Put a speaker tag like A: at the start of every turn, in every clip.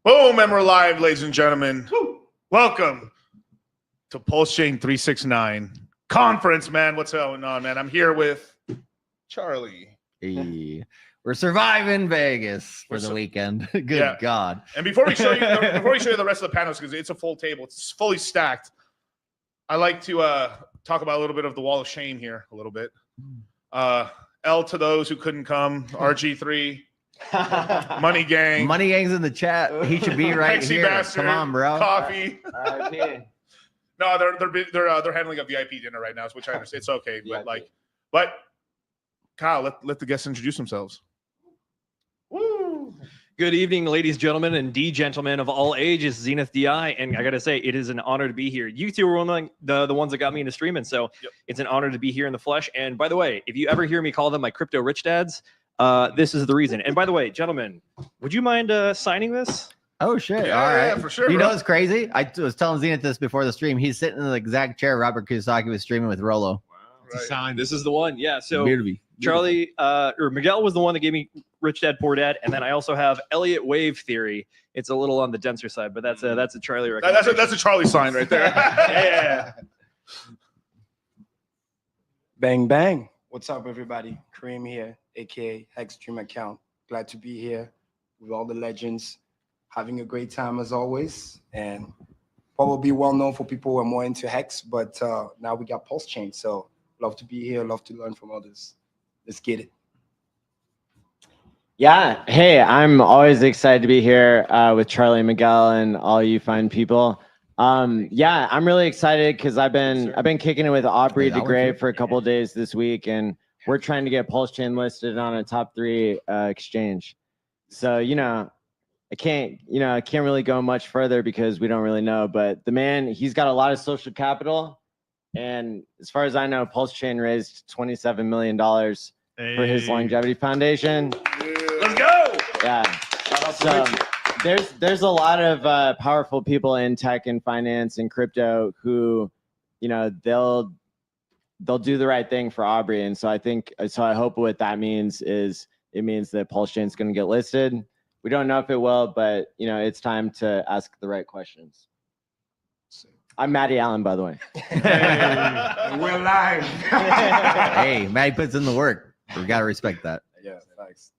A: Boom, and we're live, ladies and gentlemen. Woo. Welcome to PulseChain 369 conference, man. What's going on, man? I'm here with Charlie.
B: Hey, we're surviving Vegas for the weekend. Good God.
A: And before we show you the rest of the panels, because it's a full table, it's fully stacked, I like to talk about a little bit of the wall of shame here a little bit. L to those who couldn't come, RG3. Money Gang's in the chat. He should be right here. Bastard, come on, bro. Coffee. No, they're handling a VIP dinner right now, which I understand. It's okay, but Kyle, let the guests introduce themselves.
C: Woo! Good evening, ladies, gentlemen, and gentlemen of all ages. Zenith DI, and I gotta say, it is an honor to be here. You two were one of the ones that got me into streaming, so it's an honor to be here in the flesh. And by the way, if you ever hear me call them my crypto rich dads, this is the reason. And by the way, gentlemen, would you mind signing this?
B: Oh shit! All right,
A: yeah, for sure.
B: You know what's crazy? I was telling Zenith this before the stream. He's sitting in the exact chair Robert Kiyosaki was streaming with Rolo.
C: Wow, right. This is the one. Yeah. So Charlie or Miguel was the one that gave me Rich Dad Poor Dad, and then I also have Elliott Wave Theory. It's a little on the denser side, but that's a Charlie recommendation.
A: That's a Charlie sign right there. Yeah.
D: Bang bang. What's up, everybody? Kareem here, aka Hex Dream Account. Glad to be here with all the legends. Having a great time as always, and probably well known for people who are more into Hex, but now we got PulseChain, so love to be here, love to learn from others. Let's get it.
E: Yeah, hey, I'm always excited to be here with Charlie and Miguel and all you fine people. Yeah, I'm really excited because I've been kicking it with Aubrey de Grey for a couple of days this week, and we're trying to get PulseChain listed on a top 3 exchange. So I can't really go much further because we don't really know. But the man, he's got a lot of social capital, and as far as I know, PulseChain raised $27 million for his longevity foundation.
A: Let's go.
E: Yeah. So there's a lot of powerful people in tech and finance and crypto who, they'll do the right thing for Aubrey. And so I hope what that means is it means that PulseChain is going to get listed. We don't know if it will, but it's time to ask the right questions. I'm Matty Allen, by the way.
D: Hey, we're live.
B: Hey, Matty puts in the work. We gotta respect that.
D: Yeah, thanks.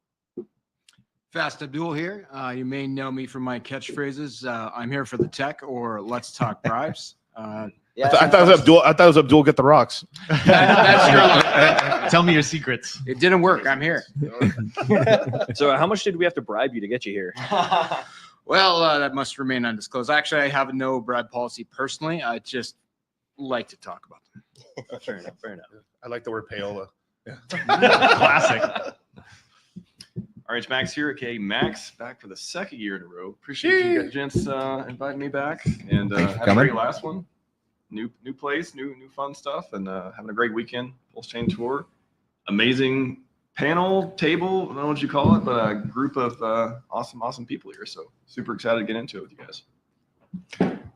F: Fast Abdoul here. You may know me from my catchphrases. I'm here for the tech, or let's talk bribes.
A: Yeah, I thought it was Abdoul get the rocks.
F: That's
G: Tell me your secrets.
F: It didn't work. I'm here.
C: So how much did we have to bribe you to get you here?
F: Well, that must remain undisclosed. Actually, I have no bribe policy personally. I just like to talk about them.
C: Fair enough. Fair enough.
A: I like the word payola. Yeah.
G: Classic.
H: All right, it's Max here. Okay, Max, back for the second year in a row. Appreciate you gents inviting me back, and had a great last one. New place, new fun stuff, and having a great weekend. PulseChain tour, amazing panel table. I don't know what you call it, but a group of awesome people here. So super excited to get into it with you guys.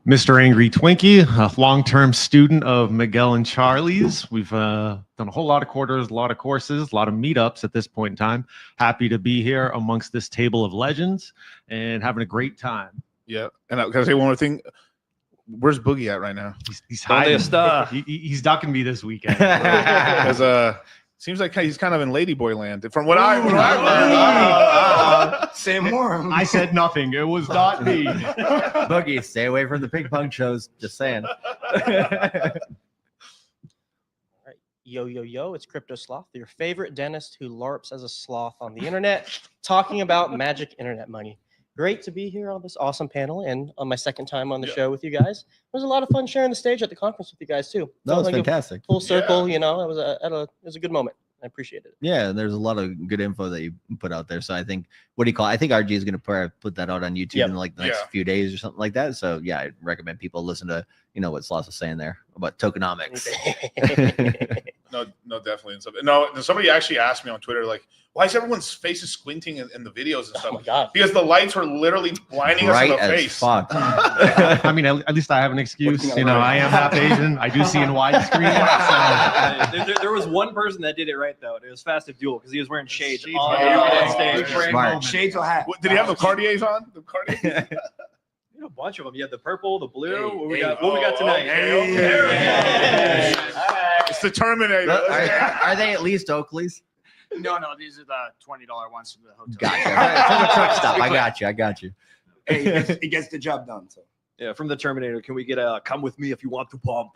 G: Mr. Angry Twinkie, a long-term student of Miguel and Charlie's. We've done a whole lot of quarters, a lot of courses, a lot of meetups at this point in time. Happy to be here amongst this table of legends and having a great time.
A: Yeah, and I gotta say one more thing. Where's Boogie at right now?
G: He's hiding. He's ducking me this weekend.
A: Because seems like he's kind of in Ladyboy land. From what I learned.
D: Say more.
G: I said nothing. It was not me.
B: Boogie, stay away from the ping pong shows. Just saying.
I: All right. Yo, it's Crypto Sloth, your favorite dentist who LARPs as a sloth on the internet, talking about magic internet money. Great to be here on this awesome panel and on my second time on the show with you guys. It was a lot of fun sharing the stage at the conference with you guys too.
B: That was fantastic.
I: Full circle, it was a good moment. I appreciated it.
B: Yeah, there's a lot of good info that you put out there. So I think I think RG is going to put that out on YouTube in like the next few days or something like that. So yeah, I recommend people listen to what Sloth was saying there about tokenomics.
A: No, no, definitely. And stuff. No, somebody actually asked me on Twitter, like, why is everyone's faces squinting in the videos and stuff?
I: Oh my God.
A: Because the lights were literally blinding us in the face.
B: Fuck.
G: I mean, at least I have an excuse. You know, I am half Asian. I do see in widescreen. So.
C: There was one person that did it right though. It was Fast Abdoul because he was wearing shades
G: Shades.
C: on
G: Oh,
C: stage.
B: Smart.
D: Shades or hat?
A: Did he have the Cartiers on? The Cartiers?
C: You know, a bunch of them. You had the purple, the blue.
D: Hey,
C: what we
D: hey.
C: got? What we got tonight?
A: Okay. It's the Terminator.
B: Are they at least Oakleys?
F: No, these are the $20 ones from the hotel.
B: Gotcha. From the truck stop. I got you.
D: Hey, it gets the job done. So.
C: Yeah, from the Terminator. Can we get a "Come with me if you want to pump"?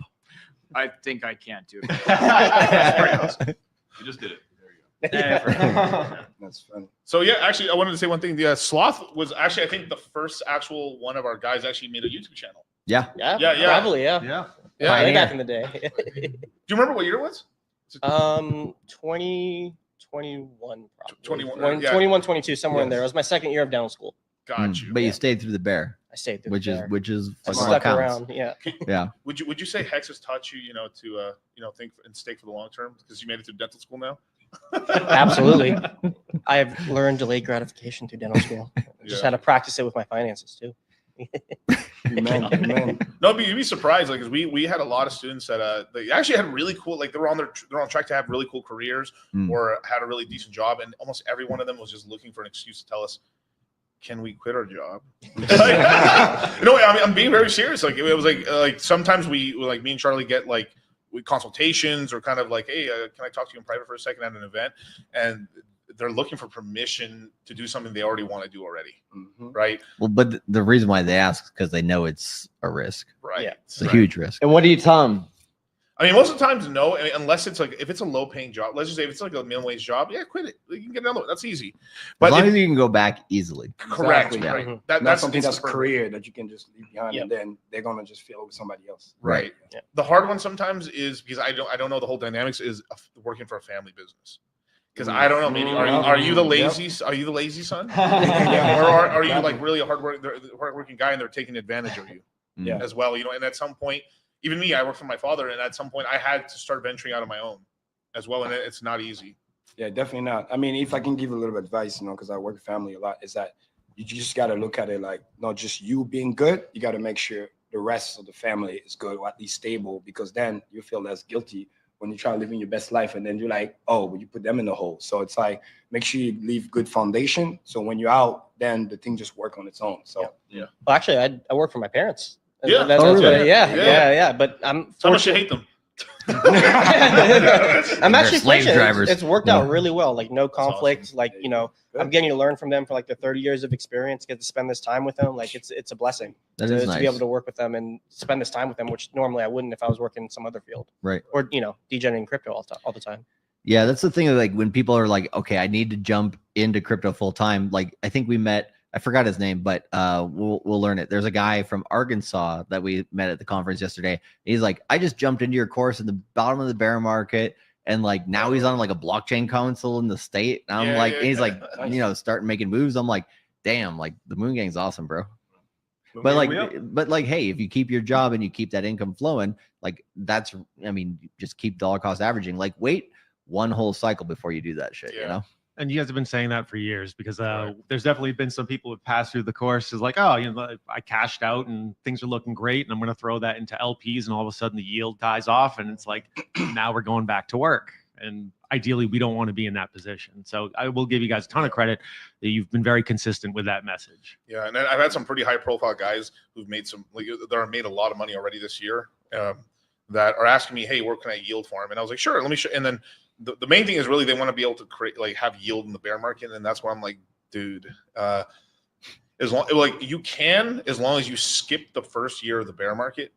F: I think I can't do it.
H: You just did it.
D: That's funny.
A: So yeah, actually, I wanted to say one thing. The Sloth was actually, I think, the first actual one of our guys actually made a YouTube channel.
B: Yeah.
A: Yeah.
I: Probably, yeah.
G: Yeah.
A: Yeah.
I: Way
B: Pioneer.
I: back in the day.
A: Do you remember what year it was?
I: 2021 probably.
A: 21, yeah.
I: 21, 22, somewhere in
D: Yes.
I: there. It was my second year of dental school.
A: Got you.
B: But you stayed through the bear,
I: I stayed through
B: which
I: there.
B: is
I: I
B: fucking what
I: stuck
B: counts.
I: around. Yeah.
B: Yeah.
A: Would you say Hex has taught you, to think and stake for the long term because you made it to dental school now?
I: Absolutely. I've learned delayed gratification through dental school. Just
A: Yeah.
I: had to practice it with my finances too.
D: Amen.
A: No, but you'd be surprised, like, 'cause we had a lot of students that they actually had really cool, like they're on track to have really cool careers or had a really decent job, and almost every one of them was just looking for an excuse to tell us, can we quit our job? I'm being very serious. Like, it was like sometimes we, like, me and Charlie get like consultations or kind of like, hey, can I talk to you in private for a second at an event? And they're looking for permission to do something they already want to do already, right?
B: Well, but the reason why they ask is because they know it's a risk.
A: Right.
I: Yeah.
B: It's a huge risk.
E: And what do you tell them?
A: I mean, most of the times, no. I mean, unless it's like, if it's a low-paying job, let's just say if it's like a minimum wage job, yeah, quit it. You can get another one. That's easy. But
B: As long
A: if-
B: as you can go back easily.
A: correct,
D: Exactly.
A: right?
I: Mhm.
A: That's
D: Not something
A: it's
D: that's
A: the perfect-
D: career that you can just leave behind,
I: Yep.
D: and then they're gonna just fill it with somebody else.
A: right.
I: Yeah.
A: The hard one sometimes is because I don't know the whole dynamics is working for a family business. Because I don't know, maybe are you the lazy son, or are you like really a hardworking guy and they're taking advantage of you
D: Yeah.
A: as well? And at some point, even me, I work for my father, and at some point, I had to start venturing out on my own as well, and it's not easy.
D: Yeah, definitely not. I mean, if I can give a little bit of advice, because I work with family a lot, is that you just got to look at it like not just you being good, you got to make sure the rest of the family is good or at least stable, because then you feel less guilty when you try living your best life, and then you're like, oh, but you put them in the hole. So it's like, make sure you leave good foundation. So when you're out, then the thing just work on its own. So
I: Well, actually, I work for my parents.
A: Yeah.
I: That's
B: Oh,
I: what
B: really?
I: yeah. But I'm
A: So much you hate them.
I: I'm
B: They're
I: actually
B: slave
I: fortunate.
B: drivers.
I: It's worked out really well. Like no conflict.
A: awesome.
I: Like I'm getting to learn from them for like the 30 years of experience. Get to spend this time with them. Like it's a blessing
B: That
I: to,
B: is
I: to
B: nice.
I: be able to work with them and spend this time with them, which normally I wouldn't if I was working in some other field.
B: Right.
I: Or degenerating crypto all the time.
B: Yeah, that's the thing. Like when people are like, okay, I need to jump into crypto full time. Like I think we met, I forgot his name, but we'll learn it. There's a guy from Arkansas that we met at the conference yesterday. He's like, I just jumped into your course in the bottom of the bear market, and like now he's on like a blockchain council in the state. And I'm like, and he's like, starting making moves. I'm like, damn, like the Moon Gang's awesome, bro. But like, hey, if you keep your job and you keep that income flowing, like that's, I mean, just keep dollar cost averaging. Like wait one whole cycle before you do that shit, you know?
G: And you guys have been saying that for years because there's definitely been some people who passed through the course is like, oh, I cashed out and things are looking great, and I'm going to throw that into LPs, and all of a sudden the yield dies off, and it's like now we're going back to work. And ideally, we don't want to be in that position. So I will give you guys a ton of credit that you've been very consistent with that message.
A: Yeah, and I've had some pretty high profile guys who've made made a lot of money already this year that are asking me, hey, where can I yield farm? And I was like, sure, let me show. And then the main thing is really they want to be able to create, like, have yield in the bear market, and that's where I'm like, dude, as long as you skip the first year of the bear market,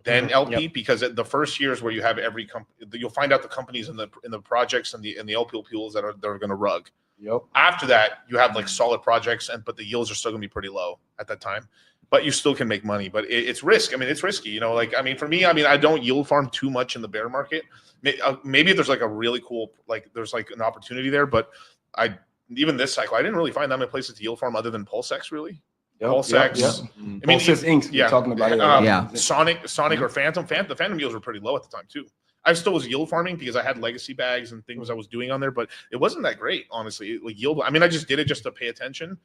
A: then LP, because the first year is where you have every company. You'll find out the companies in the projects and the LP pools that are going to rug.
D: Yep.
A: After that, you have like solid projects, but the yields are still going to be pretty low at that time. But you still can make money. But it's risk. I mean, it's risky. For me, I don't yield farm too much in the bear market. Maybe there's like a really cool, like there's like an opportunity there. But even this cycle, I didn't really find that many places to yield farm other than PulseX, really. PulseX. I mean,
D: Pulse's Inc.
A: Yeah.
D: Talking about it.
A: Sonic or Phantom. The Phantom yields were pretty low at the time too. I still was yield farming because I had legacy bags and things I was doing on there, but it wasn't that great, honestly. Like yield, I mean, I just did it just to pay attention.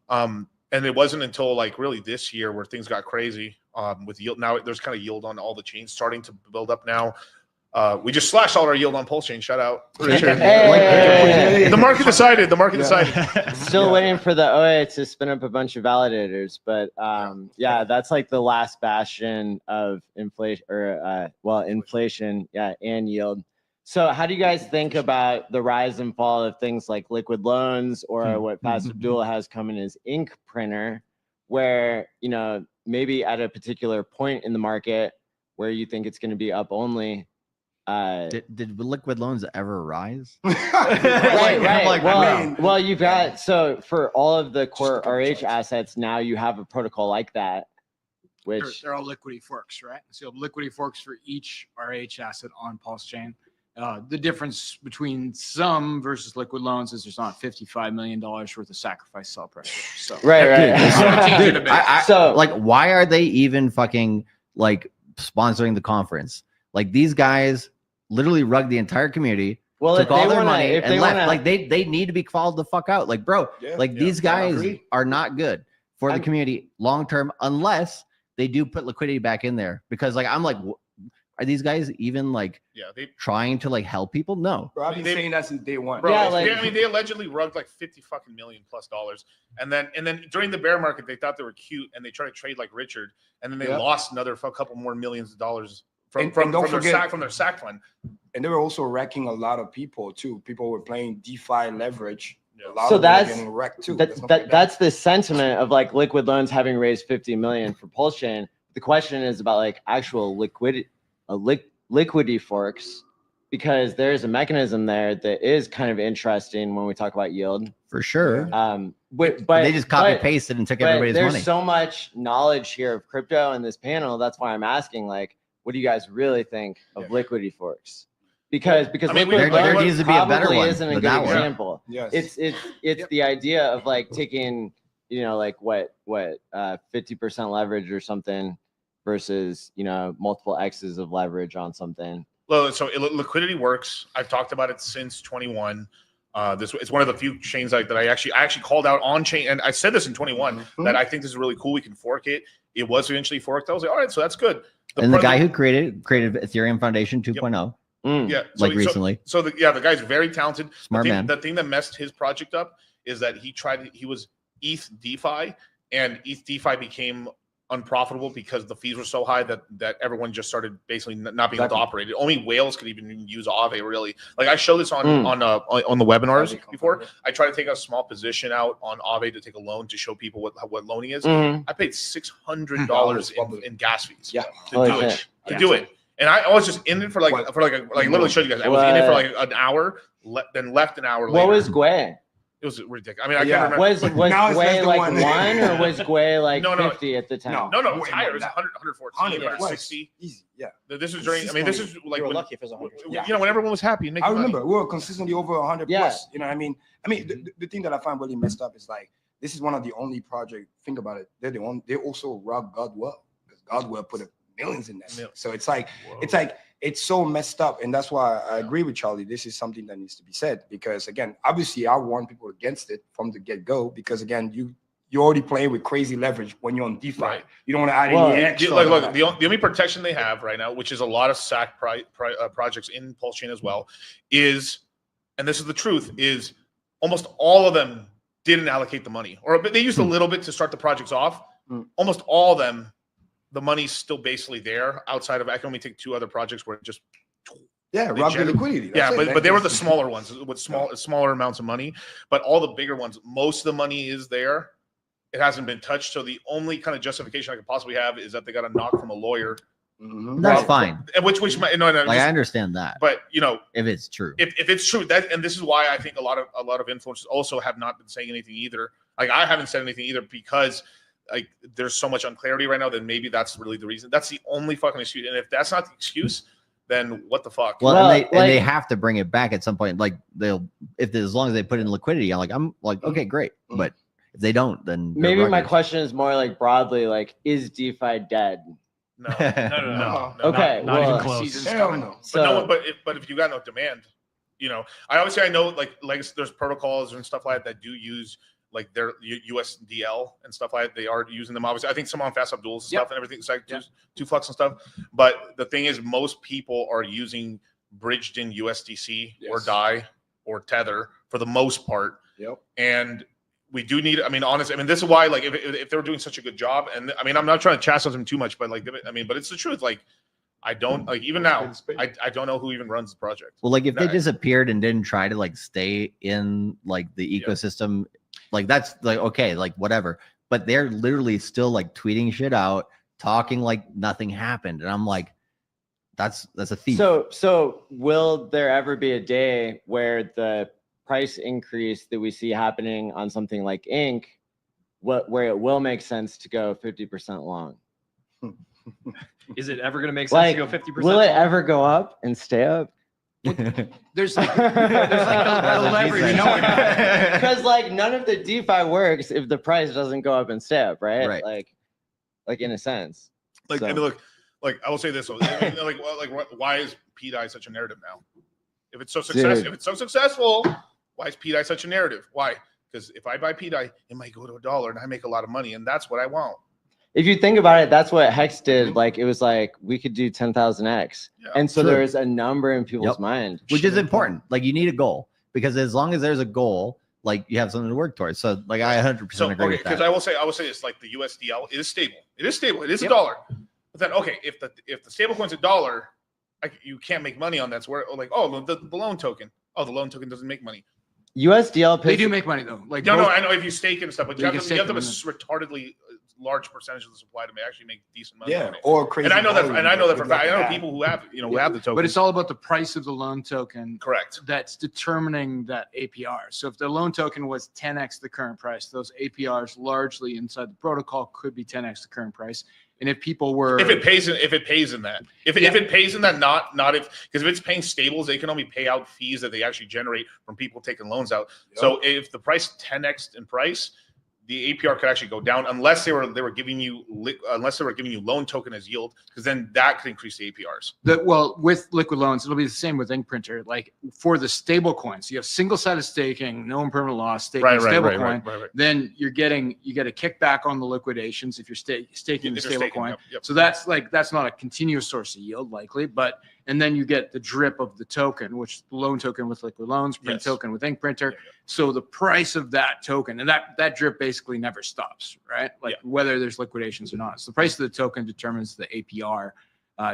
A: And it wasn't until like really this year where things got crazy with yield. Now there's kind of yield on all the chains starting to build up now. We just slashed all our yield on PulseChain. Shout out. Richard.
E: Hey.
A: The market decided. The market decided.
E: Still waiting for the OA to spin up a bunch of validators, but yeah, that's like the last bastion of inflation or inflation, and yield. So how do you guys think about the rise and fall of things like liquid loans or what Fast Abdoul has come in as ink printer, where, you know, maybe at a particular point in the market where you think it's going to be up only?
B: Did liquid loans ever rise?
E: Right. Well, you've got, so for all of the core RH assets, now you have a protocol like that, which
F: They're all liquidity forks, right? So liquidity forks for each RH asset on PulseChain. The difference between some versus liquid loans is there's not $55 million worth of sacrifice sell pressure. So
E: right.
B: Dude, so like, why are they even fucking like sponsoring the conference? Like these guys literally rugged the entire community, took all their money and left. Like they need to be called the fuck out. Like, bro, these guys are not good for the community long term unless they do put liquidity back in there. Because like I'm like, are these guys even like trying to like help people? No.
D: Bro, I've been saying that since day one.
A: Bro, I mean, they allegedly rugged like 50 fucking million plus dollars. And then during the bear market, they thought they were cute and they tried to trade like Richard. And then they lost another couple more millions of dollars from their SAC fund.
D: And they were also wrecking a lot of people too. People were playing DeFi leverage.
E: So that's wrecked too. That's the sentiment of like liquid loans having raised 50 million for PulseChain. The question is about like actual liquidity forks, because there's a mechanism there that is kind of interesting when we talk about yield.
B: For sure.
E: But
B: they just copy pasted and took everybody's money.
E: There's so much knowledge here of crypto in this panel. That's why I'm asking, like, what do you guys really think of liquidity forks? Because
B: I mean, there needs to be a better one.
E: Isn't a good example. Yes. It's the idea of like taking, you know, like what 50% leverage or something versus, you know, multiple X's of leverage on something.
A: Well, so liquidity works. I've talked about it since 21. It's one of the few chains that I actually called out on chain, and I said this in 21 that I think this is really cool. We can fork it. It was eventually forked. I was like, all right, so that's good.
B: The guy who created Ethereum Foundation 2.0.
A: Yeah,
B: like recently.
A: So the guy's very talented.
B: Smart man.
A: The thing that messed his project up is that he was ETH DeFi, and ETH DeFi became unprofitable because the fees were so high that everyone just started basically not being able to operate it. Only whales could even use Aave, really. Like I showed this on the webinars before. I tried to take a small position out on Aave to take a loan to show people what loaning is. I paid $600 in gas fees to do it. And I was just in it for literally showed you guys. I was in it for like an hour, then left an hour later.
E: What was Gwei?
A: It was ridiculous. I mean, I can't remember.
E: Was Gwei like 1 or was Gwei like 50 at the time?
A: No, it was higher. It was 100, 114, 160.
D: Easy, yeah.
A: This is during. I mean, this is like
I: you were lucky if it was 100.
A: You know, when everyone was happy and making
D: I remember
A: money.
D: we were consistently over 100 plus. You know what I mean? The thing that I find really messed up is like this is one of the only projects. Think about it. They're the one. They also robbed Godwell because Godwell put millions in that. So it's like it's so messed up, and that's why I agree with Charlie. This is something that needs to be said because again, obviously, I warn people against it from the get-go because again, you're already playing with crazy leverage when you're on DeFi. Right. You don't want to add any extra.
A: Look, the only protection they have right now, which is a lot of SAC projects in PulseChain as well, is, and this is the truth, is almost all of them didn't allocate the money, or they used a little bit to start the projects off. Almost all of them. The money's still basically there outside of, I can only take 2 other projects where it just
D: rob the liquidity.
A: But they were the smaller ones with smaller amounts of money. But all the bigger ones, most of the money is there. It hasn't been touched. So the only kind of justification I could possibly have is that they got a knock from a lawyer.
B: That's fine.
A: Which might
B: I understand that.
A: But you know,
B: if it's true,
A: if it's true, and this is why I think a lot of influencers also have not been saying anything either. Like I haven't said anything either because like there's so much unclarity right now that maybe that's really the reason. That's the only fucking excuse. And if that's not the excuse, then what the fuck?
B: Well, and they have to bring it back at some point. Like as long as they put in liquidity, I'm like, okay, great. But if they don't, then
E: maybe my question is more like broadly, like, is DeFi dead?
A: No.
E: Okay,
G: not even
E: well,
G: close.
F: Season's
D: Hell
F: coming.
D: no.
A: But no,
E: So
A: but if you got no demand, I obviously I know like there's protocols and stuff like that do use like their USDL and stuff like that. They are using them. Obviously, I think some on fast Abdouls and stuff and everything. It's like two flux and stuff. But the thing is, most people are using bridged in USDC or DAI or Tether for the most part.
D: Yep.
A: And we do need. I mean, honestly, this is why like if they were doing such a good job, and I mean, I'm not trying to chastise them too much, but like but it's the truth. Like I don't like even now. I don't know who even runs the project.
B: Well, like if they disappeared and didn't try to like stay in like the ecosystem, like that's like okay, like whatever. But they're literally still like tweeting shit out, talking like nothing happened, and I'm like, that's a thief.
E: So will there ever be a day where the price increase that we see happening on something like Inc, where it will make sense to go 50% long?
C: Is it ever going to make sense to go 50%?
E: Will it ever go up and stay up?
F: There's like the leverage,
E: Because like none of the DeFi works if the price doesn't go up and stay up, right?
B: Right.
E: Like in a sense.
A: Like,
E: So-
A: I mean, look, like I will say this: why is PDI such a narrative now? If it's so successful, why is PDI such a narrative? Why? Because if I buy PDI, it might go to $1 and I make a lot of money, and that's what I want.
E: If you think about it, that's what Hex did. Like it was like we could do 10,000x, and so there is a number in people's mind,
B: which is important. Like you need a goal because as long as there's a goal, like you have something to work towards. So like I 100% agree with that.
A: Because I will say this: like the USDL is stable. It is stable. It is $1. But then if the stable coin's $1, you can't make money on that. So where like the loan token. Oh, the loan token doesn't make money.
E: USDL.
F: They do make money though. Like
A: no, I know if you stake it and stuff, but you have to have a
F: them.
A: retardedly large percentage of the supply to actually make decent money.
D: Yeah,
A: on it.
D: or crazy.
A: And I know that.
D: volume,
A: And I know that for
D: like
A: fact. I know
D: that.
A: people who have who have the token.
F: But it's all about the price of the loan token.
A: Correct.
F: That's determining that APR. So if the loan token was 10x the current price, those APRs largely inside the protocol could be 10x the current price. And if people were,
A: if it pays in that, if it pays in that, not if, because if it's paying stables, they can only pay out fees that they actually generate from people taking loans out. Yep. So if the price 10x in price, the APR could actually go down unless they were giving you loan token as yield, because then that could increase the APRs.
F: With liquid loans, it'll be the same with Ink Printer. Like for the stable coins, you have single-sided staking, no impermanent loss, staking stable coin. Right. Then you get a kickback on the liquidations if you're staking the stable coin. Yep. So that's not a continuous source of yield likely, and then you get the drip of the token, which is the loan token with liquid loans, print token with Ink Printer. Yeah. So the price of that token, and that drip basically never stops, right? Whether there's liquidations or not. So the price of the token determines the APR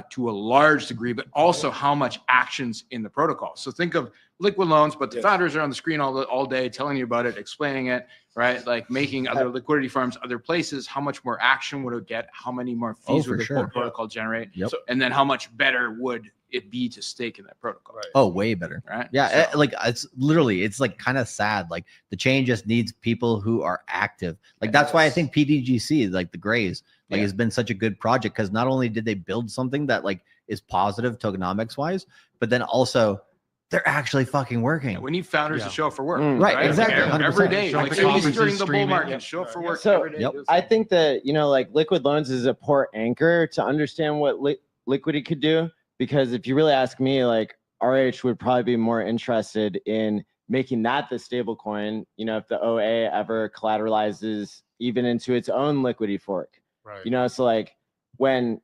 F: to a large degree, but also how much actions in the protocol. So think of liquid loans, but the founders are on the screen all day telling you about it, explaining it, right? Like making other liquidity farms, other places, how much more action would it get? How many more fees would the protocol generate?
B: Yep.
F: And then how much better would it be to stake in that protocol?
A: Right.
B: Oh, way better.
F: Right.
B: Yeah. So, it's like kind of sad. Like the chain just needs people who are active. Like that's why I think PDGC, like the Grays, has been such a good project, because not only did they build something that like is positive tokenomics wise, but then also they're actually fucking working.
F: Yeah, we need founders to show up for work.
B: Right. Exactly.
F: Like, every day. Like during the bull market,
G: it.
F: show up for work
E: So
F: every day.
E: I think that, like liquid loans is a poor anchor to understand what Liquidity could do. Because if you really ask me, like RH would probably be more interested in making that the stable coin, if the OA ever collateralizes even into its own Liquidity fork. Right. So like when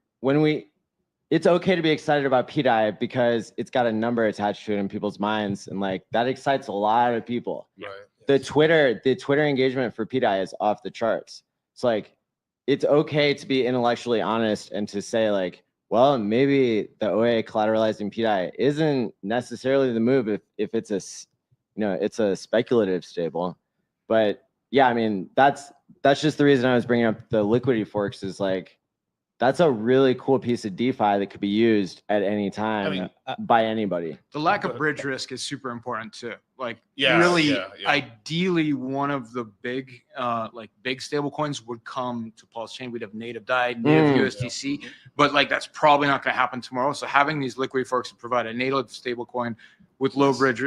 E: it's okay to be excited about PDI because it's got a number attached to it in people's minds, and like that excites a lot of people.
A: Right.
E: The Twitter engagement for PDI is off the charts. So like it's okay to be intellectually honest and to say like, well, maybe the OA collateralizing PDI isn't necessarily the move if it's it's a speculative stable. But yeah, I mean, that's just the reason I was bringing up the Liquidity forks, is like, that's a really cool piece of DeFi that could be used at any time by anybody.
F: The lack of bridge risk is super important too. Like ideally one of the big stable coins would come to PulseChain. We'd have native DAI, native USDC, but like that's probably not going to happen tomorrow. So having these Liquidity forks that provide a native stable coin with no bridge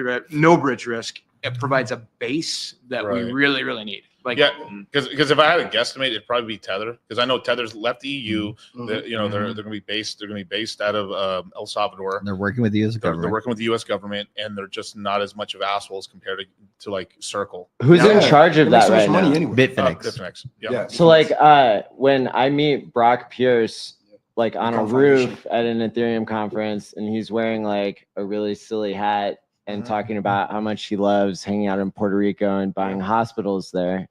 F: risk, it provides a base that we really, really need. Like,
A: Yeah, because if I had a guesstimate, it'd probably be Tether. Because I know Tether's left the EU. You know, they're going to be based. They're going to be based out of El Salvador.
B: They're working with the U.S. government.
A: They're working with the U.S. government, and they're just not as much of assholes compared to like Circle.
E: Who's in charge of that right now?
D: Anyway.
B: Bitfinex.
A: Bitfinex.
D: Yeah.
E: So like when I meet Brock Pierce like on a roof at an Ethereum conference and he's wearing like a really silly hat and talking about how much he loves hanging out in Puerto Rico and buying hospitals there.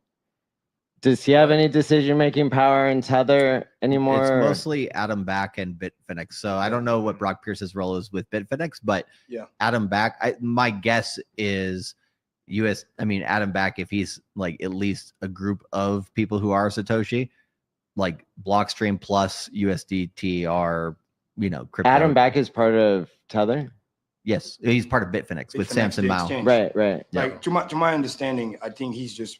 E: Does he have any decision-making power in Tether anymore?
B: It's mostly Adam Back and Bitfinex. So I don't know what Brock Pierce's role is with Bitfinex, but Adam Back, my guess is Adam Back, if he's like at least a group of people who are Satoshi, like Blockstream plus USDT are, crypto.
E: Adam Back is part of Tether?
B: Yes, he's part of Bitfinex with Samson Mao.
E: Right.
D: Like to my understanding, I think he's just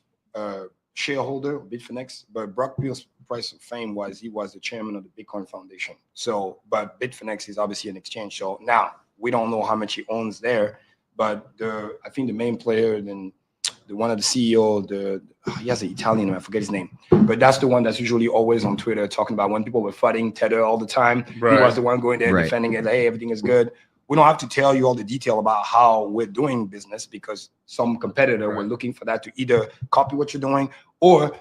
D: shareholder of Bitfinex, but Brock Pierce's price of fame was he was the chairman of the Bitcoin Foundation. So, but Bitfinex is obviously an exchange. So now we don't know how much he owns there, but I think the main player, then the one of the CEO, he has an Italian, I forget his name, but that's the one that's usually always on Twitter talking about when people were fighting Tether all the time. Right. He was the one going there defending it. Like, hey, everything is good. We don't have to tell you all the detail about how we're doing business because some competitor were looking for that to either copy what you're doing or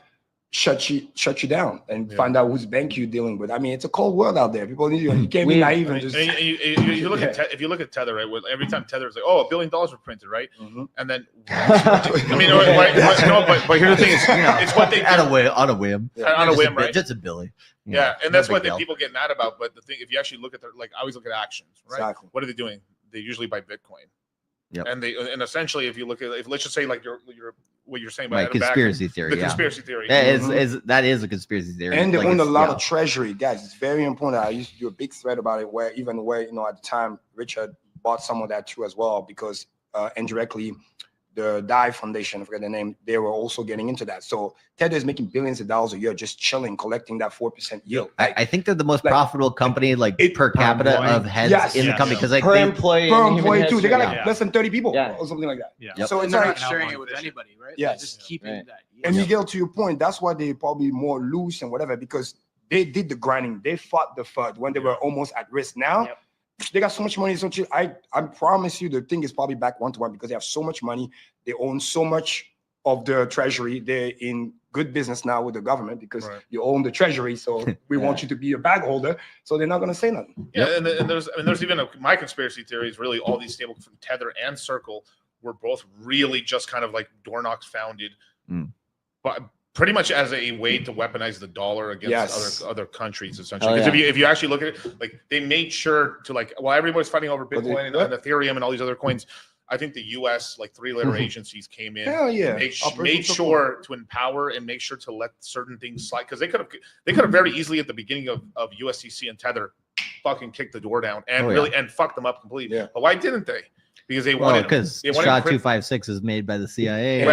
D: shut you down and find out whose bank you're dealing with. I mean, it's a cold world out there. People, you can't be naive and just.
A: You look at if you look at Tether, right? Every time Tether is like, $1 billion were printed, right? And then, but here's the thing: it's what they
B: on a whim,
A: right?
B: Just a Billy.
A: Yeah, and that's what people get mad about. But the thing, if you actually look at I always look at actions, right?
D: Exactly.
A: What are they doing? They usually buy Bitcoin.
B: Yep.
A: And essentially, if you look at, let's just say like what you're saying about
B: right, conspiracy theory.
A: The conspiracy theory.
B: That is a conspiracy theory.
D: And they own a lot of treasury, guys. It's very important. I used to do a big thread about it where at the time Richard bought some of that too as well because indirectly the DAI Foundation, I forget the name, they were also getting into that. So Tether is making billions of dollars a year just chilling, collecting that 4% yield.
B: I think they're the most profitable company per capita of heads in the company because like
E: per employee
D: too. They got like less than 30 people or something like that.
F: Yeah.
D: So
F: it's
D: they're
F: not sharing it with anybody, right?
D: Yeah.
F: Just keeping that.
D: And Miguel, to your point, that's why they probably more loose and whatever because they did the grinding. They fought the FUD when they were almost at risk. Now they got so much money. So I promise you the thing is probably back 1-to-1 because they have so much money. They own so much of the treasury. They're in good business now with the government because you own the treasury. So we want you to be a bag holder. So they're not going to say nothing.
A: Yeah, and there's even my conspiracy theory is really all these stable from Tether and Circle were both really just kind of like door knocks founded, but pretty much as a way to weaponize the dollar against other countries, essentially. Because if you actually look at it, like they made sure to while everybody's fighting over Bitcoin and Ethereum and all these other coins, I think the U.S. like three-letter agencies came in, made sure to empower and make sure to let certain things slide because they could have very easily at the beginning of USDC and Tether fucking kicked the door down and and fucked them up completely. Yeah. But why didn't they? Because they wanted
B: because SHA 256 is made by the CIA.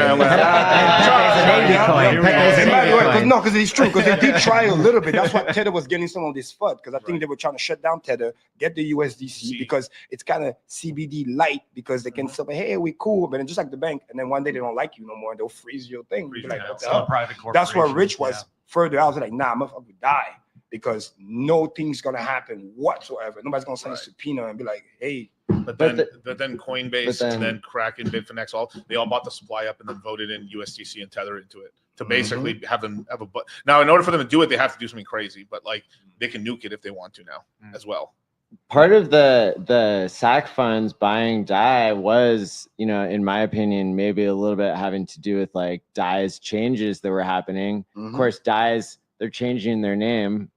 D: Because it's true. Because they did try a little bit. That's why Tether was getting some of this FUD. Because I think they were trying to shut down Tether, get the USDC because it's kind of CBD light. Because they can say, "Hey, we cool," but then just like the bank, and then one day they don't like you no more, and they'll freeze your thing.
G: Private corporation.
D: That's where Rich was further. I was like, "Nah, I'm gonna die." Because nothing's gonna happen whatsoever. Nobody's gonna send a subpoena and be like, "Hey."
A: But then Coinbase and then Kraken, Bitfinex, they all bought the supply up and then voted in USDC and Tether into it to basically have them have a. Now, in order for them to do it, they have to do something crazy. But like they can nuke it if they want to now as well.
E: Part of the SAC funds buying DAI was, in my opinion, maybe a little bit having to do with like DAI's changes that were happening. Of course, DAI's they're changing their name.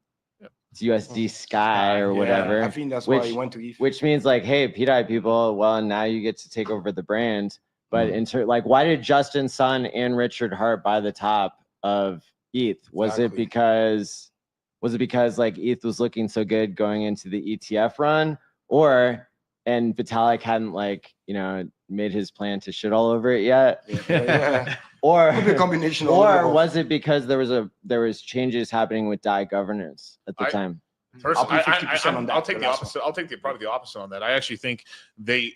E: USD Sky or whatever.
D: I think that's why he went to ETH.
E: Which means like, hey, PDI people, well, now you get to take over the brand. But why did Justin Sun and Richard Hart buy the top of ETH? Was it because like ETH was looking so good going into the ETF run, and Vitalik hadn't made his plan to shit all over it yet? Or
D: a combination.
E: Or was it because there was changes happening with DAI governance at the time?
A: Personally, I'll take the opposite. I'll take probably the opposite on that. I actually think they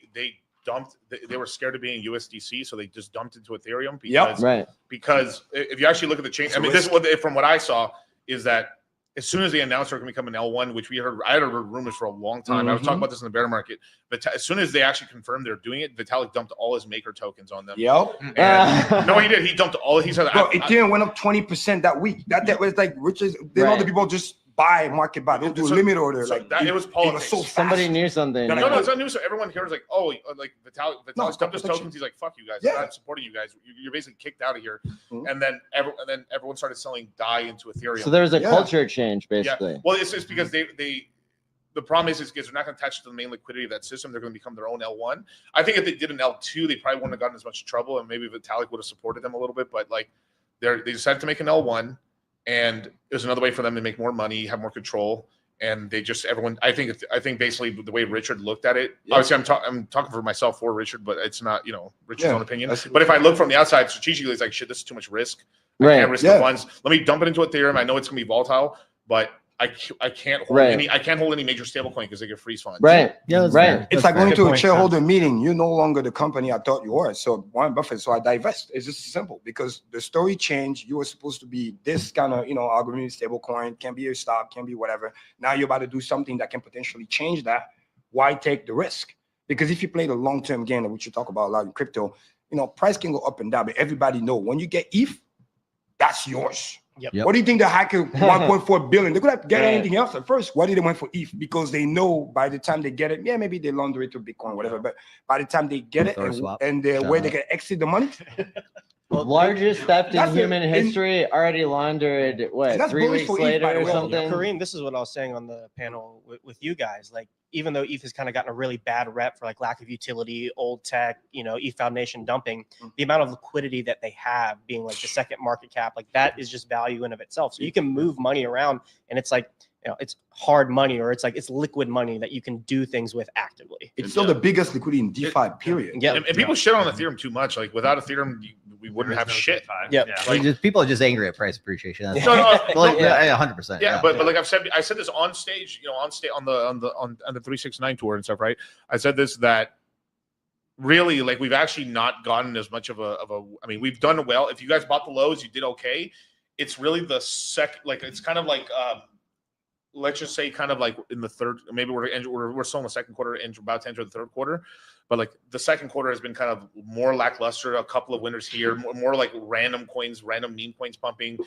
A: dumped. They were scared of being USDC, so they just dumped into Ethereum. Because,
E: Right.
A: Because if you actually look at the chain, I mean, this is what from what I saw is that as soon as they announced they're going to become an L1, which I had heard rumors for a long time. I was talking about this in the bear market, but as soon as they actually confirmed they're doing it, Vitalik dumped all his maker tokens on them.
D: Yep.
A: And, no, he did. He dumped all. He said,
D: Bro, Ethereum went up 20% that week. That was like Richard. Then all the people just buy market buy. Don't do a limit order.
A: So
D: Like
A: that, it was politics.
D: so fast.
E: Somebody knew something.
A: No, it's not news. So everyone hears like, oh, like Vitalik dumped his tokens. He's like, fuck you guys.
D: Yeah.
A: I'm not supporting you guys. You're basically kicked out of here. And then everyone started selling DAI into Ethereum.
E: So there was a culture change, basically.
A: Yeah. Well, it's just because the problem is because they're not going to attach to the main liquidity of that system. They're going to become their own L1. I think if they did an L2, they probably wouldn't have gotten as much trouble, and maybe Vitalik would have supported them a little bit. But like, they decided to make an L1. And it was another way for them to make more money, have more control, and they just everyone. I think basically the way Richard looked at it. Yeah. Obviously, I'm talking for myself for Richard, but it's not Richard's own opinion. But if I look from the outside, strategically, it's like shit. This is too much risk. I can't risk the funds. Let me dump it into Ethereum. I know it's gonna be volatile, but I can't hold any major stablecoin because they get freeze funds.
E: Right. Yeah. Right.
D: It's like going to a shareholder meeting. You're no longer the company I thought you were. So Warren Buffett. So I divest. It's just simple because the story changed. You were supposed to be this kind of algorithmic stablecoin. Can be a stock. Can be whatever. Now you're about to do something that can potentially change that. Why take the risk? Because if you play the long-term game, which you talk about a lot in crypto, price can go up and down. But everybody know when you get ETH, that's yours.
I: Yep.
D: What do you think the hacker 1.4 billion? They could have get anything else at first. Why did they went for ETH? Because they know by the time they get it, maybe they launder it to Bitcoin, whatever. But by the time they get it and where they can exit the money.
E: Largest theft in human history, already laundered, what, 3 weeks later or something?
I: Kareem, this is what I was saying on the panel with you guys. Like, even though ETH has kind of gotten a really bad rep for like lack of utility, old tech, ETH Foundation dumping, the amount of liquidity that they have being like the second market cap, like that is just value in of itself. So you can move money around and it's like, it's hard money or it's like it's liquid money that you can do things with actively.
D: It's still the biggest liquidity in DeFi, period.
A: Yeah. And people shit on Ethereum too much. Like without Ethereum, we wouldn't have shit.
I: Yeah.
B: Like, people are just angry at price appreciation. That's 100%.
A: Yeah, but like I said this on stage, on the 369 tour and stuff, right? I said this that really like we've actually not gotten as much of a. I mean, we've done well. If you guys bought the lows, you did okay. It's really the it's kind of like. Let's just say kind of like in the third, maybe we're still in the second quarter and about to enter the third quarter, but like the second quarter has been kind of more lackluster. A couple of winners here, more like random coins, random meme coins pumping.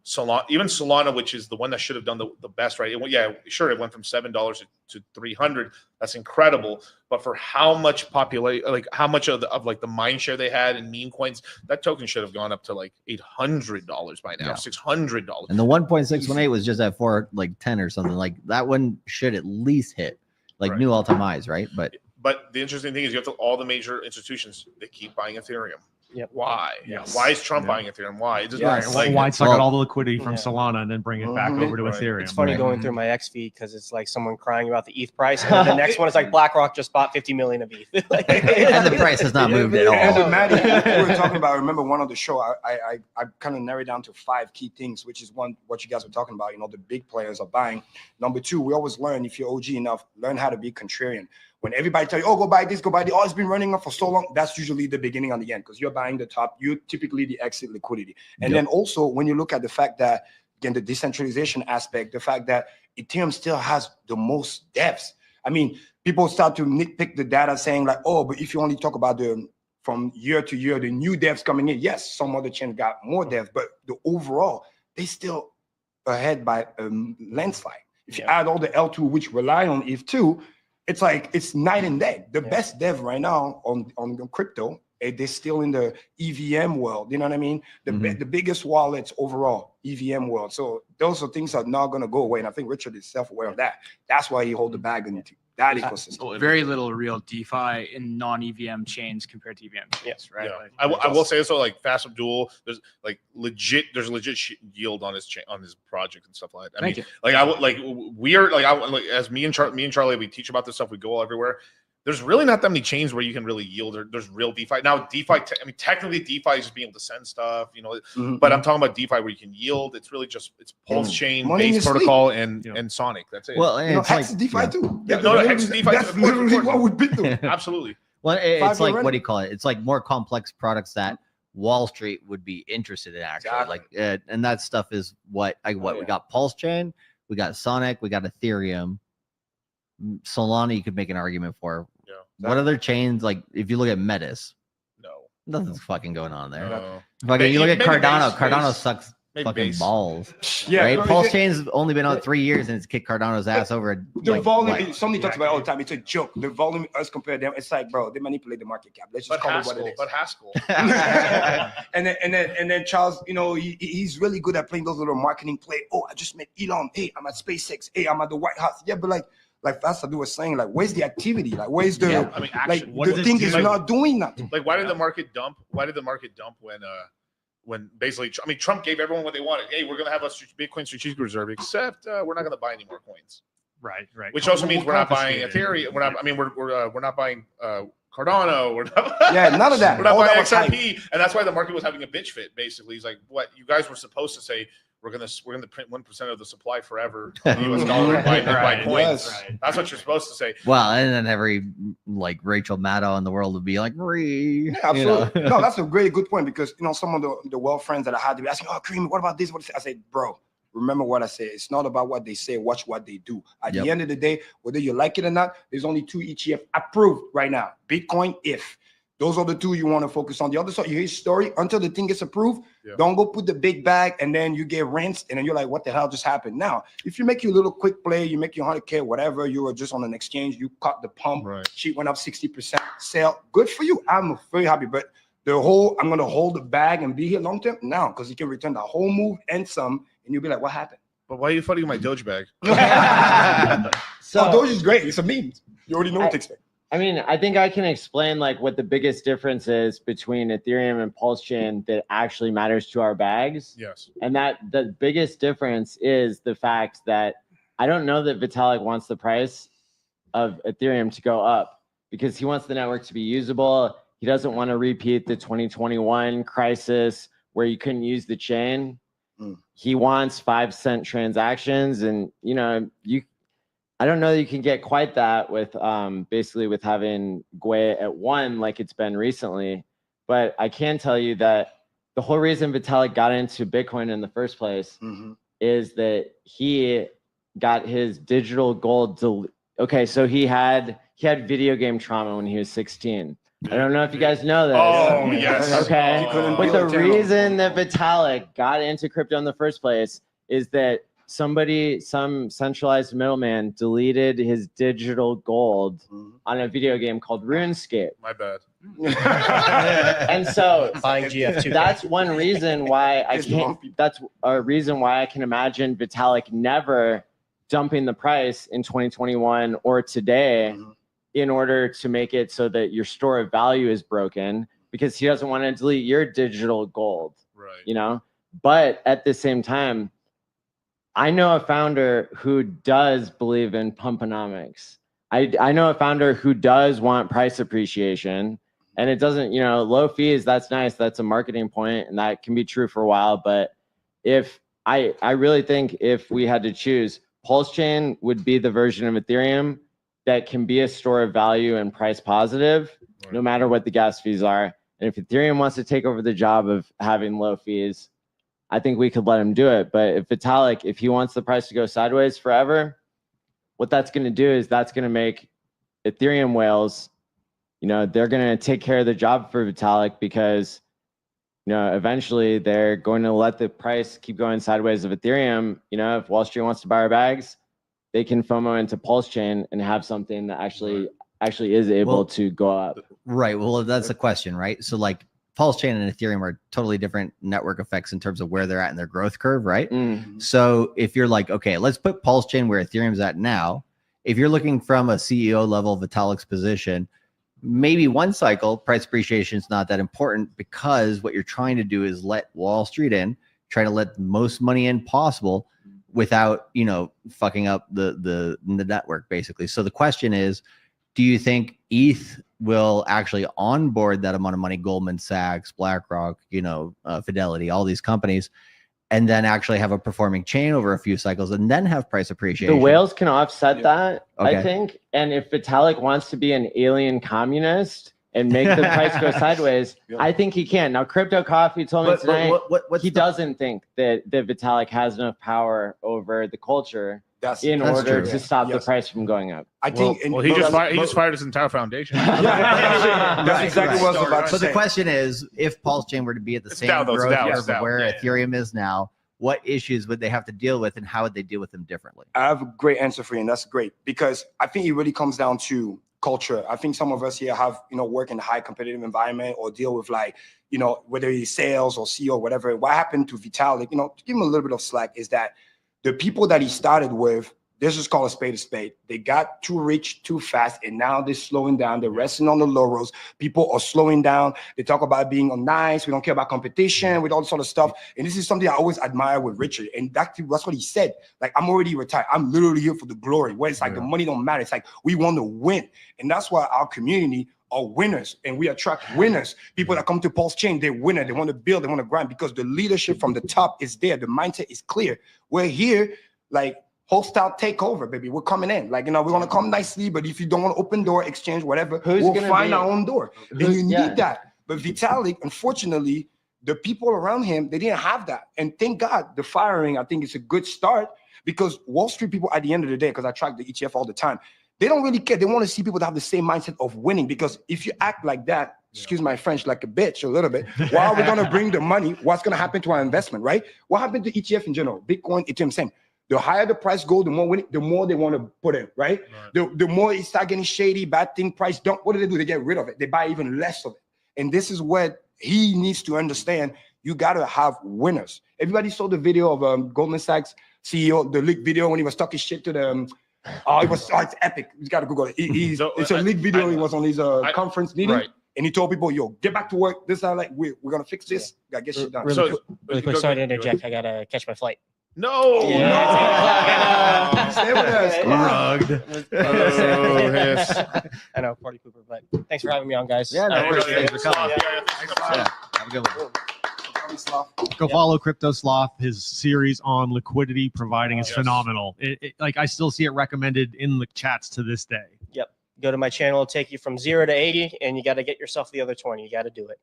A: Solana, which is the one that should have done the best, right? It went from $7 to $300. That's incredible. But for how much how much of the mind share they had in meme coins, that token should have gone up to like $800 by now, $600.
B: And the 1.618 was just at 410 or something. Like that one should at least hit new all-time highs, right?
A: But the interesting thing is you have all the major institutions, they keep buying Ethereum.
I: Yep.
A: Why? Yes. Why is Trump buying Ethereum? Why? It doesn't
G: why suck out all the liquidity from Solana and then bring it back over to Ethereum?
I: It's funny going through my X feed because it's like someone crying about the ETH price, and then the next one is like BlackRock just bought 50 million of ETH,
B: and the price has not moved at all.
D: And Maddie, we were talking about. I remember one of the show. I kind of narrowed down to 5 key things, which is one what you guys were talking about. The big players are buying. Number 2, we always learn if you're OG enough, learn how to be contrarian. When everybody tell you, oh, go buy this, go buy the, it's been running up for so long, that's usually the beginning and the end because you're buying the top, you're typically the exit liquidity. And then also when you look at the fact that, again, the decentralization aspect, the fact that Ethereum still has the most devs. I mean, people start to nitpick the data saying like, oh, but if you only talk about from year to year, the new devs coming in, yes, some other chains got more devs, but the overall, they still ahead by a landslide. If you add all the L2, which rely on ETH2, it's like it's night and day. The best dev right now on crypto, they're still in the EVM world. You know what I mean? The biggest wallets overall, EVM world. So those are things that are not going to go away. And I think Richard is self-aware of that. That's why he hold the bag into that ecosystem.
F: Very little real DeFi in non-EVM chains compared to EVM chains, right?
A: Yeah. I will say so. Like Fast Abdoul, there's legit yield on his project and stuff like that. As me and Charlie, we teach about this stuff. We go everywhere. There's really not that many chains where you can really yield. There's real DeFi now. Technically DeFi is just being able to send stuff, But I'm talking about DeFi where you can yield. It's really just PulseChain based protocol and Sonic. That's it.
B: Well, and
D: Hex is DeFi too.
A: Hex is DeFi.
D: That's literally what would be doing.
A: Absolutely.
B: Well, it's
D: 5-year
B: like,
D: run.
B: what do you call it? It's like more complex products that Wall Street would be interested in, actually.
D: Exactly.
B: Like, and that stuff is what we got PulseChain, we got Sonic, we got Ethereum, Solana. You could make an argument for.
A: Yeah.
B: What other chains? Like, if you look at Metis,
A: No.
B: nothing's fucking going on there.
A: No.
B: Fucking, you look at
A: Maybe
B: Cardano.
A: base-
B: Cardano
A: base-
B: sucks
A: maybe
B: fucking
A: base.
B: balls.
D: Yeah,
B: Right?
D: no,
B: PulseChain's only been out 3 years and it's kicked Cardano's ass over.
D: the
B: like,
D: volume,
B: what?
D: somebody talks about it all the time. It's a joke. The volume, us compare them, it's like, bro, they manipulate the market cap. Let's just
A: But
D: call it what it
A: Haskell.
D: is.
A: But Haskell.
D: and then Charles, you know, he's really good at playing those little marketing play. Oh, I just met Elon. Hey, I'm at SpaceX. Hey, I'm at the White House. Yeah, but like Abdoul was saying, like, where's the activity? Like, where's the
A: Yeah, I mean,
D: like
A: action.
D: the thing is
A: Like-
D: not doing nothing.
A: Like, why did the market dump? Why did the market dump when basically, I mean, Trump gave everyone what they wanted. Hey, we're gonna have a Bitcoin strategic reserve, except we're not gonna buy any more coins.
G: Right.
A: Which also means we're not buying
G: Confiscated.
A: Ethereum. We're not buying Cardano. We're not.
D: Yeah, none of that.
A: We're not
D: All that
A: buying
D: was hype.
A: XRP, and that's why the market was having a bitch fit. Basically, he's like, "What you guys were supposed to say? We're gonna print 1% of the supply forever, of the U.S. dollar, and buy
G: Right.
A: coins."
D: Yes.
A: That's what you're supposed to say.
B: Well, and then every like Rachel Maddow in the world would be like, "Ree,"
D: Yeah, absolutely. No, that's a great good point because you know some of the well friends that I had to be asking, oh, Kareem, what about this? What I said, bro, remember what I said. It's not about what they say. Watch what they do. At
B: Yep.
D: the end of the day, whether you like it or not, there's only 2 ETF approved right now: Bitcoin, if. Those are the 2 you want to focus on. The other side, you hear his story until the thing gets approved.
A: Yeah.
D: Don't go put the big bag and then you get rinsed and then you're like, what the hell just happened? Now, if you make your little quick play, you make your 100K, whatever, you were just on an exchange, you caught the pump,
A: Right.
D: sheet went up 60%, sale. Good for you. I'm very happy. But the whole, I'm going to hold the bag and be here long term now because you can return the whole move and some, and you'll be like, what happened?
A: But why are you fighting my Doge bag?
D: So Doge is great. It's a meme. You already know what to expect.
E: I mean, I think I can explain like what the biggest difference is between Ethereum and PulseChain that actually matters to our bags.
A: Yes.
E: And that the biggest difference is the fact that I don't know that Vitalik wants the price of Ethereum to go up because he wants the network to be usable. He doesn't want to repeat the 2021 crisis where you couldn't use the chain. He wants 5-cent transactions, and you know, I don't know that you can get quite that with basically with having Gwei at 1 like it's been recently. But I can tell you that the whole reason Vitalik got into Bitcoin in the first place is that he got his digital gold. Okay, so he had video game trauma when he was 16. I don't know if you guys know this.
A: Oh, yes.
E: Okay.
D: He couldn't
E: But
D: build
E: the
D: a channel.
E: reason that Vitalik got into crypto in the first place is that some centralized middleman deleted his digital gold on a video game called RuneScape.
A: My bad.
E: And so
I: Buying GF2.
E: that's one reason why I
D: It's the wrong
E: can't.
D: people.
E: That's a reason why I can imagine Vitalik never dumping the price in 2021 or today in order to make it so that your store of value is broken because he doesn't want to delete your digital gold.
A: Right.
E: You know, but at the same time, I know a founder who does believe in pumponomics. I know a founder who does want price appreciation, and it doesn't, you know, low fees, that's nice. That's a marketing point, and that can be true for a while. But if I really think if we had to choose, PulseChain would be the version of Ethereum that can be a store of value and price positive, no matter what the gas fees are. And if Ethereum wants to take over the job of having low fees, I think we could let him do it. But if Vitalik, if he wants the price to go sideways forever, what that's going to do is that's going to make Ethereum whales, you know, they're going to take care of the job for Vitalik because, you know, eventually they're going to let the price keep going sideways of Ethereum. You know, if Wall Street wants to buy our bags, they can FOMO into PulseChain and have something that actually is able to go up.
B: Right. Well, that's the question, right? So like PulseChain and Ethereum are totally different network effects in terms of where they're at in their growth curve, right? So if you're like, okay, let's put PulseChain where Ethereum's at now. If you're looking from a CEO level, Vitalik's position, maybe one cycle price appreciation is not that important because what you're trying to do is let Wall Street in, try to let the most money in possible without, you know, fucking up the network basically. So the question is, do you think ETH will actually onboard that amount of money, Goldman Sachs, BlackRock, you know, Fidelity, all these companies, and then actually have a performing chain over a few cycles and then have price appreciation.
E: The whales can offset that,
B: Okay.
E: I think. And if Vitalik wants to be an alien communist and make the price go sideways, I think he can. Now, Crypto Coffee told me tonight he doesn't think that Vitalik has enough power over the culture in order to stop the price from going up.
D: I think.
A: Well, he just fired his entire foundation.
D: That's exactly what I was about to
B: But
D: say.
B: the question is, if PulseChain were to be at the same growth curve of where Ethereum is now, what issues would they have to deal with, and how would they deal with them differently?
D: I have a great answer for you, and that's great, because I think it really comes down to culture. I think some of us here have, work in a high competitive environment or deal with whether it's sales or CEO or whatever. What happened to Vitalik, to give him a little bit of slack, is that the people that he started with, let's just call a spade a spade. They got too rich too fast, and now they're slowing down. They're resting on the laurels. People are slowing down. They talk about being nice. We don't care about competition, with all this sort of stuff. And this is something I always admire with Richard. And that's what he said. Like, I'm already retired. I'm literally here for the glory. Where it's like the money don't matter. It's like we want to win. And that's why our community are winners, and we attract winners. People that come to PulseChain, they're winner. They want to build, they want to grind, because the leadership from the top is there. The mindset is clear. We're here, hostile takeover, baby. We're coming in. We want to come nicely, but if you don't want to open door, exchange, whatever, we'll find our own door. And you need that. But Vitalik, unfortunately, the people around him, they didn't have that. And thank God, the firing, I think, is a good start, because Wall Street people, at the end of the day, because I track the ETF all the time, they don't really care. They want to see people that have the same mindset of winning, because if you act like that, excuse my French, like a bitch a little bit, why are we going to bring the money? What's going to happen to our investment, right? What happened to ETF in general? Bitcoin, Ethereum, same. The higher the price goes, the more winning, the more they want to put in, right? The more it start getting shady, bad thing, price dump. What do? They get rid of it. They buy even less of it. And this is what he needs to understand. You got to have winners. Everybody saw the video of Goldman Sachs CEO, the leaked video when he was talking shit to the it's epic. You got to Google it. It's a leaked video. He was on his conference meeting, and he told people, "Yo, get back to work. This is we're gonna fix this. Gotta get shit done."
I: Really quick, sorry to interject. I gotta catch my flight.
A: No,
D: stay with us.
A: Rugged.
I: I know, party pooper, but thanks for having me on, guys.
B: Yeah, no worries. Thanks for coming.
A: Yeah.
B: Have a good one.
G: Go follow Crypto Sloth. His series on liquidity providing is phenomenal. I still see it recommended in the chats to this day.
I: Yep. Go to my channel, it'll take you from 0 to 80, and you got to get yourself the other 20. You got to do it.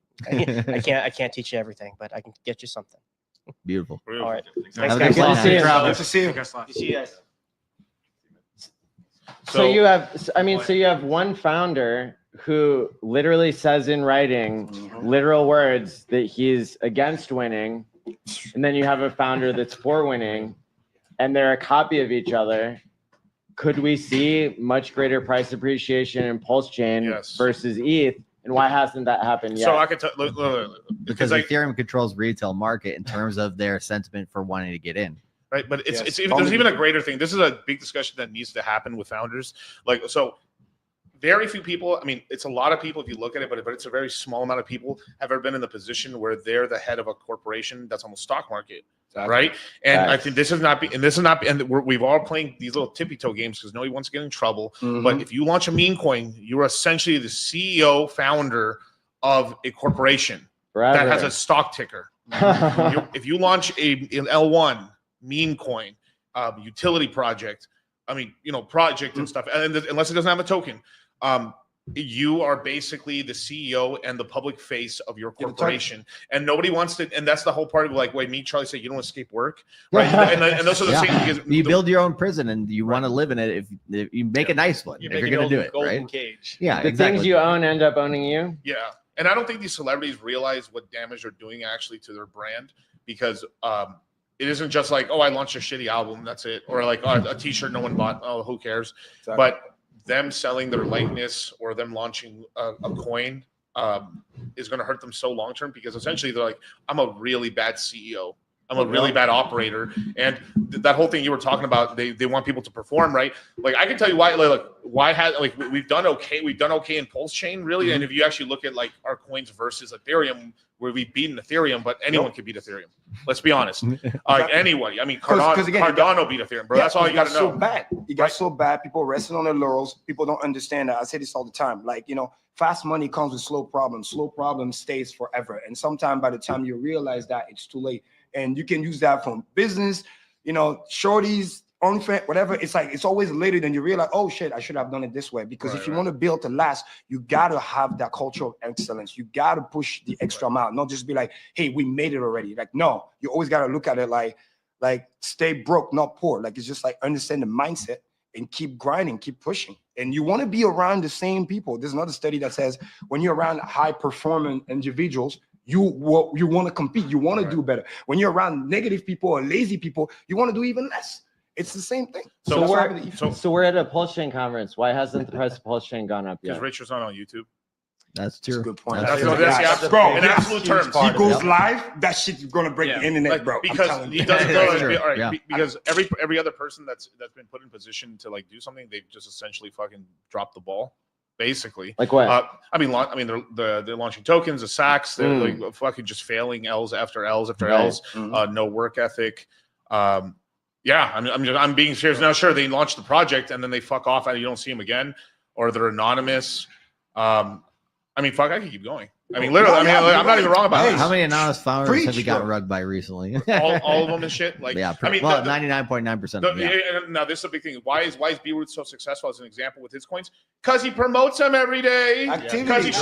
I: I can't teach you everything, but I can get you something.
B: Beautiful.
I: All right.
B: Have
I: Thanks,
B: a good
I: guys.
B: one.
D: Nice to see you.
I: See you guys.
E: So you have one founder who literally says in writing, literal words, that he's against winning, and then you have a founder that's for winning, and they're a copy of each other. Could we see much greater price appreciation in PulseChain versus ETH? And why hasn't that happened yet?
A: So I could tell
B: because Ethereum controls retail market in terms of their sentiment for wanting to get in.
A: Right, but it's even, there's even a greater thing. This is a big discussion that needs to happen with founders. So very few people, I mean, it's a lot of people if you look at it, but it's a very small amount of people have ever been in the position where they're the head of a corporation that's on the stock market, right? And I think we've all playing these little tippy toe games because nobody wants to get in trouble. But if you launch a meme coin, you're essentially the CEO, founder of a corporation that has a stock ticker. If you launch an L1 meme coin, utility project, project and stuff, and unless it doesn't have a token, you are basically the CEO and the public face of your corporation, and nobody wants to. And that's the whole part of me, Charlie said, you don't escape work, right? and those are the same because
B: you build your own prison and you want to live in it. If you make a nice one, if you're going to do it, right?
I: Cage.
B: Yeah,
E: the
B: exactly.
E: things you own end up owning you.
A: Yeah, and I don't think these celebrities realize what damage they're doing actually to their brand, because it isn't just like, oh, I launched a shitty album, that's it, or like a T-shirt no one bought. Oh, who cares? Exactly. But them selling their likeness or them launching a coin is going to hurt them so long term, because essentially they're like, I'm a really bad CEO. I'm a really bad operator. And that whole thing you were talking about, they want people to perform, right? Like, I can tell you why, we've done okay. We've done okay in PulseChain, really. And if you actually look at our coins versus Ethereum, where we've beaten Ethereum, but anyone could beat Ethereum. Let's be honest. Anybody. I mean, Cardano beat Ethereum, bro. That's all you got to know.
D: So bad. It got so bad. People resting on their laurels. People don't understand that. I say this all the time. Fast money comes with slow problems. Slow problems stays forever. And sometimes by the time you realize that, it's too late. and you can use that from business, shorties, OnlyFans, whatever. It's like it's always later than you realize, oh shit, I should have done it this way. Because if you want to build to last, you gotta have that culture of excellence. You gotta push the extra mile, not just be like, hey, we made it already. Like, no, you always gotta look at it like stay broke, not poor. Like, it's just like understand the mindset and keep grinding, keep pushing. And you want to be around the same people. There's another study that says when you're around high performing individuals, you want to compete, you want to do better. When you're around negative people or lazy people, you want to do even less. It's the same thing.
E: So we're at a PulseChain conference. Why hasn't the price of PulseChain gone up yet?
A: Because Richard's not on YouTube.
B: That's true.
D: That's a good point.
A: That's bro. In absolute terms,
D: he goes live. That shit's gonna break the internet, bro.
A: Because he doesn't go. Because every other person that's been put in position to like do something, they've just essentially fucking dropped the ball. Basically,
E: like what?
A: I mean, they're launching tokens, the sacks. They're like fucking just failing L's after L's after L's. No work ethic. Yeah, I'm being serious now. Sure, they launched the project and then they fuck off and you don't see them again, or they're anonymous. I mean, fuck, I can keep going. I mean, literally, I'm not even wrong about it.
B: How many anonymous founders have we got rugged by recently?
A: all of them and shit. Like,
B: yeah, 99.9%.
A: Now this is a big thing. Why is B-Root so successful as an example with his coins? Because he promotes them every day. Because he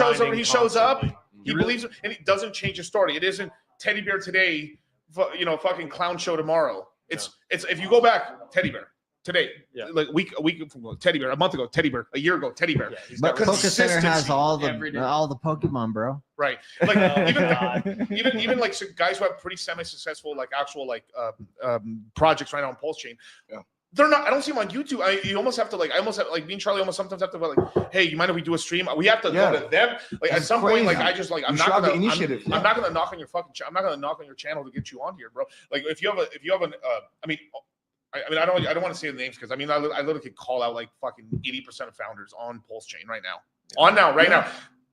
A: shows up. He believes, and it doesn't change his story. It isn't teddy bear today, fucking clown show tomorrow. It's if you go back, teddy bear today, like a week ago, teddy bear, a month ago, teddy bear, a year ago, teddy bear.
B: But Focus Center has all the Pokemon, bro.
A: Right. Like even like guys who have pretty semi-successful like actual like projects right now on PulseChain. Yeah. They're not. I don't see them on YouTube. You almost have to like. I almost have like me and Charlie almost sometimes have to like, hey, you mind if we do a stream? We have to go to them. Like at some point, like I just like I'm not gonna knock on your fucking. I'm not gonna knock on your channel to get you on here, bro. Like if you have an I don't want to say the names because I literally could call out like fucking 80% of founders on PulseChain right now. Now.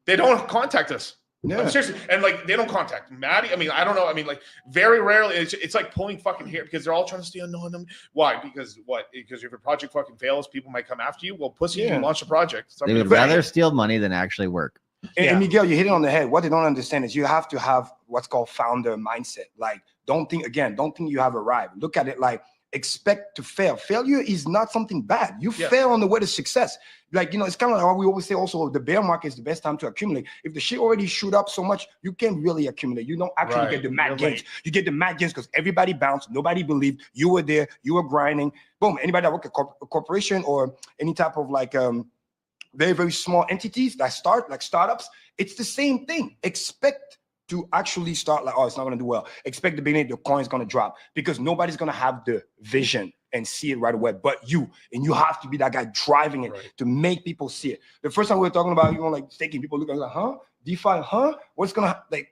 A: They don't contact us. Yeah. Seriously, and like they don't contact Maddie. I mean, I don't know. I mean, like very rarely. It's like pulling fucking hair because they're all trying to stay anonymous. Why? Because if your project fucking fails, people might come after you. Well, pussy, you launch a project.
B: They would rather steal money than actually work.
D: And Miguel, you hit it on the head. What they don't understand is you have to have what's called founder mindset. Like, don't think you have arrived. Look at it like expect to fail. Failure is not something bad. You fail on the way to success. Like, it's kind of like what we always say also, the bear market is the best time to accumulate. If the shit already shoot up so much, you can't really accumulate. You don't actually get the mad gains. You get the mad gains because everybody bounced. Nobody believed. You were there. You were grinding. Boom. Anybody that work at a corporation or any type of like very, very small entities that start like startups, it's the same thing. Expect to actually start like, oh, it's not going to do well. Expect the beginning, the coin's going to drop because nobody's going to have the vision and see it right away but you. And you have to be that guy driving it to make people see it. The first time we were talking about, like staking, people looking like, huh? DeFi, huh? What's going to, like,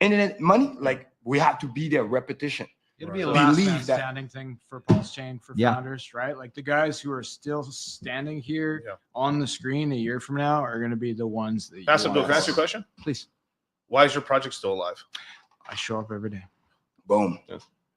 D: internet money? Like, we have to be there, repetition.
F: It'll be a last man standing thing for PulseChain for founders, right? Like the guys who are still standing here on the screen a year from now are going to be the ones that
A: Abdoul, can I ask you a question?
F: Please.
A: Why is your project still alive?
F: I show up every day.
D: Boom.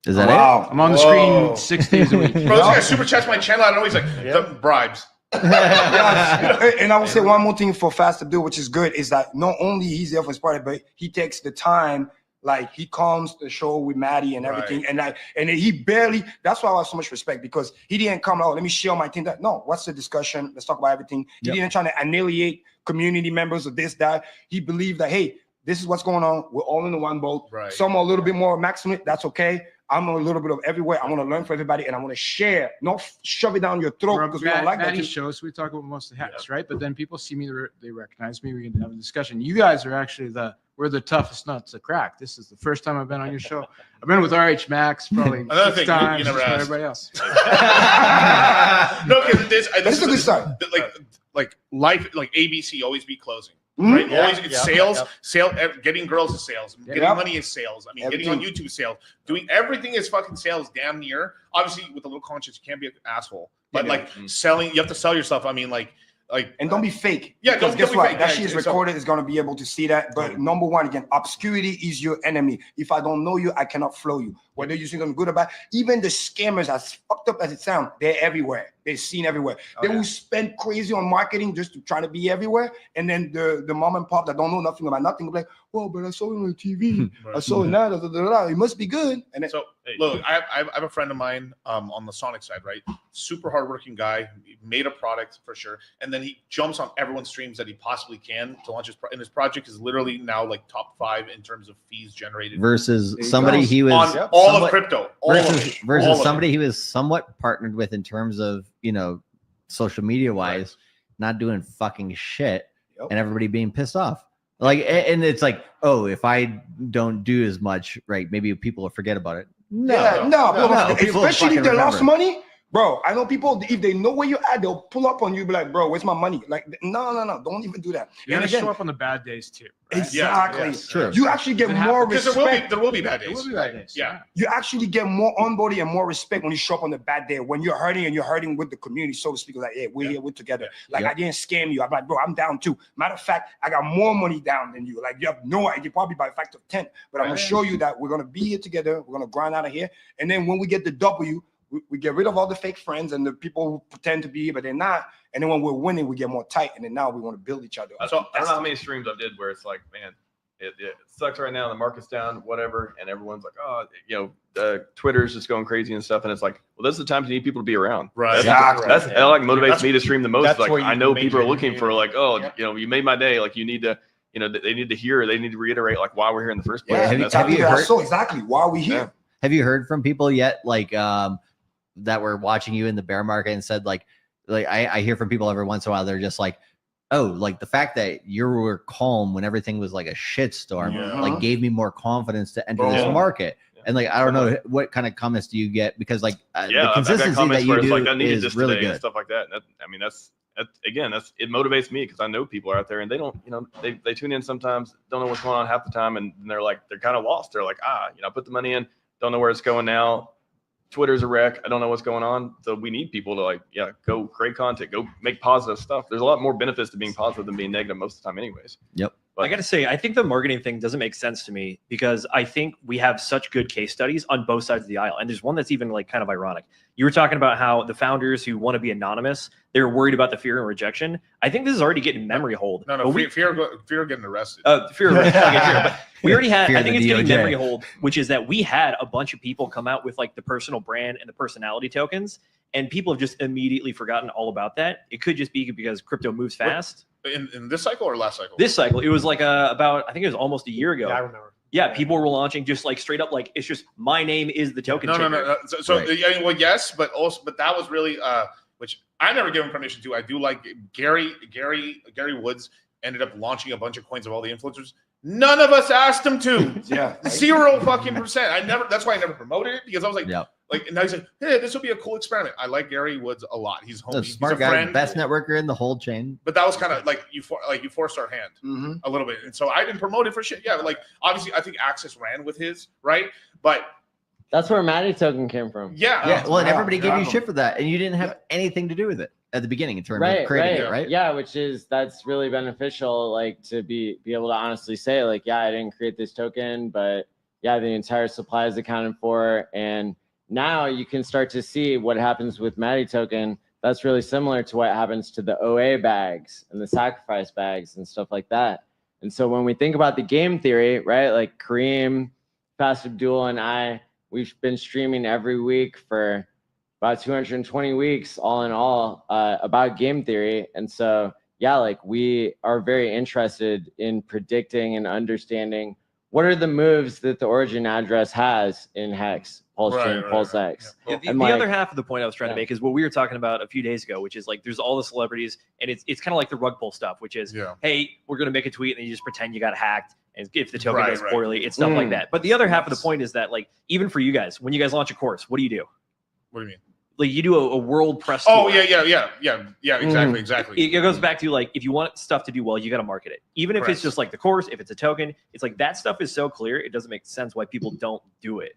B: Is that it?
F: I'm on the screen 6 days a week.
A: Bro, this guy super chats my channel. I know he's like, the bribes.
D: And I will say one more thing for Fast Abdoul, which is good, is that not only he's there for his party, but he takes the time. Like he comes to the show with Maddie and everything, and he barely. That's why I have so much respect because he didn't come out. Let me share my thing. No, what's the discussion? Let's talk about everything. He didn't try to annihilate community members of this, that. He believed that this is what's going on. We're all in the one boat. Right. Some are a little bit more maximum. That's okay. I'm a little bit of everywhere. I want to learn for everybody, and I want to share, not shove it down your throat because we don't like that.
F: Shows we talk about most of the hacks, right? But then people see me, they recognize me. We can have a discussion. You guys are actually we're the toughest nuts to crack. This is the first time I've been on your show. I've been with RH Max probably
A: another
F: 6
A: thing
F: times.
A: You never asked
F: everybody else.
A: No, because this is a good
D: start.
A: Like life, like ABC always be closing. Right, always it's sales. Getting girls is sales. Getting money is sales. I mean, getting on YouTube is sales. Doing everything is fucking sales. Damn near. Obviously, with a little conscience, you can't be an asshole. But like selling, you have to sell yourself. I mean, like like,
D: And don't be fake.
A: Yeah,
D: Because
A: don't
D: guess
A: be
D: what?
A: fake.
D: That
A: Yeah,
D: shit is
A: so-
D: recorded. It's gonna be able to see that. But number one, again, obscurity is your enemy. If I don't know you, I cannot flow you. Whether you think I'm good or bad, even the scammers, as fucked up as it sounds, they're everywhere. They're seen everywhere. They will spend crazy on marketing just to try to be everywhere. And then the mom and pop that don't know nothing about nothing will be like, well, but I saw it on the TV. I saw it now. Da, da, da, da. It must be good. And then,
A: So look, I have a friend of mine on the Sonic side, right? Super hardworking guy, made a product for sure, and then he jumps on everyone's streams that he possibly can to launch and his project is literally now like top 5 in terms of fees generated
B: versus somebody he was
A: on all
B: somewhat-
A: of crypto. All of
B: versus
A: it.
B: versus
A: All of
B: somebody he was somewhat partnered with in terms of, you know, social media wise, not doing fucking shit, and everybody being pissed off. Like, and it's like, oh, if I don't do as much, right, maybe people will forget about it. No, people
D: especially if
B: fucking
D: they lost
B: remember.
D: money. Bro, I know people, if they know where you're at, they'll pull up on you, be like, bro, where's my money? Like, no, don't even do that.
F: You
D: And
F: gotta
D: again,
F: show up on the bad days too. Right?
D: exactly.
A: Yes,
B: True.
D: You actually get
F: It
D: more
F: happens.
A: Because
D: respect.
A: there will be bad
F: It
A: days.
F: will be bad days.
A: Yeah.
D: You actually get more onboarding and more respect when you show up on the bad day. When you're hurting and you're hurting with the community, so to speak, like, hey, we're here, we're together. Like, I didn't scam you. I'm like, bro, I'm down too. Matter of fact, I got more money down than you. Like, you have no idea, probably by a factor of 10. But I'm gonna show you that we're gonna be here together. We're gonna grind out of here. And then when we get the W, we get rid of all the fake friends and the people who pretend to be, but they're not. And then when we're winning, we get more tight. And then now we want to build each other.
H: So I don't know how many streams I did where it's like, man, it sucks right now. The market's down, whatever, and everyone's like, oh, you know, Twitter's just going crazy and stuff. And it's like, well, this is the time you need people to be around.
A: Right.
H: That's that like motivates me to stream the most.
F: That's
H: Like
F: where you
H: I know
F: make
H: people are
F: your
H: looking for like, oh,
D: Yeah.
H: you know, you made my day. Like you need to, you know, they need to hear, they need to reiterate like why we're here in the first place.
D: Yeah,
B: have
H: And
B: you-
H: that's
B: have
H: how-
B: you heard-
D: So exactly why are we here?
H: Yeah.
B: Have you heard from people yet, like that were watching you in the bear market and said like I hear from people every once in a while, they're just like, oh, like the fact that you were calm when everything was like a shitstorm,
A: Yeah.
B: like gave me more confidence to enter
H: Yeah.
B: this market.
H: Yeah.
B: And like, I don't know what kind of comments do you get, because like
H: yeah,
B: the
H: I've got
B: consistency
H: comments
B: that
H: where
B: you
H: it's
B: do
H: like I needed
B: is
H: this
B: really
H: today and
B: good.
H: stuff like that. And I mean, that's again, it motivates me because I know people are out there and they don't, you know, they tune in sometimes, don't know what's going on half the time, and they're kind of lost. They're like, you know, I put the money in, don't know where it's going now. Twitter's a wreck. I don't know what's going on. So we need people to like, go create content, go make positive stuff. There's a lot more benefits to being positive than being negative most of the time anyways.
B: Yep.
C: I got to say, I think the marketing thing doesn't make sense to me because I think we have such good case studies on both sides of the aisle. And there's one that's even like kind of ironic. You were talking about how the founders who want to be anonymous, they're worried about the fear and rejection. I think this is already getting memory hold.
A: No, fear of getting arrested.
C: Fear of rejection. But we already had,
B: Fear
C: I
B: of
C: think
B: the
C: it's getting
B: DOJ.
C: memory hold, which is that we had a bunch of people come out with like the personal brand and the personality tokens. And people have just immediately forgotten all about that. It could just be because crypto moves fast.
A: In this cycle or last cycle?
C: This cycle, it was like about, I think it was almost a year ago.
F: Yeah, I remember.
C: Yeah, people were launching just like straight up, like it's just my name is the token.
A: No. So
B: Right.
A: yeah, well, yes, but that was really which I never given permission to. I do like Gary Woods ended up launching a bunch of coins of all the influencers. None of us asked him to.
D: Yeah.
A: 0 fucking percent. That's why I never promoted it, because I was like,
B: Yep.
A: like, and now he's like, hey, this will be a cool experiment. I like Gary Woods a lot. He's
B: A
A: homie.
B: smart
A: He's a
B: guy,
A: friend.
B: best networker in the whole chain.
A: But that was kind of like you forced our hand
D: Mm-hmm.
A: a little bit, and so I didn't promote it for shit. Yeah, but like obviously I think Access ran with his right, but
E: That's where Matty token came from.
A: yeah,
B: Yeah, well, and
D: yeah,
B: everybody gave you
D: yeah.
B: shit for that, and you didn't have
D: Yeah.
B: anything to do with it at the beginning in terms
E: Right,
B: of creating
E: right,
B: it, right?
E: Yeah, that's really beneficial, like to be able to honestly say, like, yeah, I didn't create this token, but yeah, the entire supply is accounted for. And now you can start to see what happens with Matty token. That's really similar to what happens to the OA bags and the sacrifice bags and stuff like that. And so when we think about the game theory, right, like Kareem, Fast Abdoul, and we've been streaming every week for about 220 weeks all in all about game theory. And so, yeah, like we are very interested in predicting and understanding what are the moves that the origin address has in Hex, PulseChain, PulseX.
C: Yeah, the
E: And
C: other
E: like-
C: half of the point I was trying to
E: Yeah.
C: make is what we were talking about a few days ago, which is like there's all the celebrities, and it's kind of like the rug pull stuff, which is,
A: Yeah.
C: hey, we're gonna make a tweet and then you just pretend you got hacked, and if the token
A: Right,
C: goes
A: right.
C: poorly, it's stuff like
E: Mm.
C: that. But the other half of the point is that like even for you guys, when you guys launch a course, what do you do?
A: What do you mean?
C: Like you do a world press
A: Oh
C: tour.
A: yeah, exactly.
C: It goes back to like if you want stuff to do well, you got to market it. Even if
A: Correct.
C: it's just like the course, if it's a token, it's like that stuff is so clear, it doesn't make sense why people don't do it.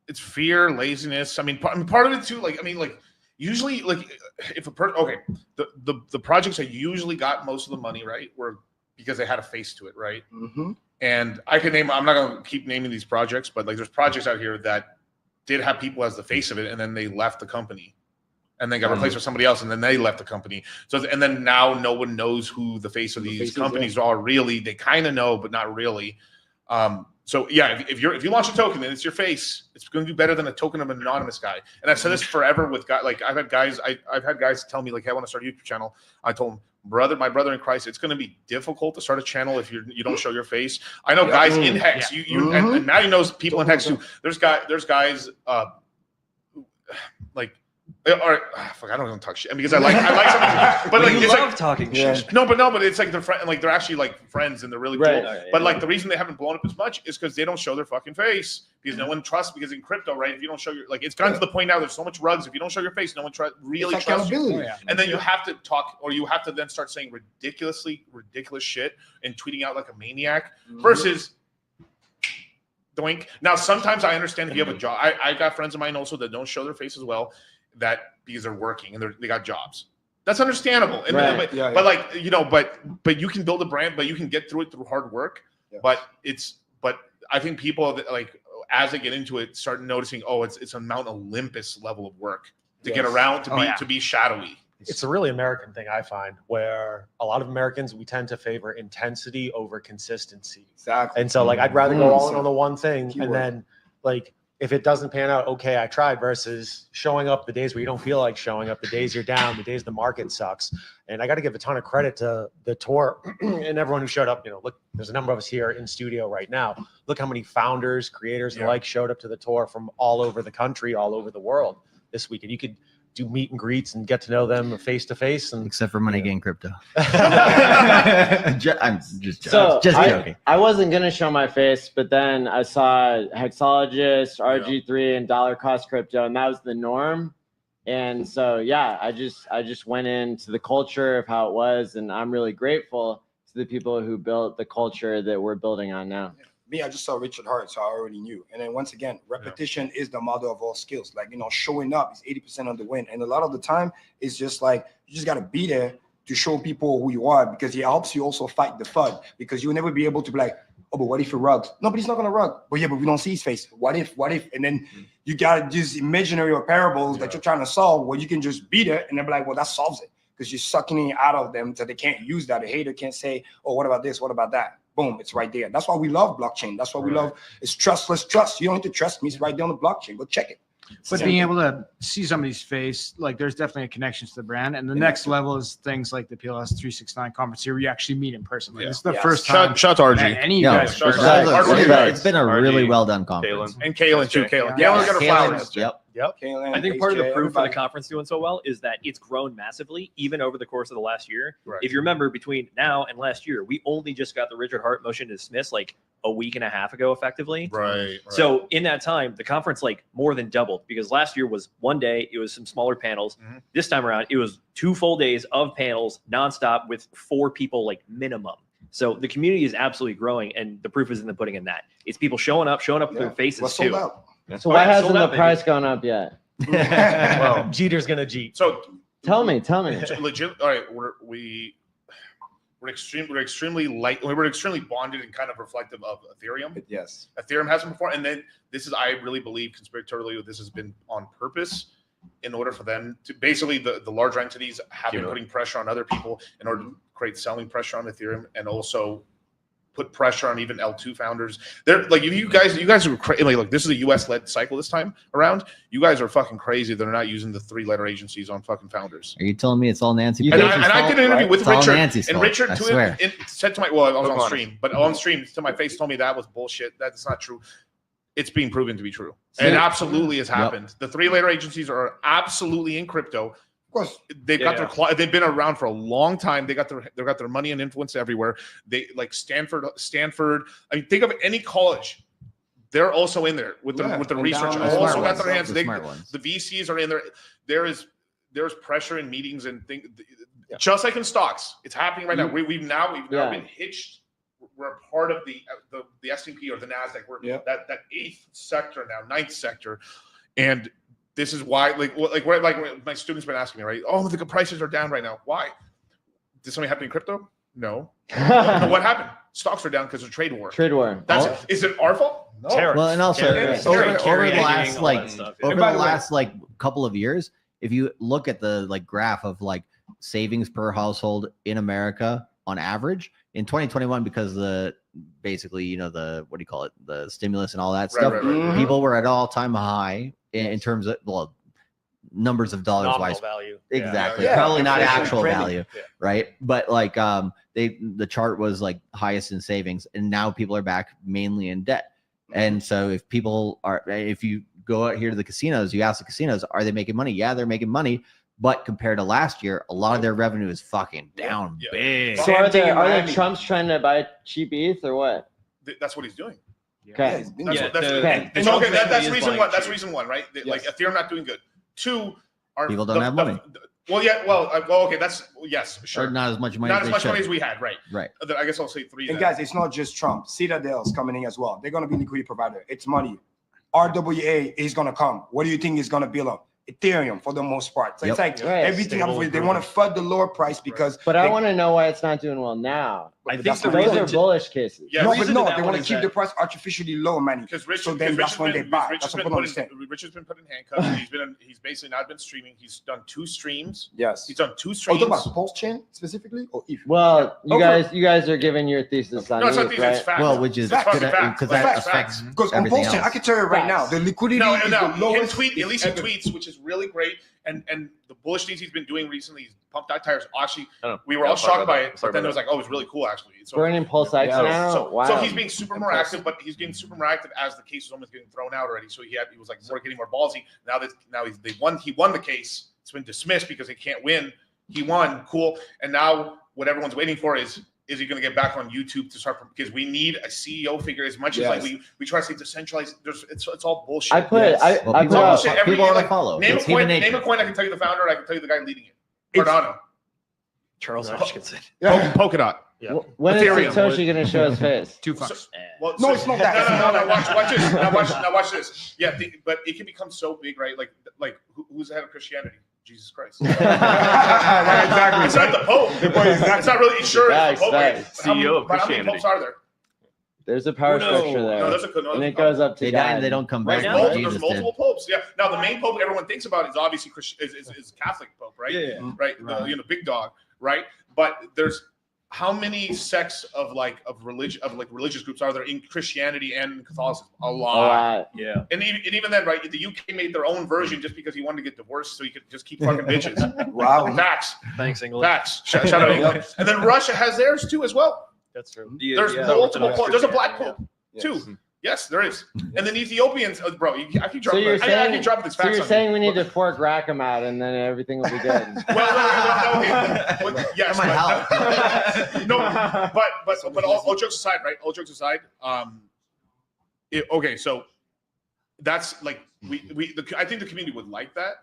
A: It's fear, laziness. I mean, part of it too. Like, I mean, like, usually like if the projects that usually got most of the money, right, were because they had a face to it, right?
D: Mm-hmm.
A: And I can name, I'm not going to keep naming these projects, but like there's projects out here that did have people as the face of it, and then they left the company and then got replaced with somebody else, and then they left the company. So, and then now no one knows who the face of these companies are really. They kind of know, but not really. So yeah, if you launch a token and it's your face, it's going to do better than a token of an anonymous guy. And I've said this forever with guys. Like I've had guys tell me like, hey, I want to start a YouTube channel. I told them, my brother in Christ, it's going to be difficult to start a channel if you don't show your face. I know guys in Hex, and Maddie knows people in Hex too. There's guys like. All right, fuck, I don't want to talk shit because I like something, but like
C: you
A: it's
C: love
A: like
C: talking shit.
A: No, but it's like they're like they're actually like friends and they're really cool.
C: Right.
A: But like the reason they haven't blown up as much is because they don't show their fucking face because no one trusts. Because in crypto, right, if you don't show your like, it's gotten to the point now. There's so much rugs. If you don't show your face, no one really trusts you. And then you have to talk, or you have to then start saying ridiculous shit and tweeting out like a maniac versus. Doink. Now, sometimes I understand if you have a job. I got friends of mine also that don't show their face as well. That because they're working and they got jobs. That's understandable. And but like, you know, but you can build a brand, but you can get through it through hard work. Yes. But I think people that like as they get into it start noticing, oh, it's a Mount Olympus level of work to get around to be shadowy.
J: It's a really American thing, I find, where a lot of Americans, we tend to favor intensity over consistency.
D: Exactly.
J: And so like I'd rather go all in on the one thing and then like if it doesn't pan out, okay, I tried, versus showing up the days where you don't feel like showing up, the days you're down, the days the market sucks. And I got to give a ton of credit to the tour and everyone who showed up. You know, look, there's a number of us here in studio right now. Look how many founders, creators, and the like showed up to the tour from all over the country, all over the world this weekend. You could do meet and greets and get to know them face to face, and
B: except for Money Game Crypto. I'm just joking.
E: I wasn't gonna show my face, but then I saw Hexologist, RG3, and Dollar Cost Crypto, and that was the norm. And so yeah, I just went into the culture of how it was, and I'm really grateful to the people who built the culture that we're building on now.
D: Me, I just saw Richard Hart, so I already knew. And then once again, repetition is the mother of all skills. Like, you know, showing up is 80% of the win. And a lot of the time, it's just like, you just got to be there to show people who you are, because it helps you also fight the FUD, because you'll never be able to be like, oh, but what if he rugs? No, but he's not going to rug. But yeah, but we don't see his face. What if? And then you got these imaginary or parables that you're trying to solve where you can just be there and then be like, well, that solves it. Because you're sucking it out of them so they can't use that. A hater can't say, oh, what about this? What about that? Boom, it's right there. That's why we love blockchain. That's why we love it's trustless trust. You don't need to trust me. It's right there on the blockchain. Go check it.
F: But being able to see somebody's face, like there's definitely a connection to the brand. And the next level is things like the PLS 369 conference here, where you actually meet in person. Like, this is the first time.
A: Shout out to RG.
F: Any guys.
B: It's been a really well done conference.
A: And Kaylin too. Kaylin got her flowers.
B: Yep.
D: Kaylin,
C: I think part of the proof for the conference doing so well is that it's grown massively, even over the course of the last year.
A: Right.
C: If you remember, between now and last year, we only just got the Richard Hart motion to dismiss like a week and a half ago, effectively.
A: Right.
C: So in that time, the conference like more than doubled, because last year was one day, it was some smaller panels. This time around, it was 2 full days of panels nonstop with 4 people like minimum. So the community is absolutely growing, and the proof is in the pudding in that. It's people showing up with their faces too.
E: So why hasn't the price gone up yet?
J: Well, Jeter's gonna Jeet.
A: So
E: tell me.
A: Legit. All right, we're extremely light. We're extremely bonded and kind of reflective of Ethereum.
D: Yes.
A: Ethereum hasn't before, and then this is, I really believe conspiratorially, this has been on purpose in order for them to basically the larger entities have been putting pressure on other people in order to create selling pressure on Ethereum, and also put pressure on even L2 founders. They're like, you guys are crazy. Like, this is a US led cycle this time around. You guys are fucking crazy. They're not using the 3-letter agencies on fucking founders.
B: Are you telling me it's all Nancy?
A: And I did an interview with Richard, and Richard
B: said
A: to my, well, I was on stream, but on stream to my face told me that was bullshit. That's not true. It's being proven to be true. And it absolutely has happened. The 3-letter agencies are absolutely in crypto. Of course, they've got their. They've been around for a long time. They've got their money and influence everywhere. They like Stanford. I mean, think of any college. They're also in there with the research. Also got their hands. The VCs are in there. There's pressure in meetings and things. Just like in stocks, it's happening right now. We've now been hitched. We're a part of the S&P or the Nasdaq. We're that 8th sector now, 9th sector, and This is why, like my students been asking me, right? Oh, the prices are down right now. Why? Did something happen in crypto? No. No, what happened? Stocks are down because of trade war.
E: Trade war.
A: Is it our fault? No.
B: Well, and also over the last
A: way,
B: couple of years, if you look at the graph of savings per household in America on average in 2021, because basically the what do you call it, the stimulus and all that stuff, people were at all-time high in terms of numbers of dollars
J: Nominal
B: wise
J: value.
B: Exactly. Probably not actual value, right? But the chart was highest in savings, and now people are back mainly in debt. And so if you go out here to the casinos, you ask the casinos, are they making money? Yeah, they're making money. But compared to last year, a lot of their revenue is fucking down big.
E: So are the Trumps trying to buy cheap ETH or what?
A: That's what he's doing.
E: Okay.
A: That's reason one. That's reason one, right? Like Ethereum not doing good. Two,
B: people don't have money.
A: Okay, sure.
B: Or not as much money.
A: Not as much money as we had, right?
B: Right.
A: I guess I'll say three.
D: And guys, it's not just Trump. Citadel's coming in as well. They're gonna be liquidity provider. It's money. RWA is gonna come. What do you think is gonna build up? Ethereum for the most part. So it's everything. They want to fud the lower price because.
E: But I want to know why it's not doing well now.
F: I think
E: those are bullish cases.
A: Yeah,
D: they want to keep the price artificially low, man.
A: Because
D: that's when they buy. That's what people understand.
A: Richard's been put in handcuffs. He's basically not been streaming. He's done 2 streams.
D: Yes.
A: He's done 2 streams.
D: Oh, talking about PulseChain specifically, or ETH?
E: Well, you guys are giving your thesis on
A: it's not
E: ETH,
A: thesis,
E: right?
A: it's fact.
B: Well, which is because that affects
D: because on
B: everything
D: PulseChain,
B: else.
D: I can tell you right now, the liquidity is the lowest.
A: At least he tweets, which is really great. And the bullish things he's been doing recently, he's pumped out tires. Actually, we were all shocked by it, but then it was it was really cool actually. So
E: burning PulseX now.
A: So he's being super more active, but he's getting super more active as the case was almost getting thrown out already. So he was getting more ballsy. Now he won the case. It's been dismissed because he can't win. He won, cool. And now what everyone's waiting for is he going to get back on YouTube to start? Because we need a CEO figure as much as we try to say decentralized. It's all bullshit.
B: People already follow.
A: Name a coin. I can tell you the founder. I can tell you the guy leading it. Cardano.
C: Charles Hutchinson.
A: Polkadot.
E: Yeah. When is
A: Ethereum.
E: Satoshi going to show his face?
A: No, it's not that. No. Watch this. Now watch this. Yeah, but it can become so big, right? Like who's the head of Christianity? Jesus Christ. Exactly. It's not the Pope. It's not really. Sure, it's the Pope. Right?
H: CEO of Christianity.
A: How many popes are there?
E: There's a power structure there.
A: No,
E: and it goes up to
B: they die and they don't come back.
A: There's multiple popes. Yeah. Now the main pope everyone thinks about is obviously is Catholic Pope, right?
C: Yeah.
A: Right. Big dog, right? But there's how many sects of religious groups are there in Christianity and Catholicism? A lot.
C: Yeah.
A: And even then, right? The UK made their own version just because he wanted to get divorced, so he could just keep fucking bitches.
D: Wow.
A: Facts.
C: Thanks, England.
A: Facts. Shout out England. And then Russia has theirs too as well.
C: That's true.
A: There's multiple popes. There's a black pope too. Yes, there is. And then Ethiopians, bro. I keep dropping. I keep dropping this fact.
E: So you're saying we need to fork Rackham and then everything will be good.
A: Well, no, yes,
B: that might help.
A: No, but all jokes aside, right? All jokes aside, okay, so that's I think the community would like that.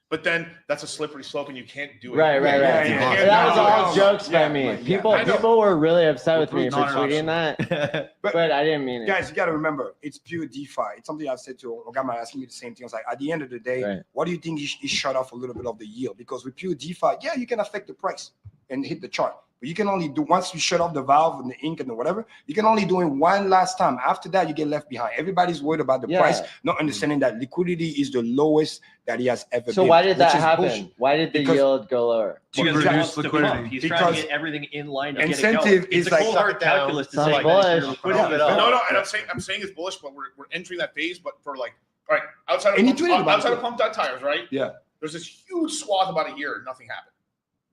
A: But then that's a slippery slope, and you can't do it.
E: Right. That was all jokes by me. People were really upset with me for tweeting that, but I didn't mean it.
D: Guys, you got to remember, it's pure DeFi. It's something I've said to Ogama, asking me the same thing. I was like, at the end of the day, what do you think is shut off a little bit of the yield? Because with pure DeFi, you can affect the price and hit the chart. But you can only do, once you shut off the valve and the ink and the whatever, you can only do it one last time. After that, you get left behind. Everybody's worried about the price, not understanding that liquidity is the lowest that he has ever been.
E: So why did that happen? Bullshit. Why did the yield go lower?
C: Because liquidity. He's trying to get everything in line to
D: incentive
C: is like cold hard calculus to say
E: bullish.
A: No, and I'm saying it's bullish, but we're entering that phase. But for all right, outside of pump tires, right?
D: Yeah.
A: There's this huge swath about a year, nothing happened.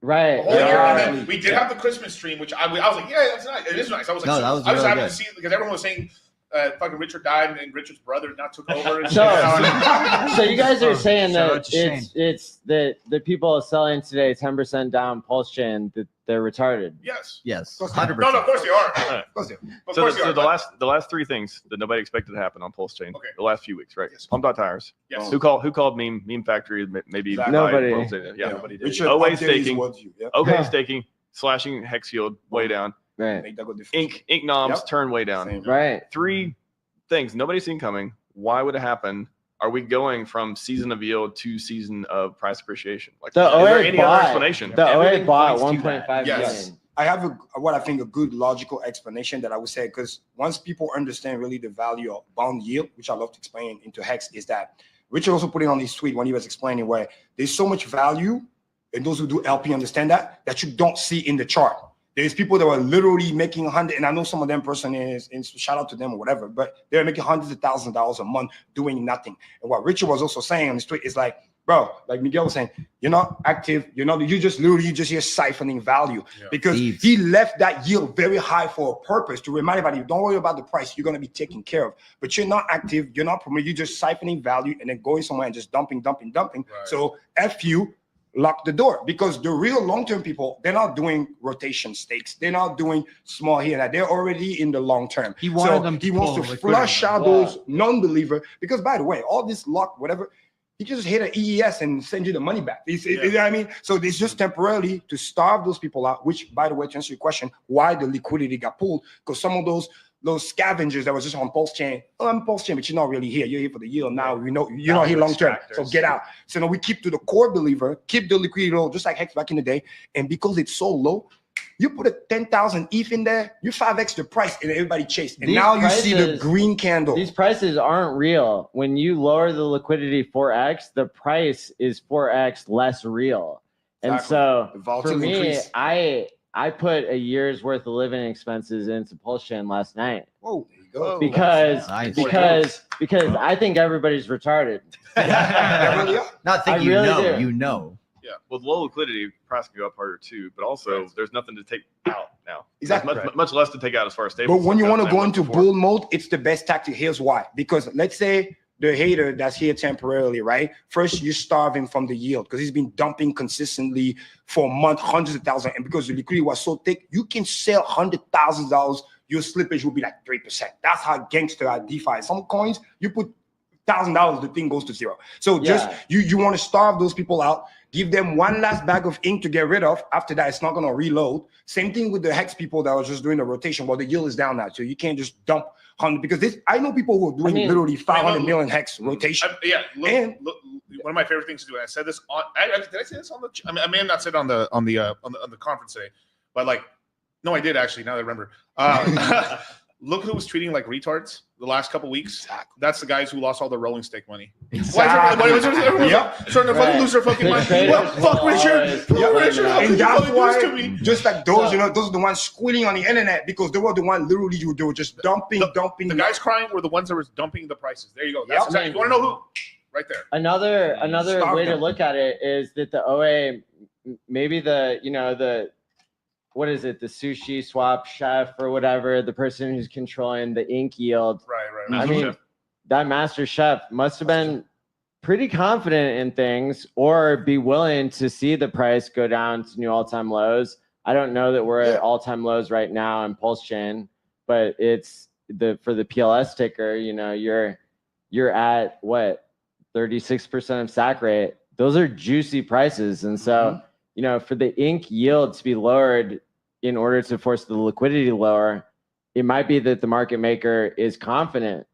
E: Right.
A: The whole year, and then we did have the Christmas stream, which I was like, yeah, that's nice. It is nice. I was like, I was really happy to see it because everyone was saying fucking Richard died and Richard's brother now took over. And
E: so you guys are saying that it's the people selling today 10% down PulseChain that they're retarded.
A: Yes.
B: 100%.
A: No, of course they are.
H: So the last 3 things that nobody expected to happen on PulseChain the last few weeks, right?
A: Yes.
H: Pump tires.
A: Yes.
H: Who called meme factory? Maybe
E: nobody.
H: Nobody did.
D: Richard,
H: OA staking.
D: Okay,
H: staking. Slashing hex yield way down.
E: Right.
H: Ink noms turn way down.
E: Right.
H: 3 things nobody's seen coming. Why would it happen? are we going from season of yield to season of price appreciation? Like,
E: The
H: is there
E: 08
H: any other
E: bought,
H: explanation?
E: the 08
C: Everything
E: bought
C: points to that.
E: 1.5
A: Yes.
E: million.
D: I have what I think a good logical explanation that I would say, because once people understand really the value of bond yield, which I love to explain into Hex, is that Richard also put it on his tweet when he was explaining where there's so much value, and those who do LP understand that you don't see in the chart. There's people that are literally making 100, and I know some of them person is, and shout out to them or whatever, but they're making hundreds of thousands of dollars a month doing nothing. And what Richard was also saying on his tweet is like, bro, like Miguel was saying, you're not active, you're just here siphoning value, because he left that yield very high for a purpose to remind everybody, don't worry about the price, you're going to be taken care of. But you're not active, you're not promoting, you're just siphoning value and then going somewhere and just dumping. Right. So F you, lock the door, because the real long-term people, they're not doing rotation stakes, they're not doing small here and there, they're already in the long term.
F: He wants
D: to flush out those non-believer, because by the way, all this luck, whatever, he just hit an EES and send you the money back. You know what I mean? So it's just temporarily to starve those people out, which, by the way, to answer your question, why the liquidity got pulled, because some of those scavengers that was just on PulseChain, I'm PulseChain, but you're not really here. You're here for the yield now. You know, you're not here long term. So get out. So now we keep to the core believer, keep the liquidity low, just like Hex back in the day. And because it's so low, you put a 10,000 ETH in there, you 5x the price, and everybody chased. And now you see the green candle.
E: These prices aren't real. When you lower the liquidity 4x, the price is 4x less real. And so for me, I put a year's worth of living expenses into PulseChain last night.
D: Whoa, there you go.
E: Because I think everybody's retarded.
B: Not thinking you know.
H: Yeah, with low liquidity, price can go up harder too, but also there's nothing to take out now.
D: Exactly.
H: Much less to take out as far as stable.
D: But when you want to go into bull mode, it's the best tactic. Here's why. Because let's say the hater that's here temporarily, right? First, you starve him from the yield because he's been dumping consistently for a month, hundreds of thousands. And because the liquidity was so thick, you can sell $100,000. Your slippage will be like 3%. That's how gangster at DeFi. Some coins, you put $1,000, the thing goes to zero. So just you want to starve those people out. Give them one last bag of ink to get rid of. After that, it's not going to reload. Same thing with the Hex people that was just doing the rotation. Well, the yield is down now, so you can't just dump 100, because I know people who are doing literally 500 million Hex rotation.
A: Look, one of my favorite things to do. And I said this on. Did I say this on the? I may have not said it on the conference today, but like, no, I did actually. Now that I remember. Look who was treating like retards the last couple weeks. Exactly. That's the guys who lost all their rolling stake money. Exactly. Why is everyone starting to lose their fucking money? What? Fuck Richard. Richard.
D: And that's why, just like those, those are the ones squealing on the internet, because they were the ones literally they were just dumping.
A: The guys crying were the ones that were dumping the prices. There you go. That's exactly. You want to know who? Right there.
E: Another way to look at it is that the OA, maybe the what is it? The sushi swap chef or whatever, the person who's controlling the ink yield.
A: Right.
E: I mean, that master chef must have been pretty confident in things, or be willing to see the price go down to new all-time lows. I don't know that we're at all-time lows right now in PulseChain, but it's for the PLS ticker, you're at what, 36% of SAC rate. Those are juicy prices. And so, for the ink yield to be lowered in order to force the liquidity lower, it might be that the market maker is confident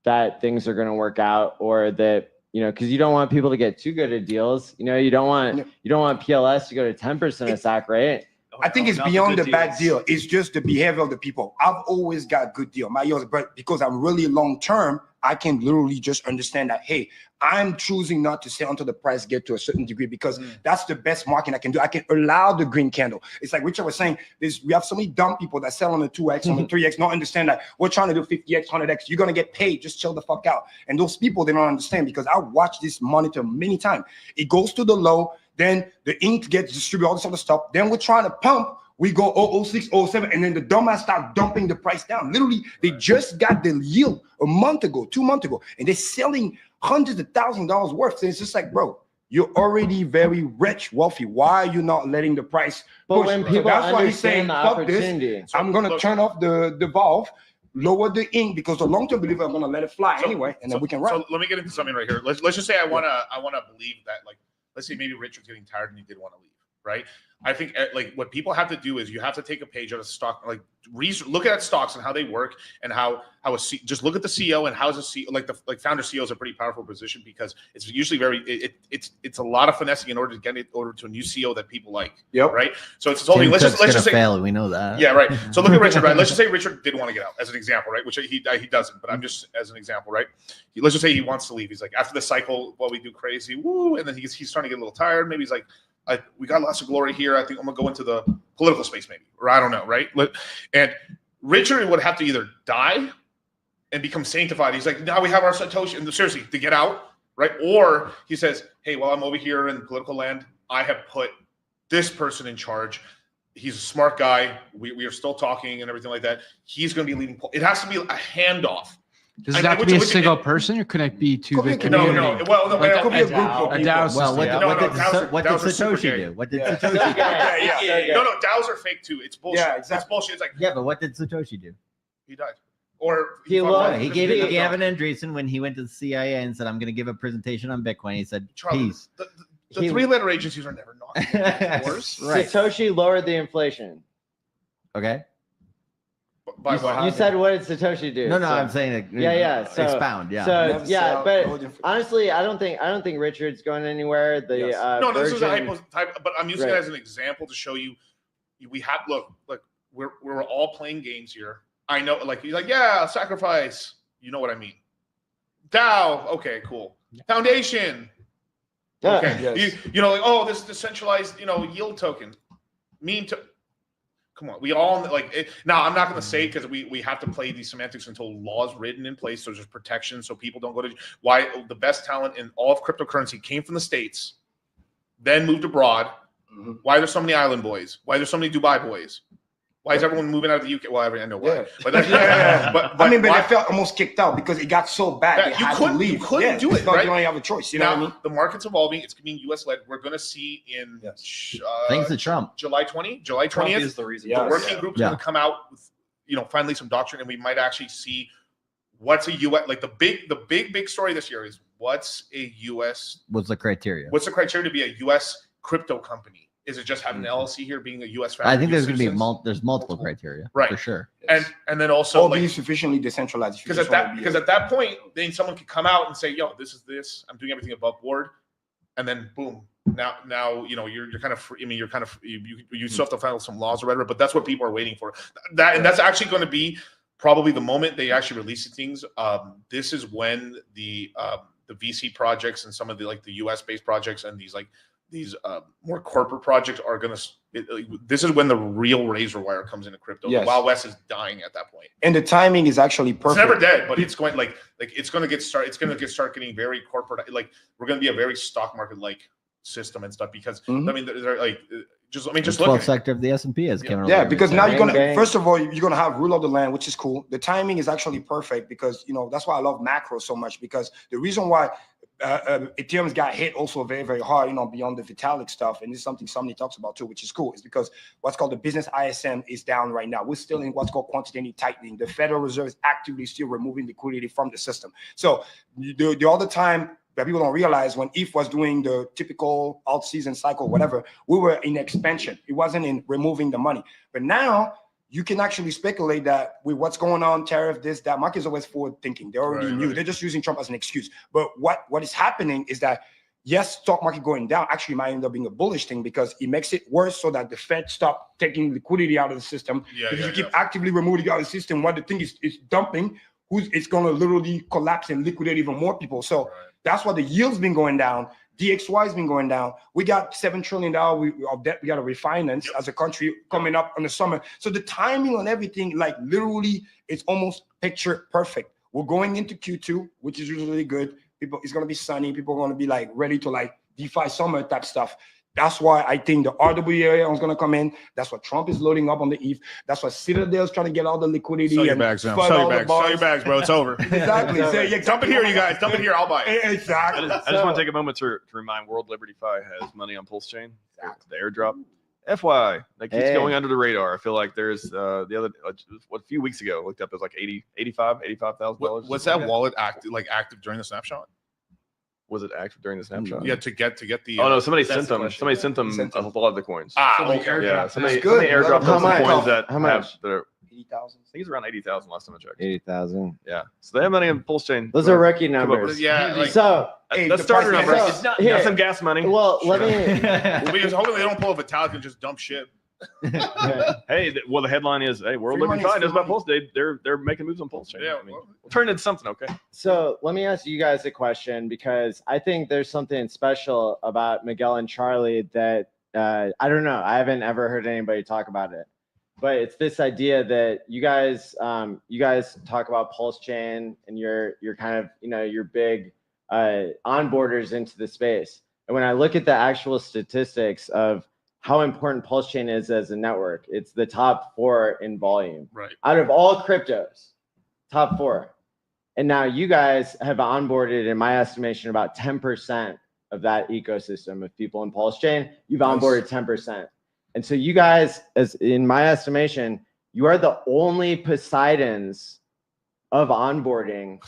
E: that things are going to work out, or that, because you don't want people to get too good at deals. You don't want PLS to go to 10% of SAC rate.
D: I think it's beyond the bad deal. It's just the behavior of the people. I've always got good deal. My yields, but because I'm really long term, I can literally just understand that, hey, I'm choosing not to sell until the price get to a certain degree, because that's the best market I can do. I can allow the green candle. It's like Richard was saying, we have so many dumb people that sell on the 2x, on the 3x, not understand that we're trying to do 50x, 100x. You're going to get paid. Just chill the fuck out. And those people, they don't understand, because I watched this monitor many times. It goes to the low, then the ink gets distributed, all this other stuff. Then we're trying to pump. We go 006, 07, and then the dumbass start dumping the price down. Literally, they just got the yield a month ago, 2 months ago, and they're selling hundreds of $1,000s worth. And it's just like, bro, you're already very rich, wealthy. Why are you not letting the price push?
E: When people
D: that's why he's saying,
E: the
D: fuck this. I'm going to turn off the valve, lower the ink, because the long-term believer are going to let it fly anyway, and then we can run.
A: So let me get into something right here. Let's just say I want to believe that, like, let's say maybe Richard's getting tired and he did want to leave, right? I think like what people have to do is you have to take a page out of stock, like look at stocks and how they work and how just look at the CEO and how is a CEO, like founder CEO is a pretty powerful position because it's usually it's a lot of finessing in order to get it over to a new CEO that people like.
D: Yep.
A: Right. So it's only let's just say
B: fail. We know that.
A: Yeah. Right. So look at Richard. Right. Let's just say Richard did want to get out as an example. Right. Which he doesn't. But I'm just as an example. Right. Let's just say he wants to leave. He's like after the cycle, what we do crazy. Woo. And then he's starting to get a little tired. Maybe he's like. We got lots of glory here. I think I'm gonna go into the political space, maybe, or I don't know, right? And Richard would have to either die and become sanctified. He's like, now we have our Satoshi, and seriously, to get out, right? Or he says, hey, well, I'm over here in political land. I have put this person in charge. He's a smart guy. We are still talking and everything like that. He's going to be leading. It has to be a handoff.
F: Does it have to be a single person, or can it be two big community?
A: No. Well, no,
F: like
A: it could be a group
F: of people.
B: What did Satoshi do? What did Satoshi do?
A: Yeah. No, DAOs are fake too. It's bullshit.
D: Yeah, exactly.
A: It's bullshit. It's like
B: but what did Satoshi do?
A: He died. Or
B: he gave it to Gavin Andreessen when he went to the CIA and said, I'm going to give a presentation on Bitcoin. He said, peace.
A: The three-letter agencies are never not worse.
E: Right. Satoshi lowered the inflation.
B: Okay.
E: You said, what did Satoshi do?
B: No, I'm saying
E: So,
B: expound.
E: But honestly, I don't think Richard's going anywhere.
A: This is a hypo type, but I'm using it as an example to show you. We have look. We're all playing games here. I know, like he's like, yeah, sacrifice. You know what I mean? DAO. Okay, cool. Foundation. Okay.
D: Yes.
A: You know, like, oh, this decentralized, yield token. Come on, we all like it. Now, I'm not going to say because we have to play these semantics until laws written in place. So there's protection so people don't go to why the best talent in all of cryptocurrency came from the States, then moved abroad.
D: Mm-hmm.
A: Why there's so many island boys? Why there's so many Dubai boys? Why is everyone moving out of the UK? Well, I know why.
D: Yeah.
A: But
D: but they felt almost kicked out because it got so bad.
A: Yeah, you couldn't do it, right?
D: You only have a choice. You know what I mean?
A: The market's evolving. It's being US led. We're going to see in
B: thanks to Trump,
A: July 20th.
C: Trump is the reason.
A: The working group's going to come out with, finally some doctrine, and we might actually see what's a US like the big story this year is what's a US.
B: What's the criteria?
A: What's the criteria to be a US crypto company? Is it just having an LLC here, being a U.S. family?
B: I think there's going to be there's multiple criteria,
A: right?
B: For sure.
A: And then also
D: being sufficiently decentralized.
A: Because at that point, then someone can come out and say, "Yo, this is this. I'm doing everything above board," and then boom. Now you're kind of free. I mean, you're kind of you still have to follow some laws or whatever. But that's what people are waiting for. And that's actually going to be probably the moment they actually release things. This is when the VC projects and some of the U.S. based projects and these more corporate projects are going to. This is when the real razor wire comes into crypto.
D: Yes.
A: The Wild West is dying at that point,
D: and the timing is actually perfect.
A: It's never dead, but it's going it's going to start getting very corporate. We're going to be a very stock market system and stuff because I mean, they're just look.
B: 12th sector of the S&P is coming.
D: Yeah, because now you're gonna first of all you're gonna have rule of the land, which is cool. The timing is actually perfect because that's why I love macro so much because the reason why. Ethereum's got hit also very, very hard, beyond the Vitalik stuff. And this is something somebody talks about too, which is cool. Is because what's called the business ISM is down right now. We're still in what's called quantitative tightening. The Federal Reserve is actively still removing liquidity from the system. So the other time that people don't realize when ETH was doing the typical alt season cycle, whatever, we were in expansion. It wasn't in removing the money. But now you can actually speculate that with what's going on, tariff, this, that. Market is always forward thinking. They already knew. They're just using Trump as an excuse. But what is happening is that, yes, stock market going down actually might end up being a bullish thing because it makes it worse so that the Fed stop taking liquidity out of the system. If you keep actively removing it out of the system, what the thing is dumping, it's going to literally collapse and liquidate even more people. So that's why the yield's been going down. DXY's been going down. We got $7 trillion of debt we got to refinance as a country coming up in the summer. So the timing on everything, literally, it's almost picture perfect. We're going into Q2, which is usually good. It's going to be sunny. People are going to be ready to DeFi summer type stuff. That's why I think the RWA is going to come in. That's what Trump is loading up on the ETH. That's what Citadel is trying to get all the liquidity.
A: Sell your bags now. Sell your bags, bro. It's over.
D: Exactly.
A: Dump it here, you guys. Dump it here. I'll buy it.
D: Exactly.
H: I just want to take a moment to remind World Liberty Fi has money on PulseChain. The airdrop. FYI, that keeps going under the radar. I feel like there's a few weeks ago, I looked up, it was $85,000.
A: Was that wallet active during the snapshot?
H: Was it active during the snapshot?
A: Yeah, to get the.
H: Oh no, somebody
A: that's
H: sent
A: the
H: them.
A: question.
H: Somebody sent them
D: Sent them.
H: a lot of the coins.
A: Okay.
H: Yeah, somebody
D: good.
H: airdropped
D: How
H: them some
E: much?
H: coins that
E: How much?
H: that are,
D: 80,000.
H: I think it's around 80,000 last time I checked.
E: 80,000.
H: Yeah, so they have money in PulseChain.
E: Those are rookie
H: Come up with-
E: numbers.
A: Yeah, like,
E: So,
D: Hey,
H: That's
D: the
H: starter
D: price-
H: number.
E: so,
H: It's not
E: here.
H: some gas money.
E: well, let me.
A: because hopefully they don't pull a Vitalik and just dump shit.
H: Hey, well, the headline is, "Hey, world
D: Free
H: looking
D: money is
H: fine."
D: free
H: It's about
D: money.
H: Pulse. They're making moves on PulseChain.
A: Yeah,
H: I mean,
A: well,
H: we'll turn it into something, okay?
E: So let me ask you guys a question because I think there's something special about Miguel and Charlie that I don't know. I haven't ever heard anybody talk about it, but it's this idea that you guys talk about PulseChain and you're kind of you're big onboarders into the space. And when I look at the actual statistics of how important PulseChain is as a network, it's the top 4 in volume.
A: right.
E: Out of all cryptos, top 4. And now you guys have onboarded, in my estimation, about 10% of that ecosystem of people in PulseChain. You've onboarded 10%. And so you guys, as in my estimation, you are the only Poseidons of onboarding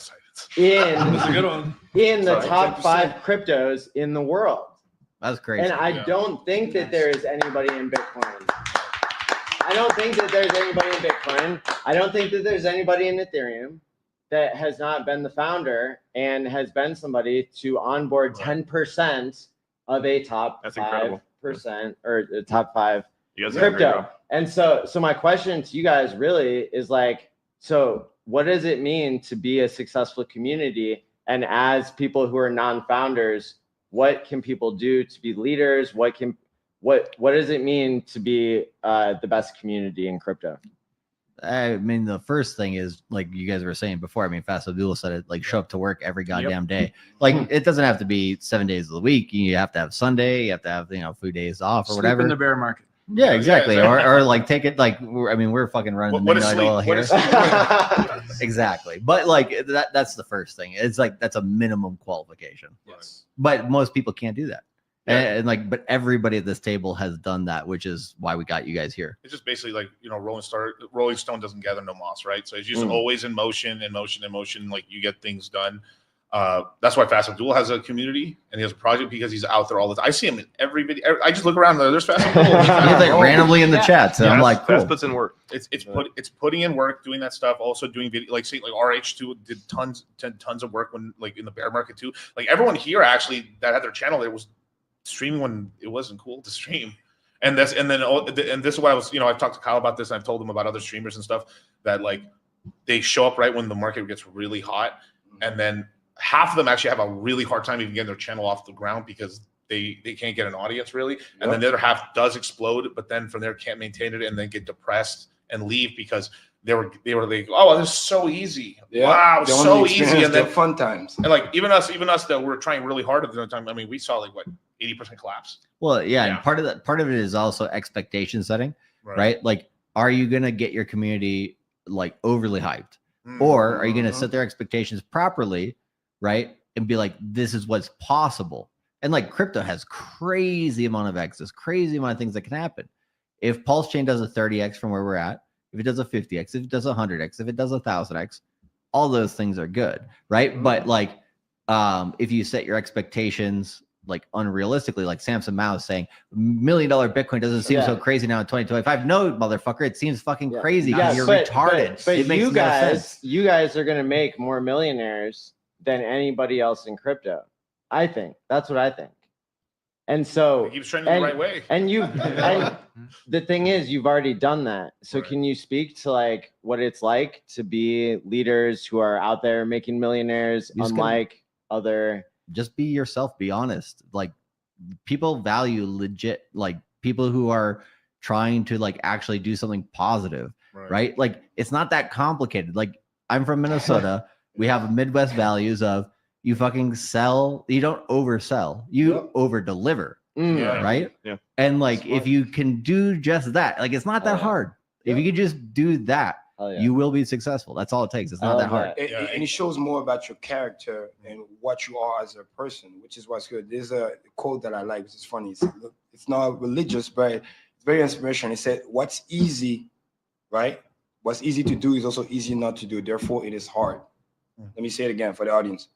E: in the top 5 cryptos in the world.
B: That's crazy.
E: And I don't think that there is anybody in Bitcoin. I don't think that there's anybody in Bitcoin. I don't think that there's anybody in Ethereum that has not been the founder and has been somebody to onboard 10% of a top
H: That's incredible.
E: 5% or a top 5
H: You guys have a great
E: crypto.
H: job.
E: And so my question to you guys really is like, so what does it mean to be a successful community? And as people who are non-founders, what can people do to be leaders? What does it mean to be the best community in crypto?
B: I mean, the first thing is like you guys were saying before. I mean, Fast Abdoul said it, like show up to work every goddamn day. Like it doesn't have to be 7 days of the week. You have to have Sunday. You have to have few days off or
F: Sleep
B: whatever.
F: in the bear market.
B: Yeah, exactly.
A: Yeah, exactly.
B: Or like take it like we're fucking running
A: What
B: the
A: is
B: midnight oil
A: sleep? What
B: here.
A: is sleep?
B: Exactly. But like that's the first thing. It's like that's a minimum qualification.
A: Yes.
B: But most people can't do that.
A: Yeah.
B: And but everybody at this table has done that, which is why we got you guys here.
A: It's just basically like Rolling Stone doesn't gather no moss, right? So it's just always in motion. Like you get things done. That's why Fast Abdoul has a community and he has a project because he's out there all the time. I see him in every video. I just look around there's Fast Abdoul.
B: He's like randomly in the chat. So I'm like, cool.
H: Fast puts in work.
A: It's putting in work, doing that stuff, also doing video like RH2 did tons of work when like in the bear market too. Like everyone here actually that had their channel there was streaming when it wasn't cool to stream. And this is what I was, I've talked to Kyle about this and I've told him about other streamers and stuff that like they show up right when the market gets really hot and then half of them actually have a really hard time even getting their channel off the ground because they can't get an audience really. And then the other half does explode, but then from there can't maintain it and then get depressed and leave because they were like, oh, this is so easy.
D: Yeah.
A: Wow, so easy. And then
D: fun times.
A: And like even us that were trying really hard at the time. I mean, we saw like what 80% collapse.
B: Well, yeah, and part of it is also expectation setting, right? Like, are you gonna get your community like overly hyped, or are you gonna set their expectations properly, right? And be like, this is what's possible. And like crypto has crazy amount of access, crazy amount of things that can happen. If PulseChain does a 30x from where we're at, if it does a 50x, if it does a 100x, if it does a 1000x, all those things are good, right? But like, if you set your expectations like unrealistically, like Samson Mao is saying, $1 million Bitcoin doesn't seem so crazy now in 2025. No, motherfucker, it seems fucking crazy because you're retarded.
E: But
B: it makes
E: you
B: no
E: guys,
B: sense.
E: you guys are gonna make more millionaires than anybody else in crypto. I think that's what I think. And so
A: He keeps trending the right way.
E: And the thing is, you've already done that. So can you speak to like what it's like to be leaders who are out there making millionaires, unlike other?
B: Just be yourself, be honest. Like people value legit, like people who are trying to like actually do something positive, right? Like it's not that complicated. Like I'm from Minnesota. We have Midwest values of you fucking sell, you don't oversell, you over deliver, right?
H: Yeah.
B: And like if you can do just that, like it's not that hard. If you can just do that, you will be successful. That's all it takes. It's not that hard.
D: And it shows more about your character and what you are as a person, which is what's good. There's a quote that I like, which is funny. It's not religious, but it's very inspirational. It said, what's easy, right? What's easy to do is also easy not to do. Therefore, it is hard. Let me say it again for the audience.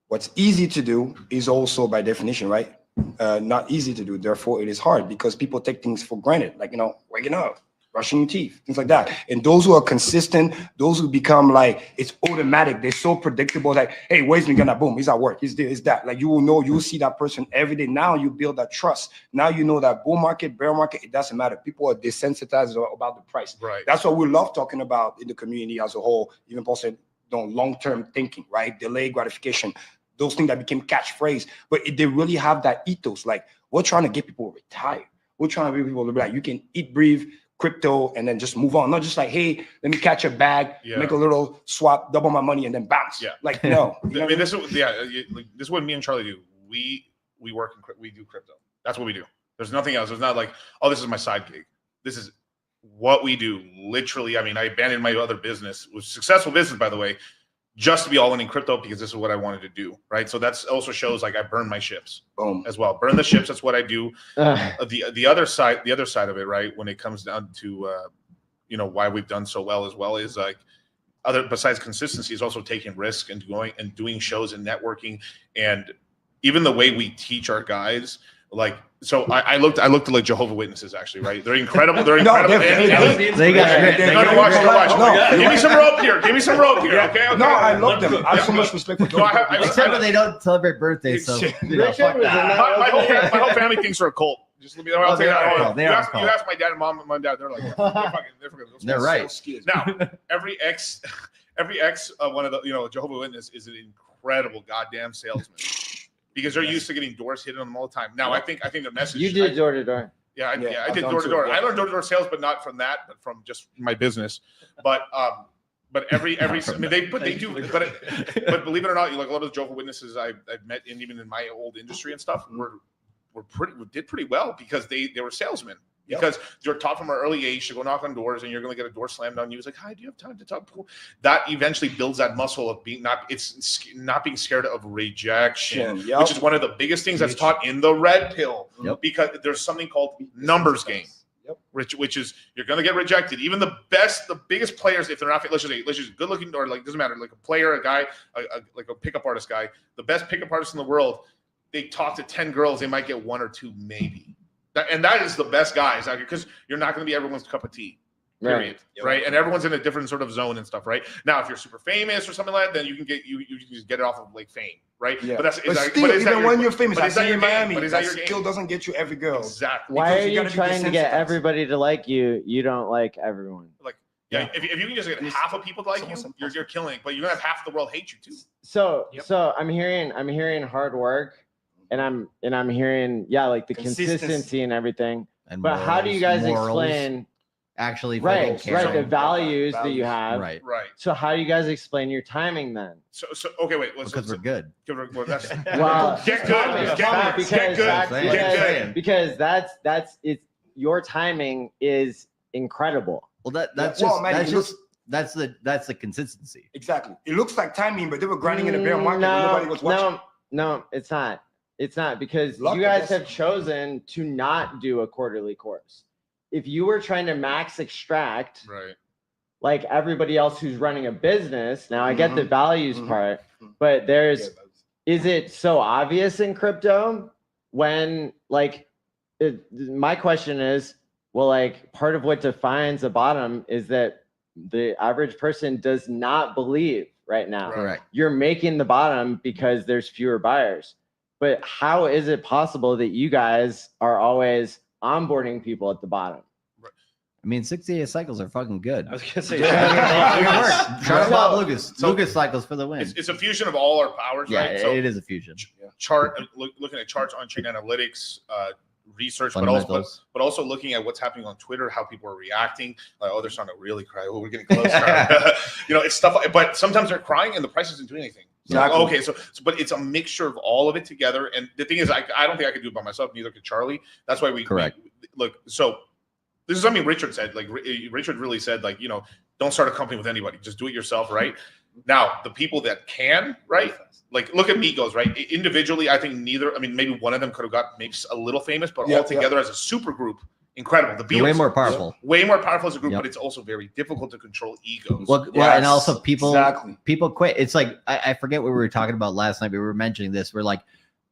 D: What's easy to do is also by definition, right? Not easy to do. Therefore, it is hard because people take things for granted, like, waking up, brushing your teeth, things like that. And those who are consistent, those who become like, it's automatic. They're so predictable. Like, hey, where's me gonna boom? He's at work. He's this, that. Like, you will know, you will see that person every day. Now you build that trust. Now you know that bull market, bear market, it doesn't matter. People are desensitized about the price.
A: Right.
D: That's what we love talking about in the community as a whole. Even Paul said, long-term thinking, right? Delayed gratification. Those things that became catchphrase, but they really have that ethos. Like, we're trying to get people retired. We're trying to get people to be like, you can eat, breathe, crypto, and then just move on. Not just like, hey, let me catch a bag, make a little swap, double my money, and then bounce.
A: Yeah.
D: Like, no.
A: I mean, this is what me and Charlie do. We work in we do crypto. That's what we do. There's nothing else. It's not like, oh, this is my side gig. This is what we do. Literally, I mean, I abandoned my other business. It was a successful business, by the way, just to be all in crypto because this is what I wanted to do, right? So that's also shows like I burn my ships as well. Burn the ships. That's what I do. The other side of it, right? When it comes down to why we've done so well as well is like besides consistency is also taking risk and going and doing shows and networking, and even the way we teach our guys. Like, so I looked at like Jehovah's Witnesses actually, right? They're incredible. They're incredible.
B: They got
A: watch. Give me some rope here. Give me some rope here. Okay.
D: No, I love them. I have so much respect for them.
B: Except when they don't celebrate birthdays. So
A: my whole family thinks they're a cult. Just let me know. I'll say that.
B: You
A: ask my dad and mom and dad. They're like,
B: they're right.
A: Now, every ex of one of the Jehovah's Witnesses is an incredible goddamn salesman. Because they're used to getting doors hit on them all the time. Now, I think the message.
E: You did door to door.
A: Yeah, I did door to door. I learned door to door sales, but not from that, but from just my business. But every I mean, they do. But believe it or not, like a lot of the Jehovah's Witnesses I've met, and even in my old industry and stuff, did pretty well because they were salesmen. Because you're taught from an early age to go knock on doors, and you're going to get a door slammed on you. It's like, hi, do you have time to talk? That eventually builds that muscle of not being scared of rejection, which is one of the biggest things that's taught in the red pill. Because there's something called numbers game, which is you're going to get rejected. Even the biggest players, if they're not, let's just good looking or like doesn't matter, like a player, a guy, like a pickup artist guy, the best pickup artists in the world, they talk to 10 girls, they might get 1 or 2 maybe. And that is the best guys out here because you're not going to be everyone's cup of tea, period, right? And everyone's in a different sort of zone and stuff, right? Now, if you're super famous or something like that, then you can get you just get it off of like fame, right? Yeah. But
D: even when you're famous,
A: but
D: in Miami, that still doesn't get you every girl.
A: Exactly.
E: Why are you trying to get everybody to like you? You don't like everyone.
A: Like, if you can just get half of people to like you, you're killing it. But you're gonna have half the world hate you too.
E: So I'm hearing hard work. And I'm hearing, like the consistency and everything. And but how do you guys explain
B: actually
E: the values that you have?
A: Right.
E: So how do you guys explain your timing then?
A: So okay, wait.
B: Because we're good.
E: Well,
A: get good.
E: Because that's it's your timing is incredible.
B: Well, that's the consistency.
D: Exactly. It looks like timing, but they were grinding in a bear market. Nobody was watching.
E: No, it's not. It's not because you guys have chosen to not do a quarterly course. If you were trying to max extract, like everybody else who's running a business, now I get the values part, but is it so obvious in crypto when my question is, well, like part of what defines a bottom is that the average person does not believe right now.
B: Correct.
E: You're making the bottom because there's fewer buyers. But how is it possible that you guys are always onboarding people at the bottom?
B: I mean, 68 cycles are fucking good.
C: I was gonna say,
B: Try to Bob Lucas. Lucas cycles for the win.
A: It's a fusion of all our powers, right?
B: Yeah, it is a fusion.
A: Looking at charts, on-chain analytics, research, but also looking at what's happening on Twitter, how people are reacting. Like, oh, they're starting to really cry. Oh, we're getting close. It's stuff. But sometimes they're crying and the price isn't doing anything. Exactly. Okay, so but it's a mixture of all of it together. And the thing is, I don't think I could do it by myself. Neither could Charlie. That's why we look. So this is something Richard said. Like Richard really said, like, don't start a company with anybody. Just do it yourself, right? Now, the people that can, right? Like, look at Migos, right? Individually, I think maybe one of them could have got maybe a little famous, but all together as a super group, incredible. The
B: They're way
A: Beatles,
B: more powerful.
A: way more powerful as a group,
B: Yep.
A: but it's also very difficult to control egos.
B: Well, and
D: Yes,
B: also people
D: exactly.
B: quit. It's like I forget what we were talking about last night. We were mentioning this. We're like,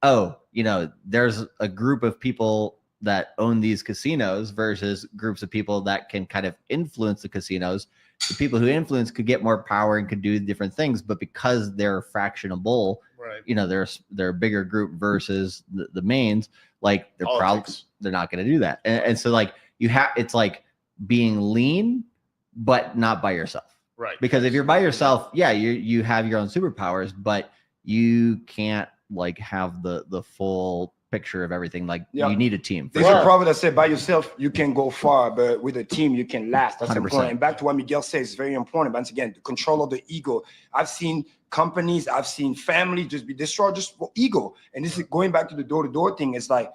B: oh, there's a group of people that own these casinos versus groups of people that can kind of influence the casinos. The people who influence could get more power and could do different things, but because they're fractionable,
A: right?
B: they're a bigger group versus the mains. Like they're not going to do that, and so like it's like being lean, but not by yourself.
A: Right.
B: Because if you're by yourself, yeah, you have your own superpowers, but you can't like have the full picture of everything. Like you need a team.
D: There's a proverb that said, by yourself, you can go far, but with a team, you can last. That's
B: 100%.
D: important. And back to what Miguel says, it's very important. Once again, the control of the ego. I've seen companies, I've seen families just be destroyed just for ego. And this is going back to the door-to-door thing. It's like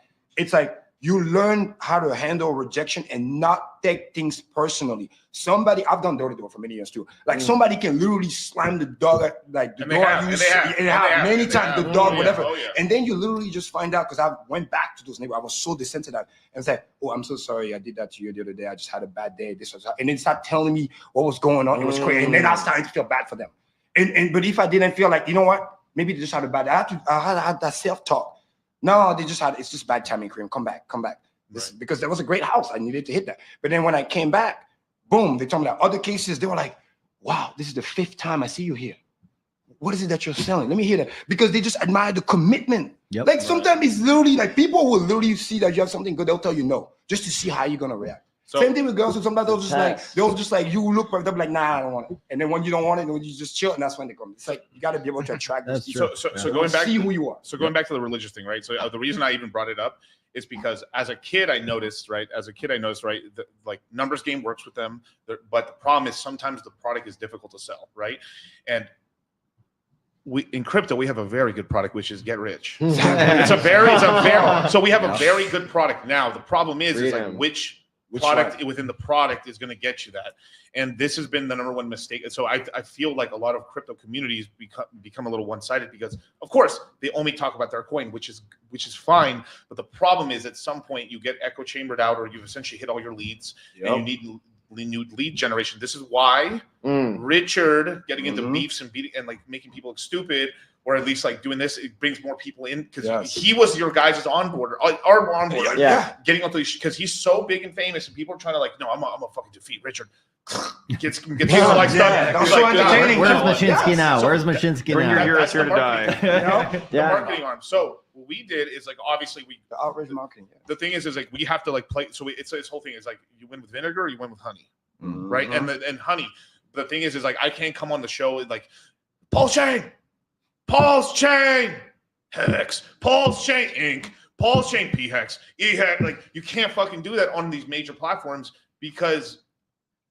D: you learn how to handle rejection and not take things personally. I've done door-to-door for many years too. Like somebody can literally slam the dog at like the door. Many times the dog, whatever.
A: Oh, yeah.
D: And then you literally just find out, because I went back to those neighbors. I was so desensitized and said, "Oh, I'm so sorry. I did that to you the other day. I just had a bad day. This was," and then start telling me what was going on. It was crazy. And then I was starting to feel bad for them. But if I didn't feel like, you know what, maybe they just had a bad day. I had that self-talk. No, it's just bad timing, Kareem. Come back. Because there was a great house. I needed to hit that. But then when I came back, boom, they told me that other cases, they were like, wow, this is the 5th time I see you here. What is it that you're selling? Let me hear that. Because they just admire the commitment.
B: Yep.
D: Like sometimes it's literally like people will literally see that you have something good. They'll tell you no, just to see how you're going to react.
A: So,
D: same thing with girls. So sometimes they'll just like, you look for them like, nah, I don't want it. And then when you don't want it, then you just chill, and that's when they come. It's like you got to be able to attract those people.
A: So going back,
D: see who you are.
A: So going back to the religious thing, right? So the reason I even brought it up is because as a kid, I noticed, right? That, like numbers game works with them, but the problem is sometimes the product is difficult to sell, right? And in crypto, we have a very good product, which is get rich. So we have a very good product now. The problem is like which product within the product is going to get you that. And this has been the number one mistake. So I feel like a lot of crypto communities become a little one-sided because, of course, they only talk about their coin, which is fine. But the problem is at some point you get echo chambered out, or you've essentially hit all your leads, and you need new lead generation. This is why Richard getting into beefs and beating and like making people look stupid, or at least like doing this, it brings more people in because he was your guys' onboarder, our onboarder, getting onto these because he's so big and famous, and people are trying to like, no, I'm a fucking defeat Richard. Gets people like stuff.
D: That's so entertaining.
B: Where's Mashinsky now? Where's Mashinsky now?
C: Bring your heroes here to die.
A: The marketing arm. So what we did is like obviously
D: the outrage marketing.
A: The thing is like we have to like play. So it's this whole thing is like you win with vinegar, or you win with honey, right? And honey. The thing is like I can't come on the show and like PulseChain, Hex, PulseChain Inc., PulseChain PHEX, EHEX. Like you can't fucking do that on these major platforms because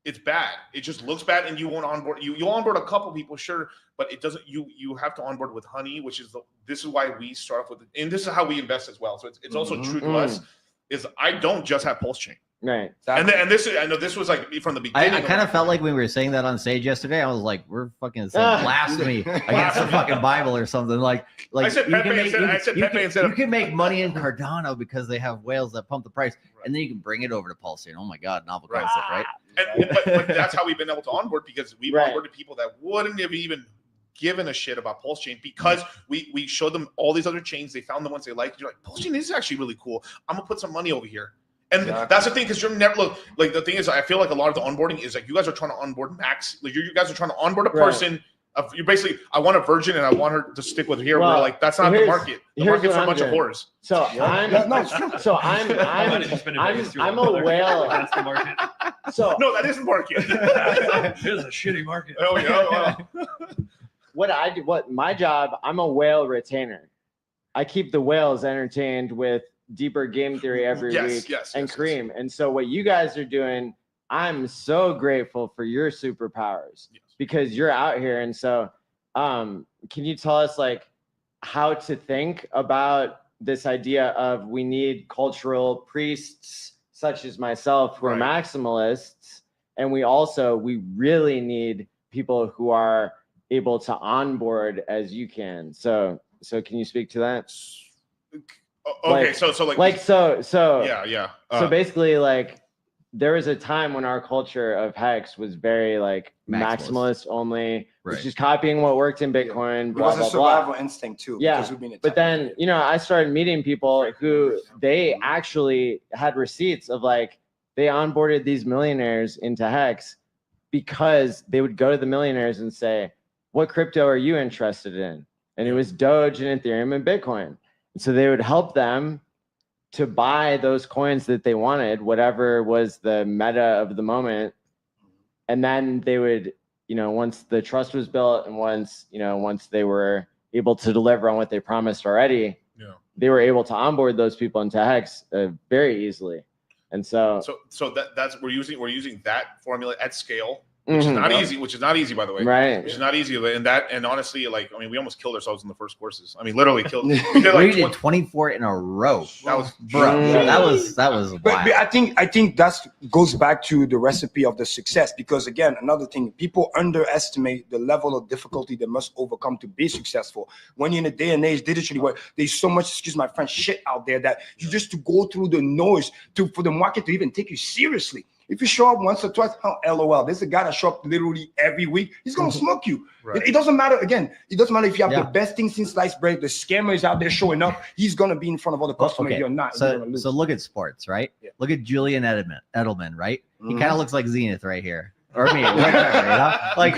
A: it's bad. It just looks bad, and you won't onboard. You onboard a couple people, sure, but it doesn't. You have to onboard with honey, which is this is why we start off with it, and this is how we invest as well. So it's also true to us. Is I don't just have PulseChain.
E: Right.
A: Exactly. And this is, I know this was like from the beginning.
B: I kind of felt like when we were saying that on stage yesterday, I was like, we're fucking saying blasphemy against the fucking Bible or something. Like
A: I said
B: you can make money in Cardano because they have whales that pump the price, and then you can bring it over to PulseChain. Oh my God, novel concept, right?
A: But that's how we've been able to onboard, because we've onboarded people that wouldn't have even given a shit about PulseChain because we showed them all these other chains. They found the ones they liked. You're like, PulseChain is actually really cool. I'm gonna put some money over here. And that's the thing, because you're never like the thing is, I feel like a lot of the onboarding is like you guys are trying to onboard max. Like you guys are trying to onboard a person. You're basically, I want a virgin and I want her to stick with her. Well, we're like, that's not the market. The market's for a bunch of whores.
E: So I'm a whale.
C: That's the market.
E: So
A: no, that isn't market.
C: It is a shitty market.
A: Oh yeah.
E: What my job? I'm a whale retainer. I keep the whales entertained with deeper game theory every week and Kareem. And so what you guys are doing, I'm so grateful for your superpowers because you're out here. And so can you tell us like how to think about this idea of we need cultural priests such as myself who are maximalists, and we really need people who are able to onboard as you can. So can you speak to that?
A: Okay, so yeah.
E: So basically, like, there was a time when our culture of Hex was very like maximalist only.
B: Right.
E: It's just copying what worked in Bitcoin.
D: It
E: Blah,
D: was
E: blah,
D: a survival
E: blah.
D: instinct too.
E: Yeah,
D: because we've been
E: but
D: attacked.
E: then, you know, I started meeting people who they actually had receipts of like they onboarded these millionaires into Hex because they would go to the millionaires and say, what crypto are you interested in? And it was Doge and Ethereum and Bitcoin. And so they would help them to buy those coins that they wanted, whatever was the meta of the moment. And then they would, you know, once the trust was built and once they were able to deliver on what they promised already, they were able to onboard those people into Hex very easily. And so
A: we're using that formula at scale, which is not easy. Which is not easy, by the way.
E: Right.
A: Which is not easy. And honestly, like, I mean, we almost killed ourselves in the first courses. I mean, literally killed. We did
B: we did 24 in a row.
A: That was
B: that was
D: But
B: wild.
D: I think that goes back to the recipe of the success, because again, another thing, people underestimate the level of difficulty they must overcome to be successful. When you're in a day and age digitally where there's so much, excuse my French, shit out there that you just to go through the noise for the market to even take you seriously. If you show up once or twice, LOL. There's a guy that show up literally every week. He's gonna smoke you.
A: Right.
D: It doesn't matter. Again, it doesn't matter if you have the best thing since sliced bread. The scammer is out there showing up. He's gonna be in front of all the customers. You're not. You're gonna lose.
B: So look at sports, right? Yeah. Look at Julian Edelman, right? He kind of looks like Zenith right here. Or me, whatever, you know? Like,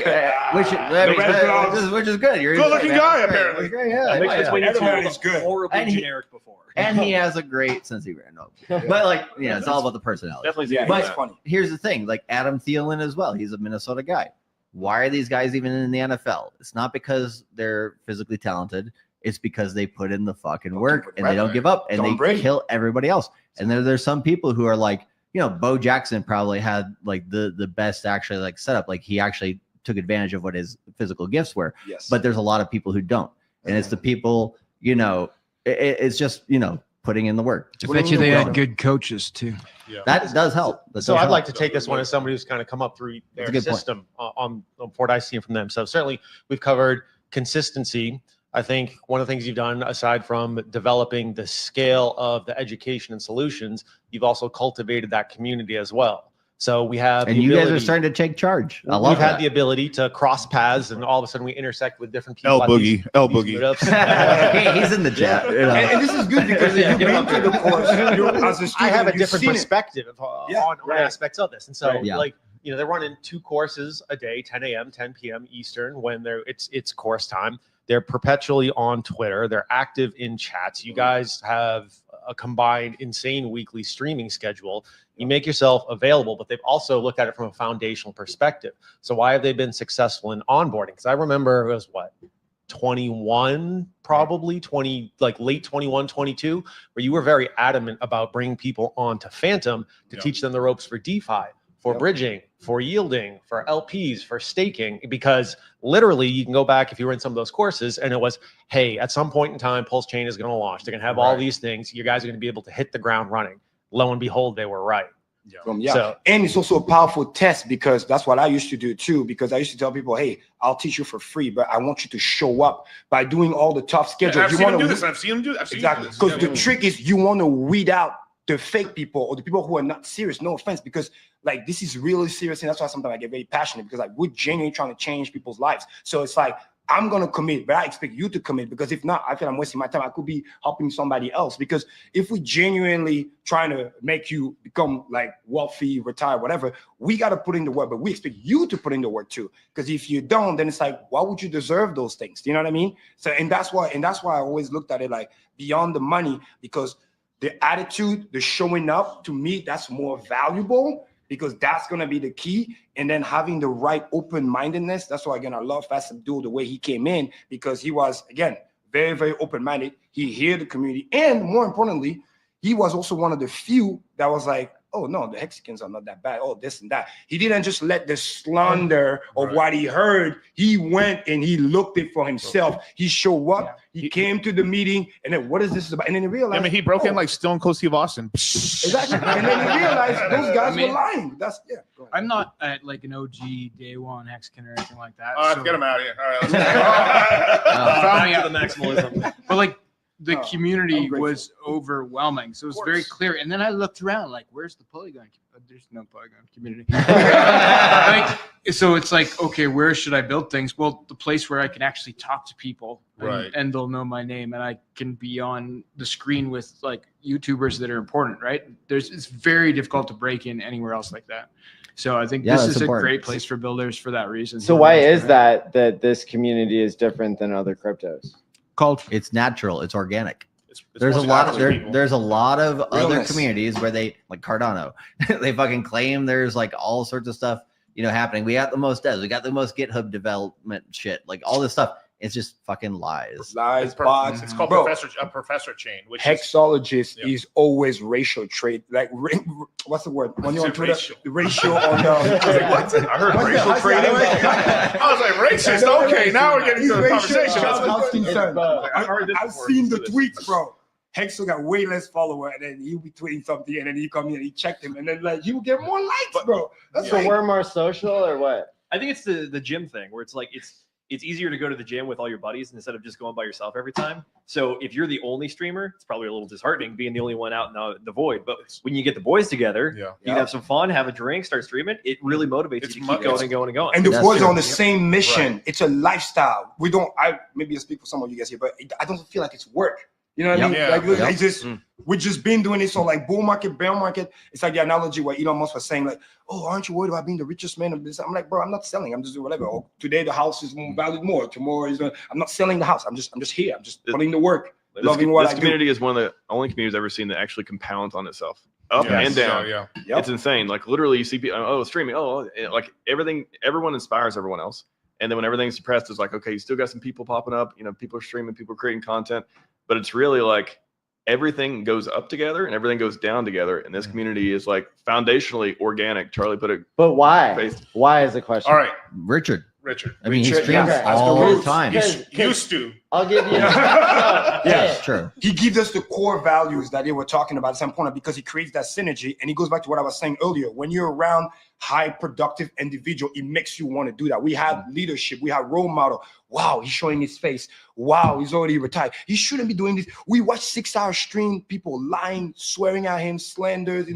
B: which is good. You're
A: good-looking guy, apparently.
C: Edelman is good. Horribly generic before.
B: And he has a great sense of humor. No, but like, you know, it's all about the personality.
C: Definitely.
D: Yeah,
B: but
D: it's funny.
B: here's the thing: like Adam Thielen as well. He's a Minnesota guy. Why are these guys even in the NFL? It's not because they're physically talented. It's because they put in the fucking work and they don't give up and they kill everybody else. And there's some people who are like, you know, Bo Jackson probably had like the best actually like setup. Like he actually took advantage of what his physical gifts were.
D: Yes.
B: But there's a lot of people who don't. And it's the people, you know, it's just, you know, putting in the work.
F: I bet you they had good coaches too.
A: Yeah.
B: That does help.
J: So I'd like to take this one as somebody who's kind of come up through their system on what I've seen from them. So certainly we've covered consistency. I think one of the things you've done, aside from developing the scale of the education and solutions, you've also cultivated that community as well. So we have,
B: and you guys are starting to take charge. I love
J: We've had the ability to cross paths, and all of a sudden we intersect with different people.
A: L Boogie.
B: Hey, he's in the chat. You know?
D: And this is good because you've been to the course. As a student,
J: I have a different perspective on
D: right.
J: aspects of this, and so
B: Yeah.
J: like, you know, they're running 2 courses a day, 10 a.m., 10 p.m. Eastern when it's course time. They're perpetually on Twitter. They're active in chats. You guys have a combined insane weekly streaming schedule. You make yourself available, but they've also looked at it from a foundational perspective. So why have they been successful in onboarding? Because I remember it was 21, probably 20, like late 21, 22, where you were very adamant about bringing people onto Phantom to teach them the ropes for DeFi, for bridging, for yielding, for LPs, for staking, because literally you can go back if you were in some of those courses and it was, hey, at some point in time, PulseChain is going to launch. They're going to have all these things. You guys are going to be able to hit the ground running. Lo and behold, they were right.
D: So, and it's also a powerful test because that's what I used to do too. Because I used to tell people, "Hey, I'll teach you for free, but I want you to show up by doing all the tough schedules."
A: I've seen him do this. I've seen him do this.
D: Exactly, because the trick is you want to weed out the fake people or the people who are not serious. No offense, because like this is really serious, and that's why sometimes I get very passionate because like we're genuinely trying to change people's lives. So it's like, I'm going to commit, but I expect you to commit, because if not, I feel I'm wasting my time. I could be helping somebody else, because if we genuinely trying to make you become like wealthy, retire, whatever, we got to put in the work, but we expect you to put in the work too. Because if you don't, then it's like, why would you deserve those things? Do you know what I mean? So, and that's why I always looked at it like beyond the money, because the attitude, the showing up, to me, that's more valuable, because that's going to be the key. And then having the right open-mindedness. That's why, again, I love Abdoul, the way he came in, because he was, again, very, very open-minded. He heard the community. And more importantly, he was also one of the few that was like, oh, no, the Mexicans are not that bad. Oh, this and that. He didn't just let the slander of what he heard. He went and he looked it for himself. He showed up. He came to the meeting. And then what is this about? And then he realized.
A: I mean, he broke in like Stone Cold Steve Austin.
D: Exactly. And then he realized those guys were lying. That's,
F: I'm not at like an OG day one Mexican or anything like that.
A: Let's get him out of here. All right, let's
C: Found me out of maximalism.
F: But like, the
D: Oh,
F: community
D: I'm grateful.
F: was overwhelming. So it was very
A: course.
F: clear. And then I looked around, like, where's the Polygon? There's no Polygon community. Like, so it's like, okay, where should I build things? Well, the place where I can actually talk to people,
A: Right.
F: and they'll know my name, and I can be on the screen with like YouTubers that are important, right? It's very difficult to break in anywhere else like that. So I think
B: Yeah,
F: this
B: that's
F: is a
B: important.
F: great place for builders for that reason.
E: So why is that this community is different than other cryptos?
B: It's natural. It's organic.
A: It's
B: There's a
A: mostly
B: lot of
A: actually people.
B: there's a lot of other
D: Realness.
B: communities where they like Cardano. They fucking claim there's like all sorts of stuff, happening. We got the most devs. We got the most GitHub development shit. Like all this stuff. It's just fucking lies.
D: Lies,
A: It's, per-
D: bots.
A: it's called
D: Bro,
A: professor chain, which is
D: Hexologist
A: Yeah.
D: is always racial trade. Like, what's the word? When you're on
A: Is it
D: Twitter,
A: racial?
D: the ratio on the.
A: what?
H: I heard
D: What's
H: racial
D: that?
H: trading.
A: I was like racist. Okay, now we're getting to the
D: He's
A: conversation.
D: racial.
A: That's
D: That's concerned.
H: I've heard this
D: I've
H: before.
D: seen the
H: Listen to this.
D: tweets, bro. Hexo got way less follower, and then he'll be tweeting something, and then he come in and he checked him, and then like he will get more likes, bro. That's
E: So
D: like,
E: we're more social or what?
C: I think it's the gym thing where it's like it's easier to go to the gym with all your buddies instead of just going by yourself every time. So if you're the only streamer, it's probably a little disheartening being the only one out in the void. But when you get the boys together,
A: Yeah.
C: you can have some fun, have a drink, start streaming. It really motivates
A: It's
C: you to
A: mu-
C: keep going
A: it's-
C: and going and going.
D: and the
B: That's
D: boys
B: true.
D: are on the same mission.
A: Right.
D: It's a lifestyle. We don't. Maybe I speak for some of you guys here, but I don't feel like it's work. You know what I
B: Yep.
D: mean?
A: Yeah.
D: Like
B: Yep.
D: it's just we've just been doing it. So like bull market, bear market. It's like the analogy where Elon Musk was saying like, "Oh, aren't you worried about being the richest man of this?" I'm like, bro, I'm not selling. I'm just doing whatever. Oh, today the house is more valued more. Tomorrow is. I'm not selling the house. I'm just here. I'm just putting the work. Loving what I
H: This
D: do.
H: community is one of the only communities I've ever seen that actually compounds on itself, up
A: Yes.
H: and down.
A: Yeah.
D: Yep.
H: It's insane. Like literally, you see people, streaming, like everything. Everyone inspires everyone else, and then when everything's suppressed, it's like, okay, you still got some people popping up. People are streaming, people are creating content, but it's really like everything goes up together and everything goes down together. And this community is like foundationally organic. Charlie put it.
E: But why?
H: Based-
E: Why is the question?
A: All right,
B: Richard.
A: Richard.
B: I mean, he
D: Richard,
B: streams
D: yeah.
B: all
D: Ask him.
B: the time.
E: Because-
A: Used to.
E: I'll give you.
D: Yeah.
B: Sure.
D: He gives us the core values that they were talking about at some point because he creates that synergy. And he goes back to what I was saying earlier. When you're around high productive individual, it makes you want to do that. We have leadership. We have role model. Wow, he's showing his face. Wow, he's already retired. He shouldn't be doing this. We watch 6-hour stream, people lying, swearing at him, slanders.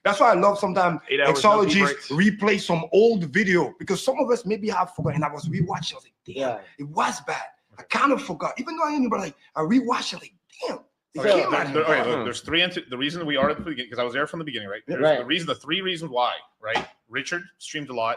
D: That's why I love sometimes
H: 8 hours, no tea
D: exologists
H: breaks.
D: replay some old video because some of us maybe have forgotten. I was rewatching. I was like, damn,
E: Yeah.
D: it was bad. I kind of forgot. Even though I knew, but like I rewatched it, like, damn. It
A: Okay,
D: came at him.
A: okay, look, there's three. The reason we are at the beginning, because I was there from the beginning, right? There's
E: Right.
A: The 3 reasons why, right? Richard streamed a lot.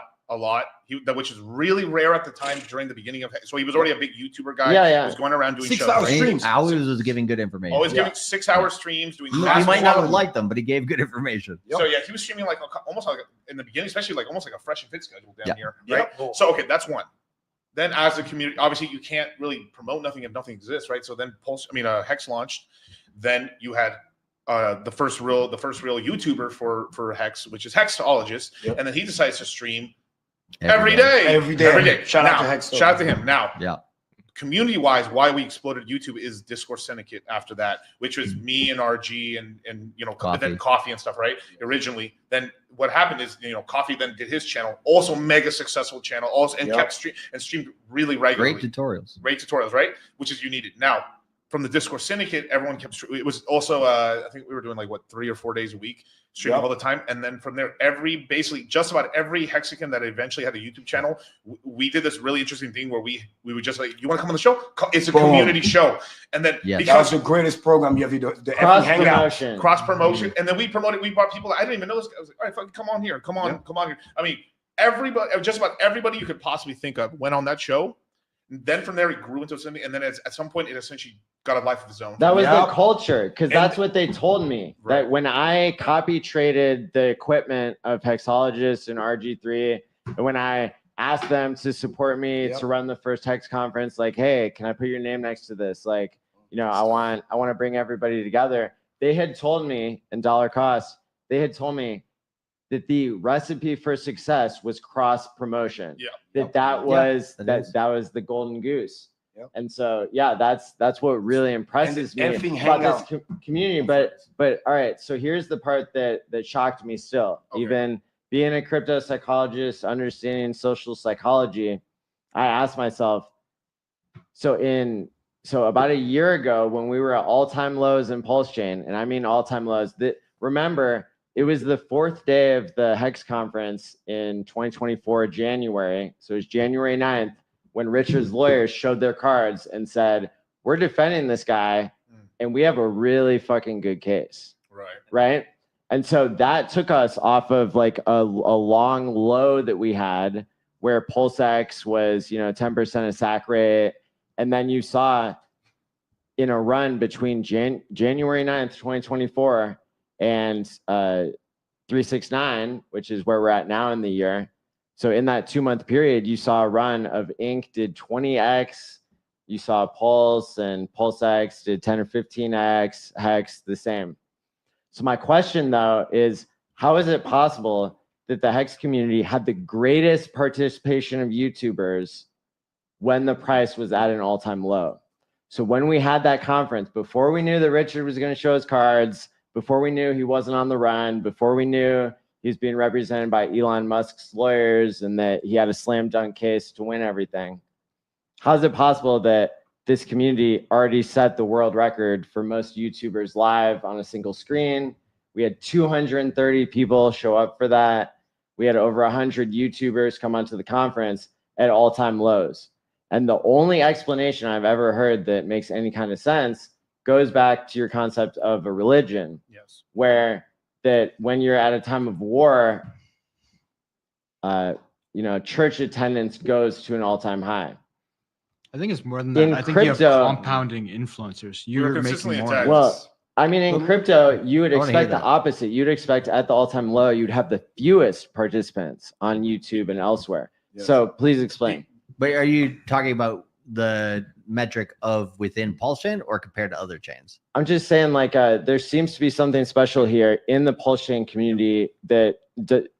A: Which is really rare at the time during the beginning of. So he was already a big YouTuber guy.
E: Yeah, yeah.
A: He was going around doing
D: 6
A: shows.
D: hours.
A: right?
D: Streams.
B: Always was giving good information.
A: Always giving 6-hour streams, doing.
B: He
A: massive
B: might not have
A: quality.
B: liked them, but he gave good information.
A: So yeah, he was streaming like almost like in the beginning, especially like almost like a fresh and fit schedule down
B: Yeah.
A: here, right? So okay, that's one. Then as a community, obviously you can't really promote nothing if nothing exists, right? So then Hex launched. Then you had the first real YouTuber for Hex, which is Hexologist, and then he decides to stream every day.
D: Every day. Shout out
A: Now,
D: to Hex.
A: Shout out to him. Now,
B: Yeah.
A: community-wise, why we exploded YouTube is Discourse Syndicate after that, which was me and RG and then Coffee and stuff, right? Originally. Then what happened is, Coffee then did his channel, also mega successful channel, also and kept streamed really regularly.
B: Great tutorials.
A: Great tutorials, right? Which is you needed. Now, from the Discourse Syndicate, everyone kept. It was also I think we were doing like 3 or 4 days a week, streaming all the time. And then from there, basically just about every Hexagon that eventually had a YouTube channel, we did this really interesting thing where we would just like, you want to come on the show? It's a community show, and then
B: Yes.
D: That was the greatest program you ever did. The
E: Cross
D: Epic Hangout.
E: promotion.
A: cross promotion, and then we promoted. We brought people. I didn't even know this. I was like, all right, fucking come on here, come on here. I mean, just about everybody you could possibly think of went on that show. Then from there, it grew into something, and then at some point, it essentially got a life of its own.
E: That was
D: Yeah.
E: the culture, because
A: And-
E: that's what they told me.
A: Right.
E: That when I copy traded the equipment of Hexologists and RG3, and when I asked them to support me
D: Yep.
E: to run the first Hex conference, like, hey, can I put your name next to this? Like, I want to bring everybody together. They had told me, in dollar cost, they had told me that the recipe for success was cross promotion.
A: Yeah.
E: That was
B: that
E: that was the golden goose.
D: Yep.
E: And so that's what really impresses me
D: everything
E: about
D: hangout.
E: this community. But all right, so here's the part that shocked me still.
A: Okay.
E: Even being a crypto psychologist, understanding social psychology, I asked myself, so in So about a year ago, when we were at all-time lows in PulseChain, and I mean all-time lows, remember, it was the 4th day of the Hex conference in 2024, January. So it was January 9th when Richard's lawyers showed their cards and said, we're defending this guy and we have a really fucking good case. Right. And so that took us off of like a long low that we had where PulseX was, 10% of SAC rate. And then you saw in a run between January 9th, 2024 and 369, which is where we're at now in the year. So in that 2-month period, you saw a run of Inc. did 20x. You saw Pulse and PulseX did 10 or 15x, Hex the same. So my question though is, how is it possible that the Hex community had the greatest participation of YouTubers when the price was at an all-time low? So when we had that conference, before we knew that Richard was going to show his cards, before we knew he wasn't on the run, before we knew he was being represented by Elon Musk's lawyers and that he had a slam dunk case to win everything, how is it possible that this community already set the world record for most YouTubers live on a single screen? We had 230 people show up for that. We had over 100 YouTubers come onto the conference at all-time lows. And the only explanation I've ever heard that makes any kind of sense goes back to your concept of a religion.
A: Yes.
E: Where that when you're at a time of war, church attendance goes to an all-time high.
F: I think it's more than that.
E: In
F: I think
E: crypto,
F: you have compounding influencers. You're
A: consistently
F: making more.
A: attacked.
E: Well, I mean, in crypto, you would
B: I wanna hear
E: expect the
B: that.
E: opposite. You'd expect at the all-time low, you'd have the fewest participants on YouTube and elsewhere.
A: Yes.
E: So please explain.
B: But are you talking about the metric of within PulseChain or compared to other chains?
E: I'm just saying, like, there seems to be something special here in the PulseChain community that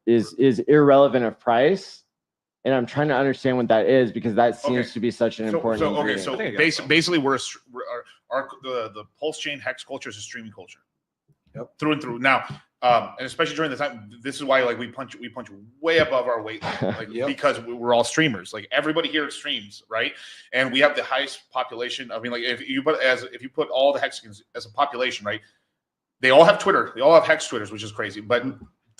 E: is irrelevant of price. And I'm trying to understand what that is because that seems to be such an important ingredient.
A: So basically, the PulseChain Hex culture is a streaming culture, through and through. Now, and especially during the time, this is why we punch way above our weight, because we're all streamers. Like everybody here streams, right? And we have the highest population. I mean, like if you put all the Hexicans as a population, right? They all have Twitter. They all have Hex Twitters, which is crazy. But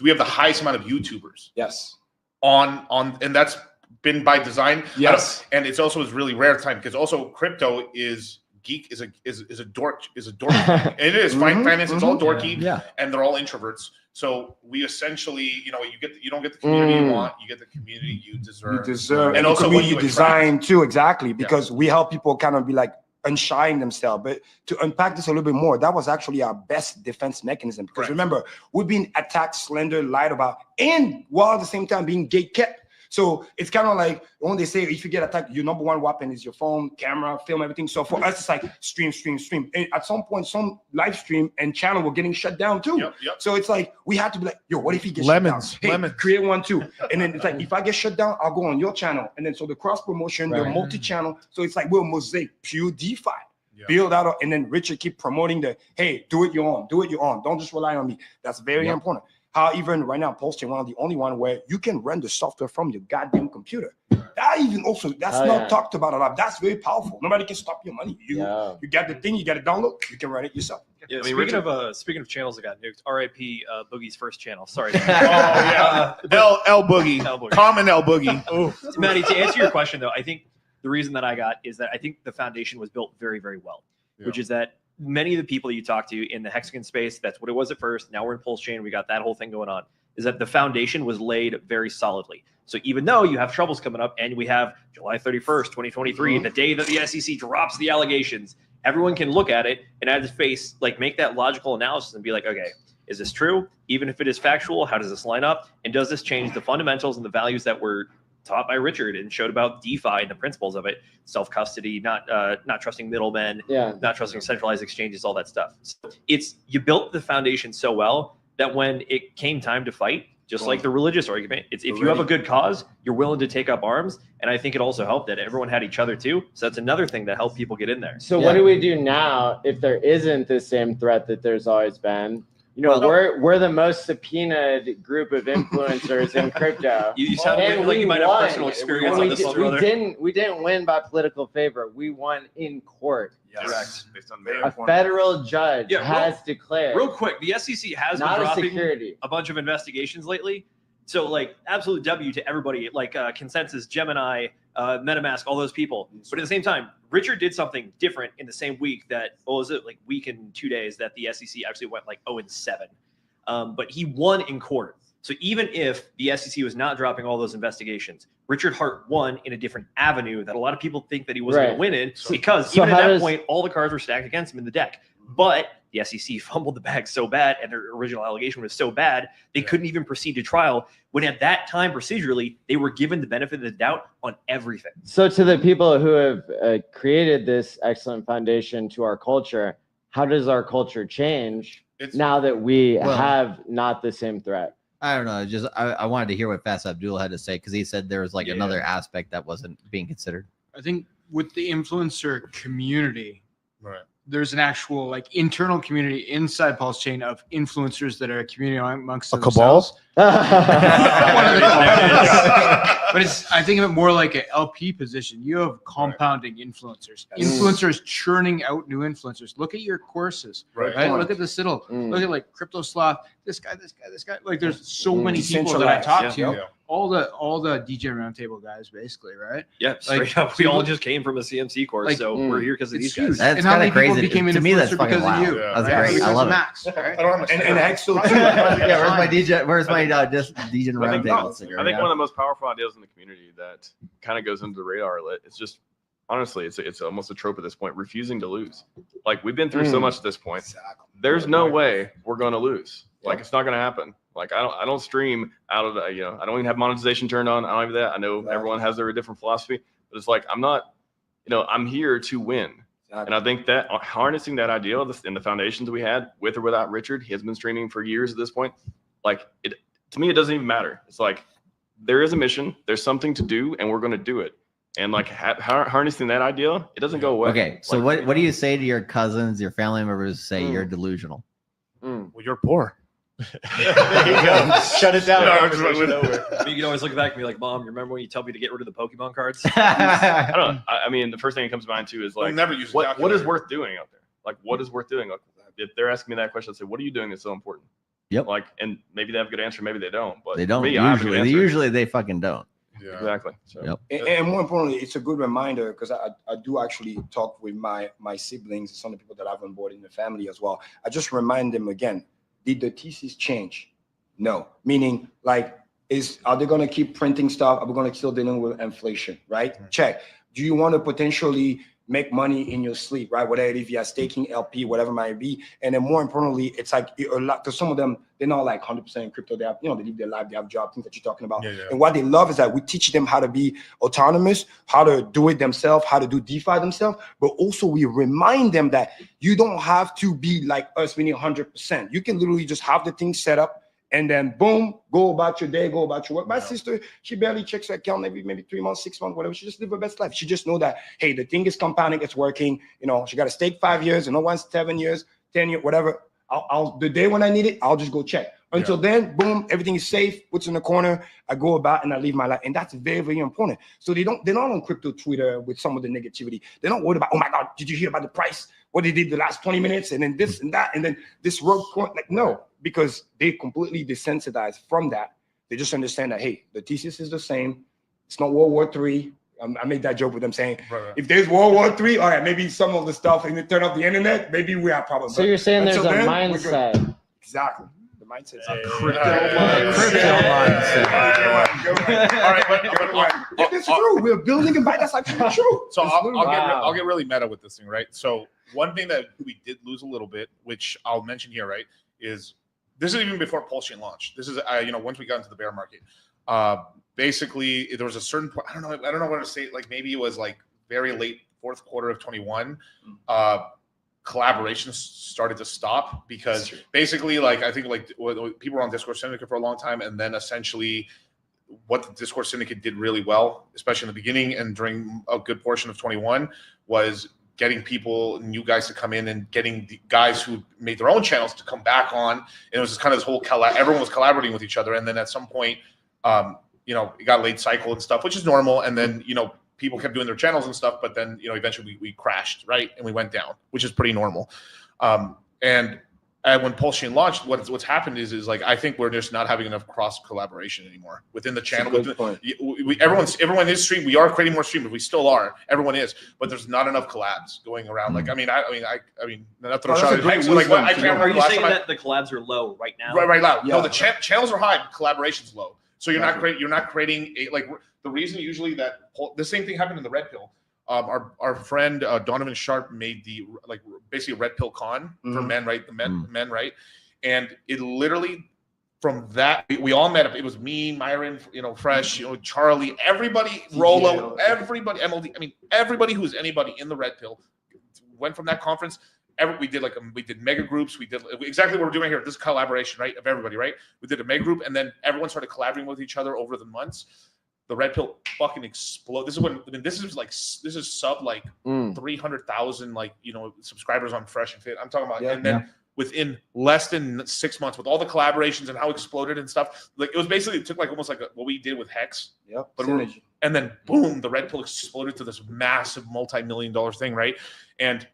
A: we have the highest amount of YouTubers.
D: Yes.
A: And that's been by design.
D: Yes.
A: And it's also is really rare time because also crypto is a dork. And it is finance. It's all dorky.
B: Yeah.
A: And they're all introverts. So we essentially, you don't get the community you want. You get the community you deserve.
D: And also community you design too, exactly. Because we help people kind of be like unshying themselves. But to unpack this a little bit more, that was actually our best defense mechanism. Because remember, we've been attacked, slandered, lied about, and while at the same time being gatekept. So it's kind of like when they say if you get attacked, your number one weapon is your phone, camera, film, everything. So for us, it's like stream. And at some point, some live stream and channel were getting shut down too. So it's like we had to be like, yo, what if he gets shut down? Hey, create one too. And then it's like, if I get shut down, I'll go on your channel. And then so the cross promotion, the multi-channel. So it's like we're mosaic, pure DeFi. Build out, and then Richard keep promoting hey, do it your own. Don't just rely on me. That's very important. How even right now, PulseChain, one of the only one where you can run the software from your goddamn computer. That even also, that's not talked about a lot. That's very powerful. Nobody can stop your money. You got the thing, you got to download, you can run it yourself.
C: Yeah,
H: I mean,
C: speaking of channels that got nuked, RIP Boogie's first channel. Sorry.
A: L Boogie. Common L Boogie.
C: Maddie, to answer your question though, I think the reason that I got is that I think the foundation was built very, very well, which is that many of the people you talk to in the Hexagon space, that's what it was at first. Now we're in PulseChain. We got that whole thing going on. Is that the foundation was laid very solidly. So even though you have troubles coming up and we have July 31st, 2023, the day that the SEC drops the allegations, everyone can look at it and at its face, like make that logical analysis and be like, okay, is this true? Even if it is factual, how does this line up? And does this change the fundamentals and the values that were taught by Richard and showed about DeFi and the principles of it, self-custody, not trusting middlemen, not trusting centralized exchanges, all that stuff. So you built the foundation so well that when it came time to fight, just like the religious argument, it's if you have a good cause, you're willing to take up arms. And I think it also helped that everyone had each other too. So that's another thing that helped people get in there.
E: So what do we do now if there isn't the same threat that there's always been? You know,
B: Well,
E: we're the most subpoenaed group of influencers in crypto.
C: You sound
E: And
C: like you
E: we
C: might have
E: won.
C: personal experience
E: And
C: on this one, brother.
E: we didn't win by political favor. We won in court.
H: Correct. Based on merit.
E: A federal judge
C: Yeah,
E: has declared.
C: Real quick, the SEC has been
E: Not a
C: dropping
E: security.
C: a bunch of investigations lately. So, like, absolute W to everybody, like Consensus, Gemini, MetaMask, all those people. But at the same time, Richard did something different in the same week that, was it like week and 2 days that the SEC actually went like 0-7. But he won in court. So even if the SEC was not dropping all those investigations, Richard Hart won in a different avenue that a lot of people think that he wasn't going to win in, because even at that point, all the cards were stacked against him in the deck. But the SEC fumbled the bag so bad, and their original allegation was so bad, they couldn't even proceed to trial, when at that time, procedurally, they were given the benefit of the doubt on everything.
E: So to the people who have created this excellent foundation to our culture, how does our culture change now that we have not the same threat?
B: I don't know. Just I wanted to hear what Fast Abdoul had to say, because he said there was like another aspect that wasn't being considered.
F: I think with the influencer community,
A: Right.
F: there's an actual like internal community inside PulseChain of influencers that are a community amongst
J: A
F: themselves.
J: cabal?
F: But I think of it more like an LP position. You have compounding influencers. Influencers churning out new influencers. Look at your courses.
A: Right.
F: Look at the Citadel. Look at like Crypto Sloth. This guy. Like there's so many people that I talk to.
A: Yeah.
F: All the DJ Roundtable guys, basically, right?
C: Yeah, straight up. We all just came from a CMC course,
F: Like,
C: so we're here because of these
F: It's
C: guys.
F: huge.
B: That's
F: And how
B: kind
F: many
B: of
F: people
B: crazy.
F: became an
B: To me, that's
F: influencer
B: fucking
F: because of
B: wild.
F: you?
A: Yeah.
B: That's
A: Right?
B: great. I
F: Because
B: love
F: of
B: it.
F: Max, right?
A: I don't have
D: And Axel too.
B: Yeah, where's my DJ? Where's my just DJ
H: I think,
B: roundtable?
H: I think one of the most powerful ideas in the community that kind of goes under the radar, it's just honestly, it's almost a trope at this point, refusing to lose. Like, we've been through so much at this point. There's no way we're going to lose. Like, it's not going to happen. Like, I don't stream out of I don't even have monetization turned on. I don't have that. I know everyone has their different philosophy, but it's like, I'm here to win. And I think that harnessing that idea in the foundations we had, with or without Richard, he has been streaming for years at this point. Like, to me, it doesn't even matter. It's like, there is a mission, there's something to do, and we're going to do it. And like harnessing that idea, it doesn't go away.
B: Okay, so
H: like,
B: what do you say to your cousins, your family members who say you're delusional?
A: Well, you're poor.
J: There you go. Shut it down.
A: No,
J: Conversation over.
C: I mean, you can always look back and be like, Mom, you remember when you tell me to get rid of the Pokemon cards?
H: I don't know. I mean, the first thing that comes to mind too is like,
A: I'll never use a
H: what is
A: calculator.
H: worth doing out there? Like, what is worth doing? Like, if they're asking me that question, I say, what are you doing that's so important?
B: Yep.
H: Like, and maybe they have a good answer, maybe they don't. But
B: They
H: for
B: don't
H: me, I have a good answer.
B: usually. They fucking don't.
A: Yeah.
H: Exactly. So.
B: Yep.
D: And more importantly, it's a good reminder, because I do actually talk with my siblings and some of the people that I've onboarded in the family as well. I just remind them again, did the thesis change? No. Meaning, like, are they going to keep printing stuff? Are we going to still dealing with inflation, right? Check. Do you want to potentially make money in your sleep, right? Whether it is via staking, LP, whatever it might be. And then more importantly, it's like a lot, because some of them, they're not like 100% in crypto. They have, they live their life, they have jobs, things that you're talking about.
A: Yeah, yeah.
D: And what they love is that we teach them how to be autonomous, how to do it themselves, how to do DeFi themselves, but also we remind them that you don't have to be like us, meaning 100%. You can literally just have the thing set up, and then boom, go about your day, go about your work. My sister, she barely checks her account maybe 3 months, 6 months, whatever. She just live her best life. She just know that, hey, the thing is compounding, it's working. She got to stake 5 years, and no one's 7 years, 10 years, whatever. I'll the day when I need it, I'll just go check. Until then, boom, everything is safe. What's in the corner? I go about and I live my life, and that's very, very important. So they're not on crypto Twitter with some of the negativity. They're not worried about, oh my God, did you hear about the price? What they did the last 20 minutes, and then this and that, and then this rogue coin. Like, no, because they completely desensitized from that. They just understand that, hey, the thesis is the same. It's not World War III. I made that joke with them saying, if there's World War III, all right, maybe some of the stuff and they turn off the internet, maybe we have problems.
E: So you're saying there's a
D: Until then,
E: mindset.
D: Exactly. The mindset's
A: All right,
D: it's true. We're building a bank. That's actually true.
A: So I'll
E: Wow.
A: get really meta with this thing, right? So one thing that we did lose a little bit, which I'll mention here, right, is this is even before PulseChain launched. This is once we got into the bear market, basically there was a certain point. I don't know what to say. Like maybe it was like very late fourth quarter of 21. Collaborations started to stop because basically, like, I think like people were on Discord Syndicate for a long time, and then essentially what the Discord Syndicate did really well, especially in the beginning and during a good portion of 21, was getting people, new guys to come in, and getting the guys who made their own channels to come back on. And it was just kind of this whole everyone was collaborating with each other. And then at some point, you know, it got late cycle and stuff, which is normal. And then, you know, people kept doing their channels and stuff, but then, you know, eventually we crashed, right? And we went down, which is pretty normal. And when PulseChain launched, what's happened is like, I think we're just not having enough cross collaboration anymore within the channel. Everyone is streaming. We are creating more streamers. We still are. Everyone is, but there's not enough collabs going around. Like, I mean, not throw shot at Hank, so like, I can't remember.
C: Are you saying that the collabs are low right now?
A: Right now.
D: Yeah.
A: No, the channels are high, but collaboration's low. So you're not creating the reason usually that the same thing happened in the Red Pill. Our friend Donovan Sharp made basically a Red Pill con for men, right? Men, right? And it literally from that we all met up. It was me, Myron, you know, Fresh, you know, Charlie, everybody, Rolo, everybody, MLD. I mean, everybody who's anybody in the Red Pill went from that conference. We did mega groups. We did exactly what we're doing here. This collaboration, right, of everybody, right? We did a mega group, and then everyone started collaborating with each other over the months. The Red Pill fucking explode. This is sub 300,000 subscribers on Fresh and Fit. I'm talking about, within less than 6 months with all the collaborations and how it exploded and stuff. Like it was basically, it took almost what we did with Hex.
D: Yep.
A: And then boom, the Red Pill exploded to this massive multi-million-dollar thing, right? And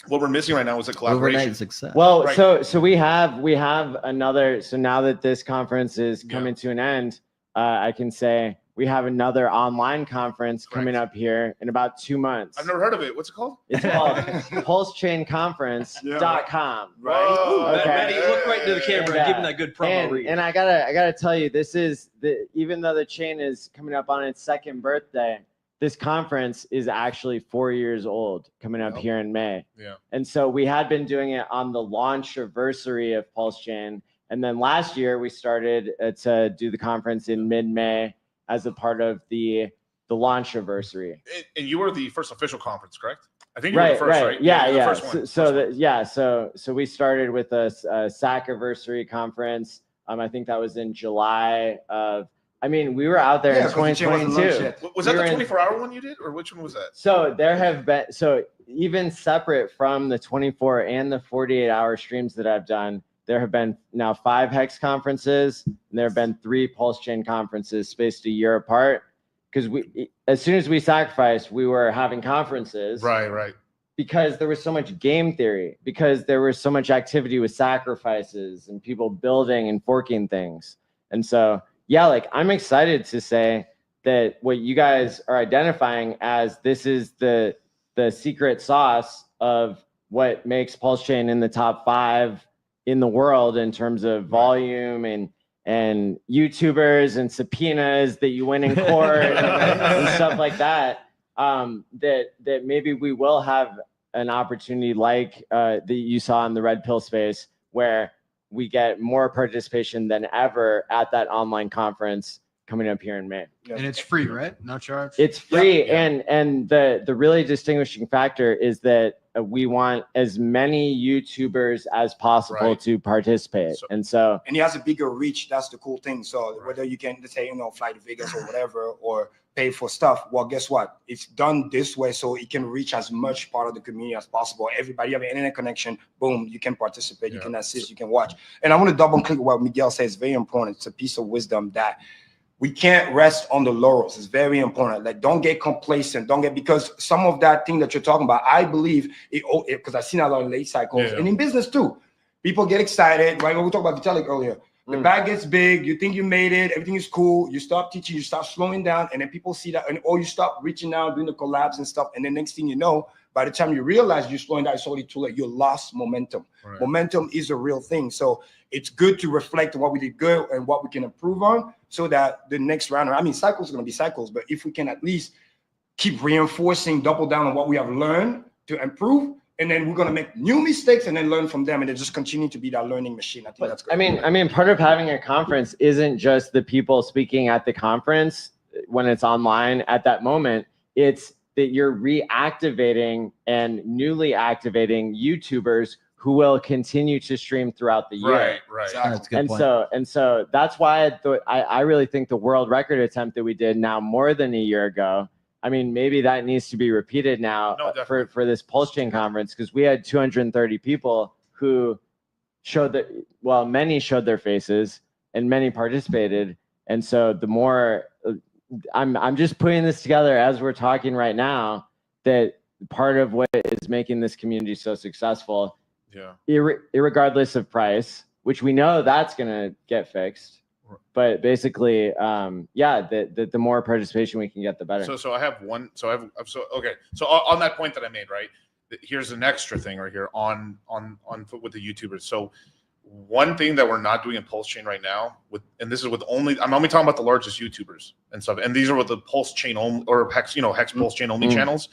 A: what we're missing right now is a collaboration.
B: Overnight success.
E: Well,
A: right.
E: so we have another. So now that this conference is coming to an end, I can say we have another online conference coming up here in about 2 months.
A: I've never heard of it. What's it called?
E: It's called PulseChainConference.com.
A: Right.
C: Maddie, look right into the camera and give him that good promo read.
E: And I gotta tell you, this is even though the chain is coming up on its 2nd birthday, this conference is actually 4 years old coming up here in May.
A: Yeah.
E: And so we had been doing it on the launch anniversary of PulseChain. And then last year we started to do the conference in mid-May as a part of the launch anniversary.
A: And you were the first official conference, correct? I think you were the first, right?
E: Yeah.
A: So
E: So we started with a SAC anniversary conference. I think that was in July of. I mean, we were out there in 2022.
A: Was that the 24-hour one you did, or which one was that?
E: So there have been even separate from the 24 and the 48-hour streams that I've done. There have been now 5 Hex conferences, and there have been 3 PulseChain conferences spaced a year apart. Because as soon as we sacrificed, we were having conferences.
A: Right.
E: Because there was so much game theory, because there was so much activity with sacrifices and people building and forking things. And so, I'm excited to say that what you guys are identifying as this is the secret sauce of what makes PulseChain in the top 5 in the world in terms of volume and YouTubers and subpoenas that you win in court and stuff like that. That maybe we will have an opportunity like that you saw in the Red Pill space, where we get more participation than ever at that online conference coming up here in May.
F: And it's free, right? No charge.
E: It's free, and the really distinguishing factor is that we want as many YouTubers as possible to participate. And
D: he has a bigger reach. That's the cool thing. So whether you can say, fly to Vegas or whatever, or pay for stuff, well, guess what? It's done this way so it can reach as much part of the community as possible. Everybody have an internet connection, boom, you can participate, you can assist, you can watch. And I want to double click what Miguel says. It's very important. It's a piece of wisdom that we can't rest on the laurels. It's very important. Like, don't get complacent. Because some of that thing that you're talking about, I believe because I've seen a lot of late cycles and in business too. People get excited, right? When we talked about Vitalik earlier, the bag gets big. You think you made it. Everything is cool. You stop teaching. You start slowing down, and then people see that, or you stop reaching out, doing the collabs and stuff. And then next thing you know, by the time you realize you're slowing down, it's already too late. You lost momentum. Right. Momentum is a real thing. So it's good to reflect on what we did good and what we can improve on, so that the next round, cycles are going to be cycles, but if we can at least keep reinforcing, double down on what we have learned to improve, and then we're going to make new mistakes and then learn from them, and then just continue to be that learning machine. I think that's great.
E: I mean, part of having a conference isn't just the people speaking at the conference when it's online at that moment. It's that you're reactivating and newly activating YouTubers who will continue to stream throughout the year.
A: Right.
B: That's a good point.
E: So that's why I really think the world record attempt that we did now more than a year ago, I mean, maybe that needs to be repeated now for this PulseChain conference, because we had 230 people who showed that, well, many showed their faces and many participated. And so the more I'm just putting this together as we're talking right now, that part of what is making this community so successful, irregardless of price, which we know that's going to get fixed. But basically, the more participation we can get, the better.
A: So I have one. So okay. So on that point that I made, right? Here's an extra thing right here on with the YouTubers. So one thing that we're not doing in PulseChain right now, and this is with I'm only talking about the largest YouTubers and stuff, and these are with the PulseChain only or Hex PulseChain only channels,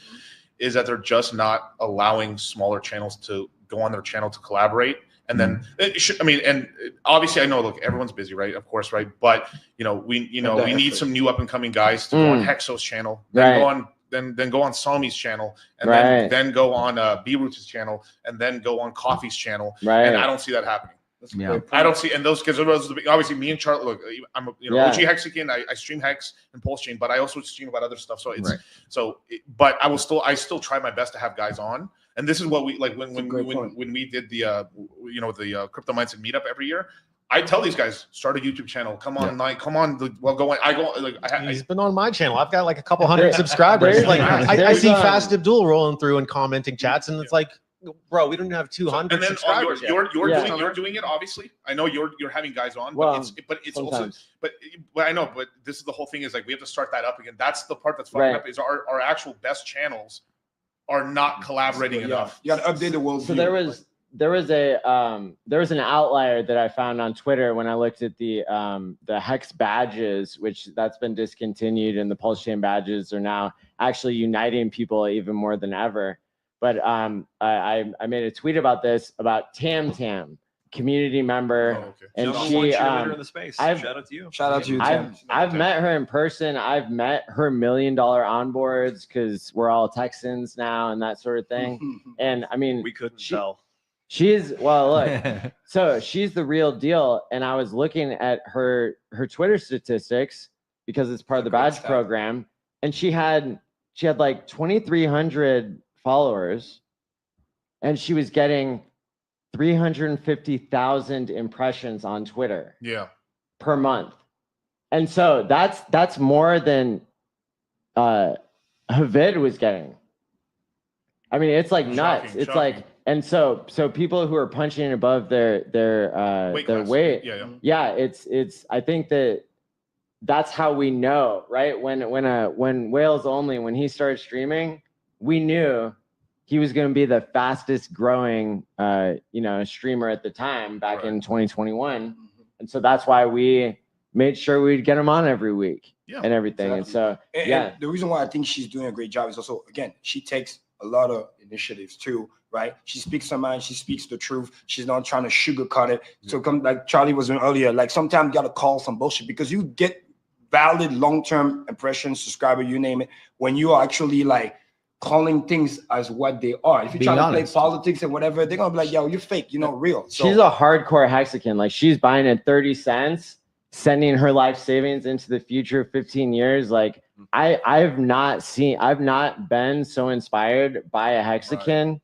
A: is that they're just not allowing smaller channels to go on their channel to collaborate. And then it should, and obviously I know, look, everyone's busy, right? Of course, right? But we need some new up and coming guys to go on Hexo's channel, then go on then go on Sami's channel, and then go on B-Roots' channel, and then go on Coffee's channel. And I don't see that happening. I don't see, and those, because obviously me and Charlie, look, I'm OG Hexican, I stream Hex and PulseChain, but I also stream about other stuff. So it's but I still try my best to have guys on. And this is what we like when we did the the crypto mindset meetup every year. I tell these guys, start a YouTube channel. Come on, come on. Well, go on.
J: He's been on my channel. I've got like a couple hundred subscribers. Like I see Fast Abdoul rolling through and commenting chats, and it's like, bro, we don't even have 200 subscribers.
A: You're doing it. Obviously, I know you're having guys on, but it's also but I know. But this is the whole thing, is like we have to start that up again. That's the part that's fucking up, is our actual best channels are not collaborating enough.
D: You got to update the world.
E: So there was an outlier that I found on Twitter when I looked at the Hex badges, which that's been discontinued, and the PulseChain badges are now actually uniting people even more than ever. But I made a tweet about this, about Tam Tam, community member, and she
C: in the space. Shout out to you.
D: Shout out to you, Tam.
E: I've met her in person. I've met her $1 million onboards, because we're all Texans now and that sort of thing. And I mean,
C: we couldn't tell.
E: She's look, so she's the real deal. And I was looking at her Twitter statistics, because it's part of the badge program, and she had like 2,300 followers, and she was getting 350,000 impressions on Twitter per month. And so that's more than Havid was getting. I mean, it's like nuts. Shocking, it's like, and so people who are punching above their weight, it's I think that's how we know, right? When Whales Only, when he started streaming, we knew he was going to be the fastest growing streamer at the time back in 2021. And so that's why we made sure we'd get him on every week and everything. Exactly. And so and
D: the reason why I think she's doing a great job is also, again, she takes a lot of initiatives too, right? She speaks her mind, she speaks the truth. She's not trying to sugarcoat it. So come, like Charlie was doing earlier, like sometimes you got to call some bullshit, because you get valid long-term impressions, subscriber, you name it, when you are actually like calling things as what they are. If you try to play politics and whatever, they're gonna be like, yo, you're fake, you're not real. So
E: she's a hardcore Hexican. Like, she's buying at 30 cents, sending her life savings into the future 15 years. Like, I've not been so inspired by a Hexican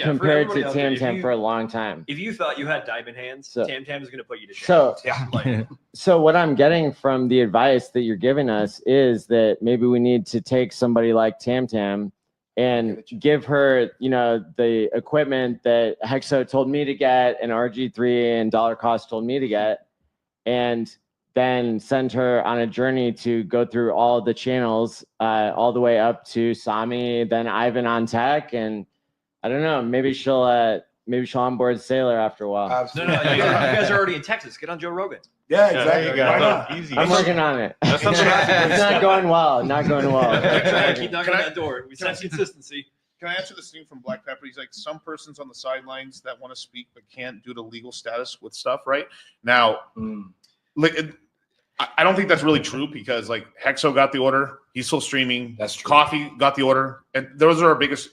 E: compared to Tam Tam for a long time.
C: If you thought you had diamond hands, Tam Tam is going to put you to shame.
E: So what I'm getting from the advice that you're giving us is that maybe we need to take somebody like Tam Tam and give her, the equipment that Hexo told me to get, and RG3 and Dollar Cost told me to get, and then send her on a journey to go through all the channels, all the way up to Sami, then Ivan on tech, and I don't know, maybe she'll onboard Sailor after a while.
C: No, you guys are already in Texas. Get on Joe Rogan.
D: Yeah, exactly.
J: Why not? Easy.
E: I'm working on it. It's not going well.
C: Keep knocking on that door. We sense consistency.
A: Can I answer this thing from Black Pepper? He's like, some persons on the sidelines that want to speak but can't due to legal status with stuff, right? Now, I don't think that's really true, because like Hexo got the order, he's still streaming. That's true. Coffee got the order, and those are our biggest.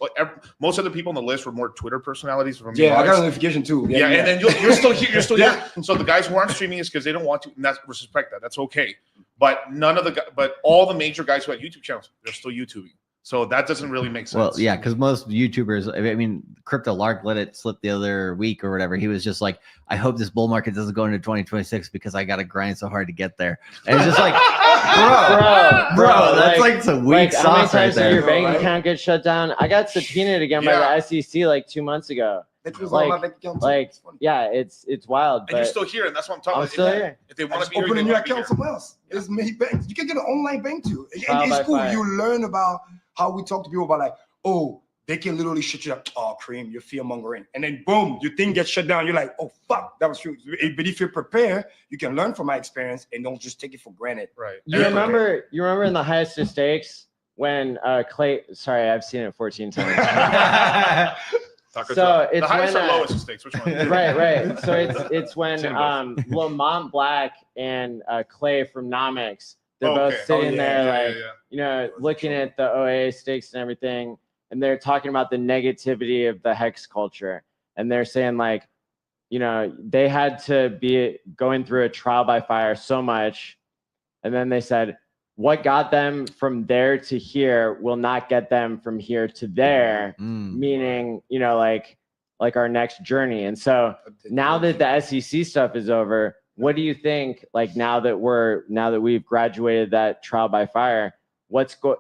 A: Most of the people on the list were more Twitter personalities. From
D: I got a notification too.
A: Yeah, and then you're still here. You're still here. So the guys who aren't streaming is because they don't want to, and that's respect that. That's okay. But but all the major guys who had YouTube channels, they're still YouTubing. So that doesn't really make sense.
B: Well, yeah, because most YouTubers, I mean, Crypto Lark let it slip the other week or whatever. He was just like, I hope this bull market doesn't go into 2026 because I got to grind so hard to get there. And it's just like, bro, that's like some weak
E: how many
B: sauce right
E: times did
B: there.
E: your bank account get shut down? I got subpoenaed again by the SEC like 2 months ago.
D: That was
E: Like-
D: all my bank account.
E: Like,
D: It's funny.
E: yeah, it's wild.
A: And you're
E: But
A: still here, and that's what I'm talking
E: I'm
A: about.
E: still here.
A: If they
D: I
A: want
D: just
A: to be here,
D: open a
A: they
D: new
A: want to be
D: account
A: here.
D: somewhere else. There's many banks. You can get an online bank too. And
E: Trial by
D: it's cool.
E: fire.
D: You learn about how we talk to people about like, oh, they can literally shut you up. Oh, Cream, you're fear mongering. And then boom, your thing gets shut down. You're like, oh, fuck, that was true. But if you're prepared, you can learn from my experience and don't just take it for granted.
A: Right.
E: you remember in the highest of stakes when Clay, sorry, I've seen it 14 times.
A: Taco
E: So
A: Truck.
E: it's
A: the highest
E: when,
A: or lowest stakes? Which one?
E: right. So it's when
H: Same both.
E: Lamont Black and Clay from Nomics, they're
A: Oh,
E: both
A: okay.
E: sitting
D: yeah,
E: there like, you know, looking at the OA stakes and everything, and they're talking about the negativity of the hex culture, and they're saying like, you know, they had to be going through a trial by fire so much, and then they said what got them from there to here will not get them from here to there, meaning, you know, like our next journey. And so now that the SEC stuff is over, what do you think, like now that we've graduated that trial by fire, what's going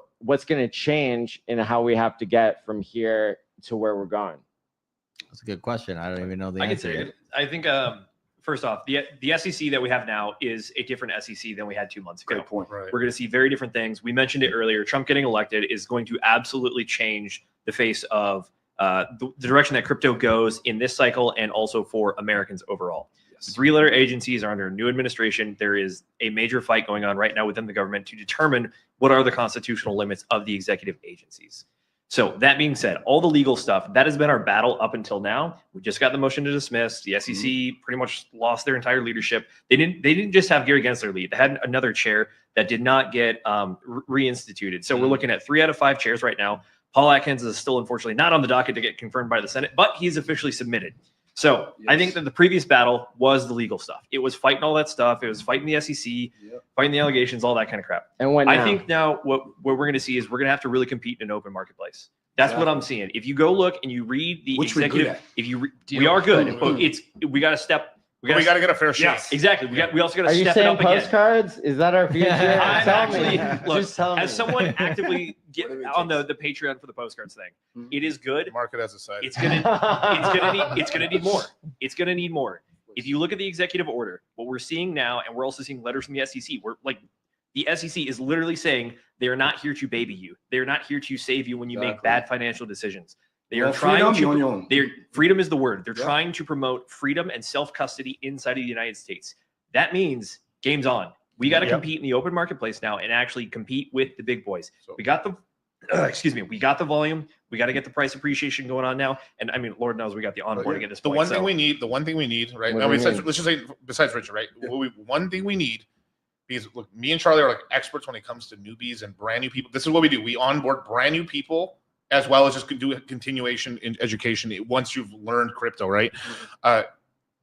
E: to change in how we have to get from here to where we're going?
B: That's a good question. I don't even know the
C: I can
B: answer.
C: say
B: yet.
C: it. I think first off, the SEC that we have now is a different SEC than we had 2 months ago.
D: Great point.
A: Right.
C: We're going to see very different things. We mentioned it earlier. Trump getting elected is going to absolutely change the face of the direction that crypto goes in this cycle and also for Americans overall.
D: Yes.
C: Three-letter agencies are under new administration. There is a major fight going on right now within the government to determine what are the constitutional limits of the executive agencies. So that being said, all the legal stuff, that has been our battle up until now. We just got the motion to dismiss. The SEC pretty much lost their entire leadership. They didn't just have Gary Gensler lead. They had another chair that did not get reinstituted. So we're looking at 3 out of 5 chairs right now. Paul Atkins is still unfortunately not on the docket to get confirmed by the Senate, but he's officially submitted. So I think that the previous battle was the legal stuff. It was fighting all that stuff. It was fighting the SEC, fighting the allegations, all that kind of crap.
E: And when
C: I think now what we're going to see is we're going to have to really compete in an open marketplace. That's what I'm seeing. If you go look and you read the executive, we are good, but we got to step. We got
A: to get a fair share.
C: Yes, exactly. We also got to
E: Are you
C: step it
E: saying
C: up again.
E: postcards? Is that our future?
C: I'm
E: Tell me.
C: actually, look,
E: Just tell me.
C: as someone actively get on the Patreon for the postcards thing, it is good.
A: Market as a side.
C: It's gonna need more. It's gonna need more. If you look at the executive order, what we're seeing now, and we're also seeing letters from the SEC, we're like the SEC is literally saying they are not here to baby you. They are not here to save you when you make bad financial decisions. They are trying to. Freedom is the word. They're trying to promote freedom and self-custody inside of the United States. That means game's on. We got to compete in the open marketplace now and actually compete with the big boys. We got the, we got the volume. We got to get the price appreciation going on now. And I mean, Lord knows we got the onboarding at this point.
A: The one thing we need, right? Now, let's just say, besides Richard, right? One thing we need, because look, me and Charlie are like experts when it comes to newbies and brand new people. This is what we do. We onboard brand new people as well as just do a continuation in education once you've learned crypto, right?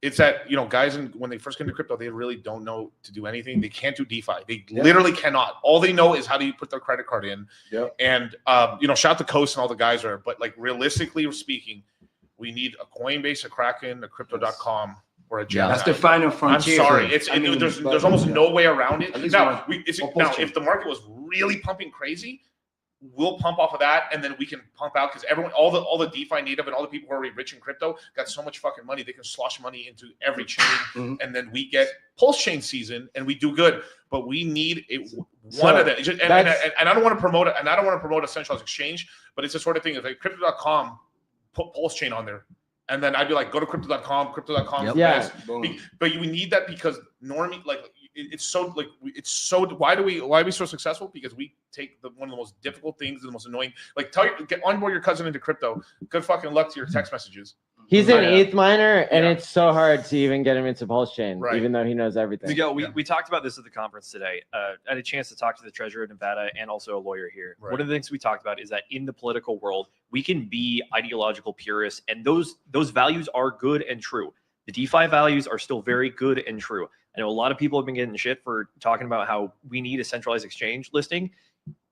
A: It's that, you know, guys, when they first get into crypto, they really don't know to do anything. They can't do DeFi. They literally cannot. All they know is how do you put their credit card in. And, you know, shout out to Coast and all the guys are, but like realistically speaking, we need a Coinbase, a Kraken, a Crypto.com, or a Gemini.
D: That's the final frontier.
A: I'm sorry. There's almost no way around it. Now, if the market was really pumping crazy, we'll pump off of that, and then we can pump out because everyone, all the DeFi native and all the people who are already rich in crypto got so much fucking money they can slosh money into every chain, and then we get PulseChain season and we do good. But we need one of them. And I don't want to promote it, and I don't want to promote a centralized exchange, but it's the sort of thing. If like Crypto.com put PulseChain on there, and then I'd be like, go to Crypto.com. Crypto.com is the best. But we need that because normally, like. It's so why are we so successful? Because we take one of the most difficult things, the most annoying, like onboard your cousin into crypto. Good fucking luck to your text messages.
E: He's an ETH miner, and it's so hard to even get him into PulseChain, even though he knows everything.
C: Miguel, we talked about this at the conference today. I had a chance to talk to the treasurer of Nevada and also a lawyer here. One of the things we talked about is that in the political world, we can be ideological purists, and those values are good and true. The DeFi values are still very good and true. I know a lot of people have been getting shit for talking about how we need a centralized exchange listing.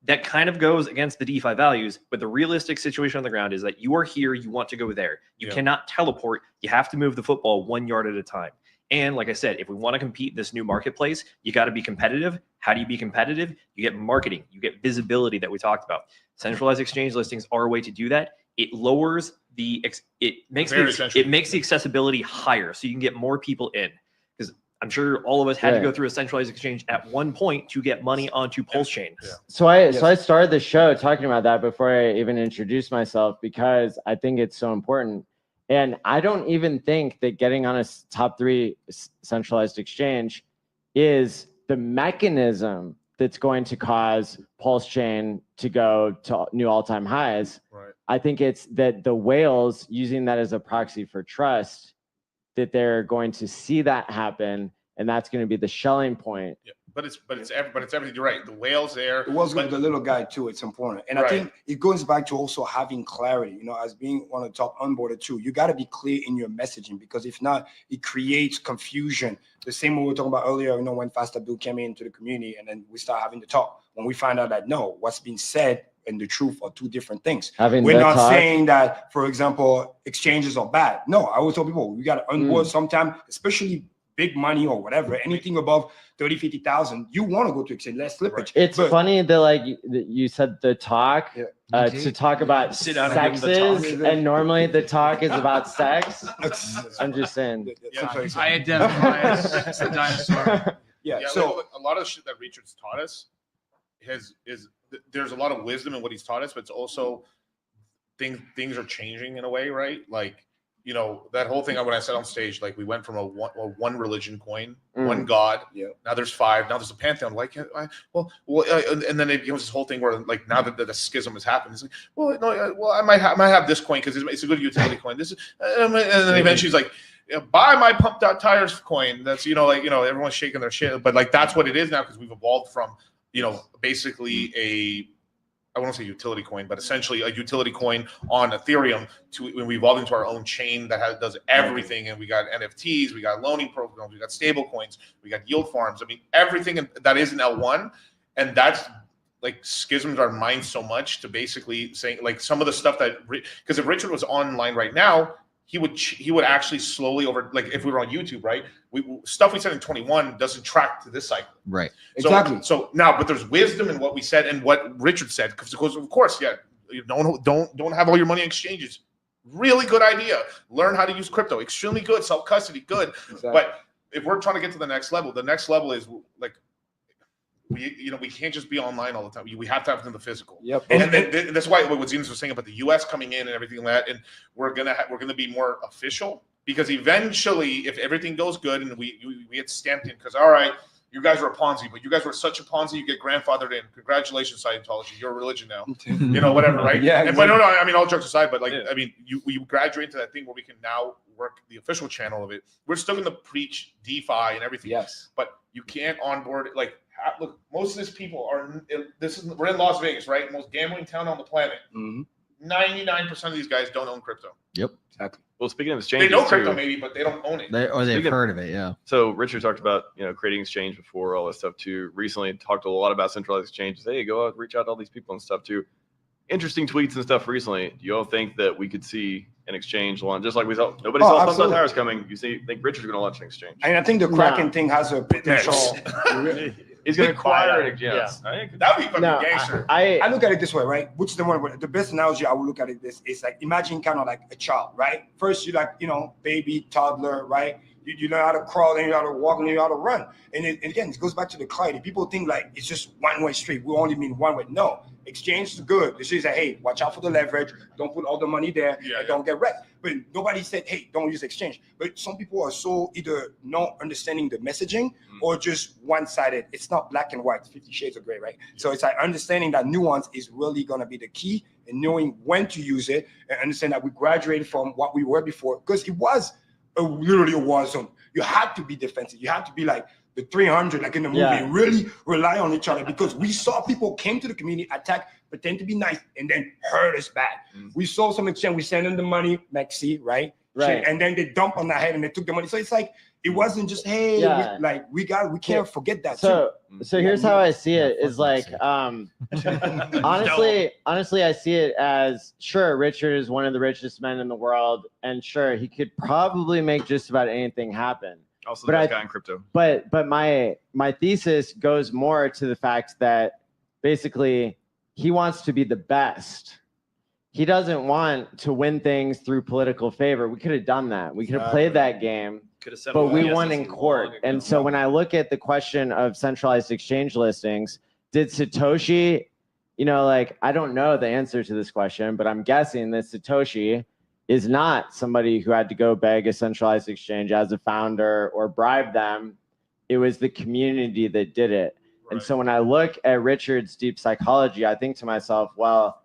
C: That kind of goes against the DeFi values, but the realistic situation on the ground is that you are here, you want to go there. You cannot teleport. You have to move the football 1 yard at a time. And like I said, if we want to compete in this new marketplace, you got to be competitive. How do you be competitive? You get marketing, you get visibility that we talked about. Centralized exchange listings are a way to do that. It lowers it makes the accessibility higher, so you can get more people in. Because I'm sure all of us had to go through a centralized exchange at one point to get money onto PulseChain.
E: Yeah. So I started the show talking about that before I even introduced myself, because I think it's so important. And I don't even think that getting on a top 3 centralized exchange is the mechanism that's going to cause PulseChain to go to new all-time highs.
A: Right.
E: I think it's that the whales using that as a proxy for trust, that they're going to see that happen, and that's going to be the shelling point.
A: Yeah. But it's everything. You're right. The whales there.
D: It was with the little guy too. It's important, and I think it goes back to also having clarity. You know, as being one of the top onboarded too, you got to be clear in your messaging, because if not, it creates confusion. The same way we were talking about earlier. You know, when Abdoul came into the community, and then we start having the talk. When we find out that no, what's being said and the truth are 2 different things. We're not saying that, for example, exchanges are bad. No, I always tell people we got to onboard sometime, especially big money or whatever, anything above 30, 50,000, you want to go to exchange, less slippage.
E: It's funny that like you said the talk to talk about sexes, and normally the talk is about sex. I'm just saying.
F: I identify as a dinosaur.
A: So a lot of shit that Richard's taught us there's a lot of wisdom in what he's taught us, but it's also things are changing in a way, right? Like, you know, that whole thing when I said on stage, like we went from a one religion coin, one God. Yeah. Now there's 5. Now there's a pantheon. Why can't I? And then it becomes this whole thing where like now that the schism has happened, it's like, well, no, well I might have this coin because it's a good utility coin. This is, and then eventually it's like, buy my pumped out tires coin. That's everyone's shaking their shit, but like that's what it is now, because we've evolved from basically I won't say utility coin, but essentially a utility coin on Ethereum when we evolved into our own chain that does everything. And we got NFTs, we got loaning programs, we got stable coins, we got yield farms. I mean, everything that is in L1. And that's like schisms our minds so much to basically saying like some of the stuff because if Richard was online right now, he would actually slowly like if we were on YouTube, right? Stuff we said in 21 doesn't track to this cycle.
B: Right.
A: Exactly. So now, but there's wisdom in what we said and what Richard said, because of course, you don't have all your money in exchanges. Really good idea. Learn how to use crypto. Extremely good. Self-custody, good. Exactly. But if we're trying to get to the next level is like we can't just be online all the time. We have to have it in the physical. Yep. And that's why what Zenas was saying about the US coming in and everything like that, and we're gonna be more official, because eventually, if everything goes good and we get stamped in, because all right, you guys were a Ponzi, but you guys were such a Ponzi, you get grandfathered in. Congratulations, Scientology, you're a religion now. Whatever, right? Yeah. Exactly. But no, I mean, all jokes aside, but like, I mean, you graduate into that thing where we can now work the official channel of it. We're still gonna preach DeFi and everything. Yes. But you can't onboard it. Like, look, most of these people we're in Las Vegas, right? Most gambling town on the planet. 99% of these guys don't own crypto.
B: Yep.
H: Exactly. Well, speaking of exchanges,
A: they know crypto maybe, but they don't own it.
B: They've heard of it, yeah.
H: So Richard talked about creating exchange before, all that stuff too. Recently talked a lot about centralized exchanges. Hey, go out, reach out to all these people and stuff too. Interesting tweets and stuff recently. Do you all think that we could see an exchange launch, just like we saw? Nobody saw Pumped Out Tires coming. You think Richard's going to launch an exchange?
D: And I think the Kraken thing has a potential.
H: He's going to acquire it. Yes.
A: That would be fucking gangster.
D: I look at it this way, right? Which is the best analogy I would look at it this is like, imagine kind of like a child, right? First you like, baby, toddler, right? You learn how to crawl, then you know how to walk, and then you know how to run. And again, it goes back to the clarity. People think like it's just one-way street. We only mean one way. No, exchange is good. They say, hey, watch out for the leverage. Don't put all the money there. Don't get wrecked. But nobody said, hey, don't use exchange. But some people are so either not understanding the messaging or just one-sided. It's not black and white. 50 shades of gray, right? So it's like understanding that nuance is really going to be the key, and knowing when to use it, and understand that we graduated from what we were before, because it was literally a war zone. You had to be defensive. You had to be like the 300, like in the movie, really rely on each other, because we saw people came to the community, attack, pretend to be nice, and then hurt us bad. We saw some exchange. We sent them the money, Maxi, right? And then they dump on their head and they took the money. So it's like, It wasn't just, hey,
E: Yeah.
D: we can't forget that
E: So
D: too.
E: so here's how I see it is like honestly I see it as sure Richard is one of the richest men in the world, and sure he could probably make just about anything happen.
H: Also
E: But
H: the best guy in crypto.
E: But my thesis goes more to the fact that basically he wants to be the best. He doesn't want to win things through political favor. We could have done that. We could have played that game. But we won in court. And so when I look at the question of centralized exchange listings, did Satoshi, like, I don't know the answer to this question, but I'm guessing that Satoshi is not somebody who had to go beg a centralized exchange as a founder or bribe them. It was the community that did it. Right. And so when I look at Richard's deep psychology, I think to myself, well,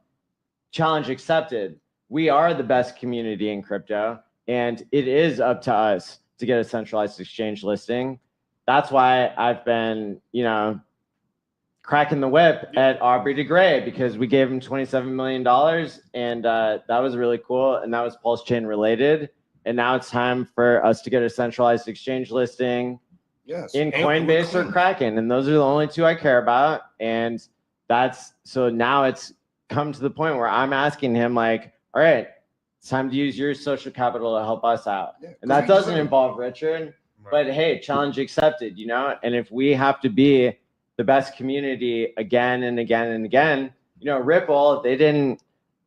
E: challenge accepted. We are the best community in crypto, and it is up to us to get a centralized exchange listing. That's why I've been, cracking the whip at Aubrey de Grey, because we gave him $27 million, and that was really cool. And that was PulseChain related. And now it's time for us to get a centralized exchange listing in Coinbase or Kraken. And those are the only two I care about. And so now it's come to the point where I'm asking him, like, all right, it's time to use your social capital to help us out. Yeah, and that doesn't involve Richard, but hey, challenge accepted, And if we have to be the best community again and again and again, Ripple, they didn't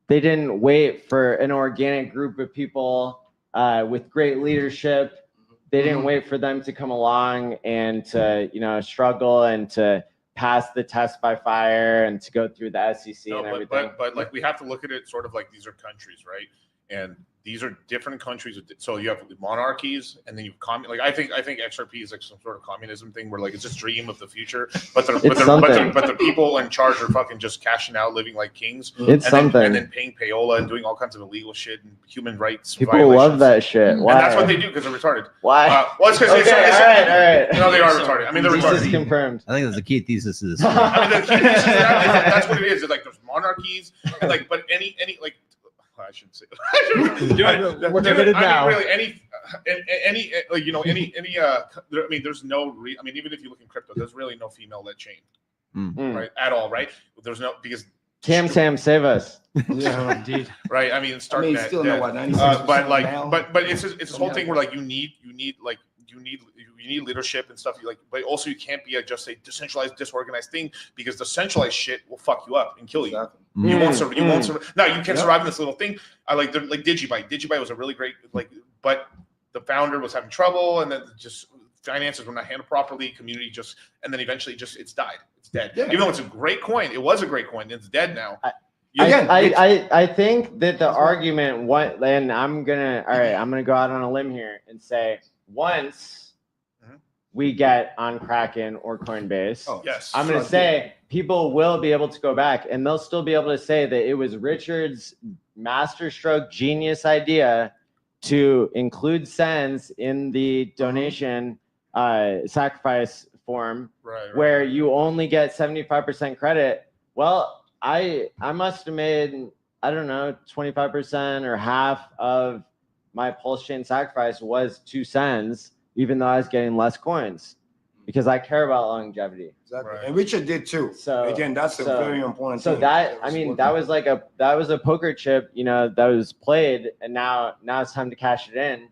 E: wait for an organic group of people with great leadership. They didn't wait for them to come along and to, struggle and to pass the test by fire and to go through the SEC and everything.
A: But like, we have to look at it sort of like these are countries, right? And these are different countries. So you have monarchies, and then you like I think XRP is like some sort of communism thing where like it's just dream of the future, but the people in charge are fucking just cashing out, living like kings. And then paying payola and doing all kinds of illegal shit and human rights.
E: People love that shit. Why?
A: And that's what they do because they're retarded.
E: Why?
A: Well, it's because
E: all right.
A: No, they are retarded. I mean, they're retarded.
B: Confirmed. I think that's the key thesis of this.
A: I mean, the key thesis that's what it is. It's like there's monarchies, and like, but any like. I shouldn't say.
J: We're committed now.
A: Really, any. I mean, there's no. I mean, even if you look in crypto, there's really no female-led chain, right? At all, right? There's no because.
E: Tam, save us.
J: Yeah, indeed.
A: Right. I mean, starting at
D: still know what 96%.
A: But it's this whole thing where like you need leadership and stuff. But also you can't be just a decentralized, disorganized thing because the centralized shit will fuck you up and kill you. Exactly. You won't survive. No, you can't survive in this little thing. I like Digibyte. Digibyte was a really great but the founder was having trouble, and then just finances were not handled properly. Community and then eventually it's died. It's dead. Yeah. Even though it's a great coin, it was a great coin. It's dead now.
E: I think that the argument and I'm gonna go out on a limb here and say once we get on Kraken or Coinbase, I'm gonna say people will be able to go back and they'll still be able to say that it was Richard's masterstroke genius idea to include cents in the donation sacrifice form, where you only get 75% credit. Well, I must have made, I don't know, 25% or half of my PulseChain sacrifice was 2 cents, even though I was getting less coins, because I care about longevity.
D: Exactly. Right. And Richard did too. So again, that's a very important thing.
E: So that was a poker chip, that was played, and now it's time to cash it in.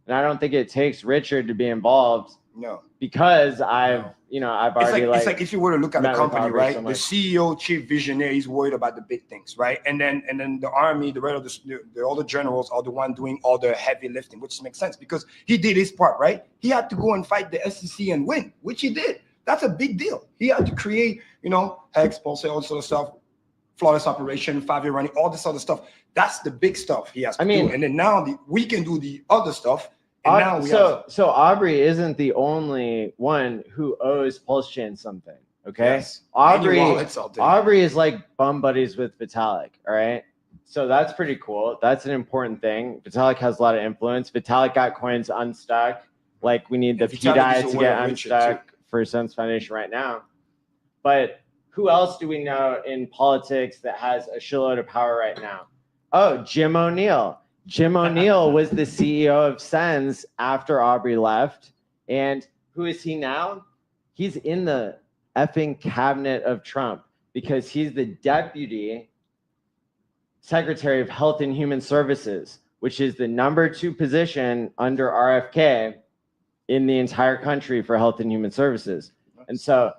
E: And I don't think it takes Richard to be involved.
D: No.
E: Because I've already
D: it's like if you were to look at the company, right? The CEO, chief visionary, he's worried about the big things, right? And then the army, the rest of all the generals are the one doing all the heavy lifting, which makes sense because he did his part, right? He had to go and fight the SEC and win, which he did. That's a big deal. He had to create, Hex, Pulse, all sort of stuff, flawless operation, 5-year running, all this other stuff. That's the big stuff he has to do. And then now we can do the other stuff.
E: So Aubrey isn't the only one who owes PulseChain something. Okay. Yes. Aubrey is like bum buddies with Vitalik. All right. So that's pretty cool. That's an important thing. Vitalik has a lot of influence. Vitalik got coins unstuck. Like we need the PDI to get unstuck for Sense Foundation right now. But who else do we know in politics that has a shitload of power right now? Oh, Jim O'Neill. Jim O'Neill was the CEO of Sens after Aubrey left. And who is he now? He's in the effing cabinet of Trump because he's the deputy secretary of Health and Human Services, which is the #2 position under RFK in the entire country for Health and Human Services. And so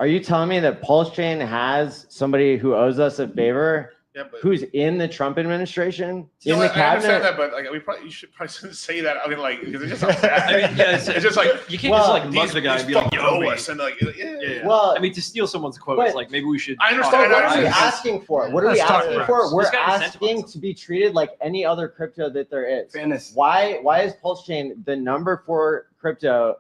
E: are you telling me that PulseChain has somebody who owes us a favor who's in the Trump administration, in the
A: I
E: cabinet?
A: understand that, but like you should probably say that. I mean, like, because it just sounds bad.
C: I mean, yeah,
A: it's just like
C: you can't just like mug
A: these
C: the guy and be like,
A: fucking
C: "Yo,
A: owe
C: me."
A: us," and like, yeah.
E: Well,
C: I mean, to steal someone's quote,
E: but-
C: it's like maybe we should.
A: I understand.
E: What are we
A: Understand.
E: asking for? What are we
F: Let's talk
E: asking
F: about
E: for?
F: it.
E: We're
C: Just gotta
E: asking
C: incentivize
E: to be treated like any other crypto that there is.
D: Fairness.
E: Why is PulseChain the #4 crypto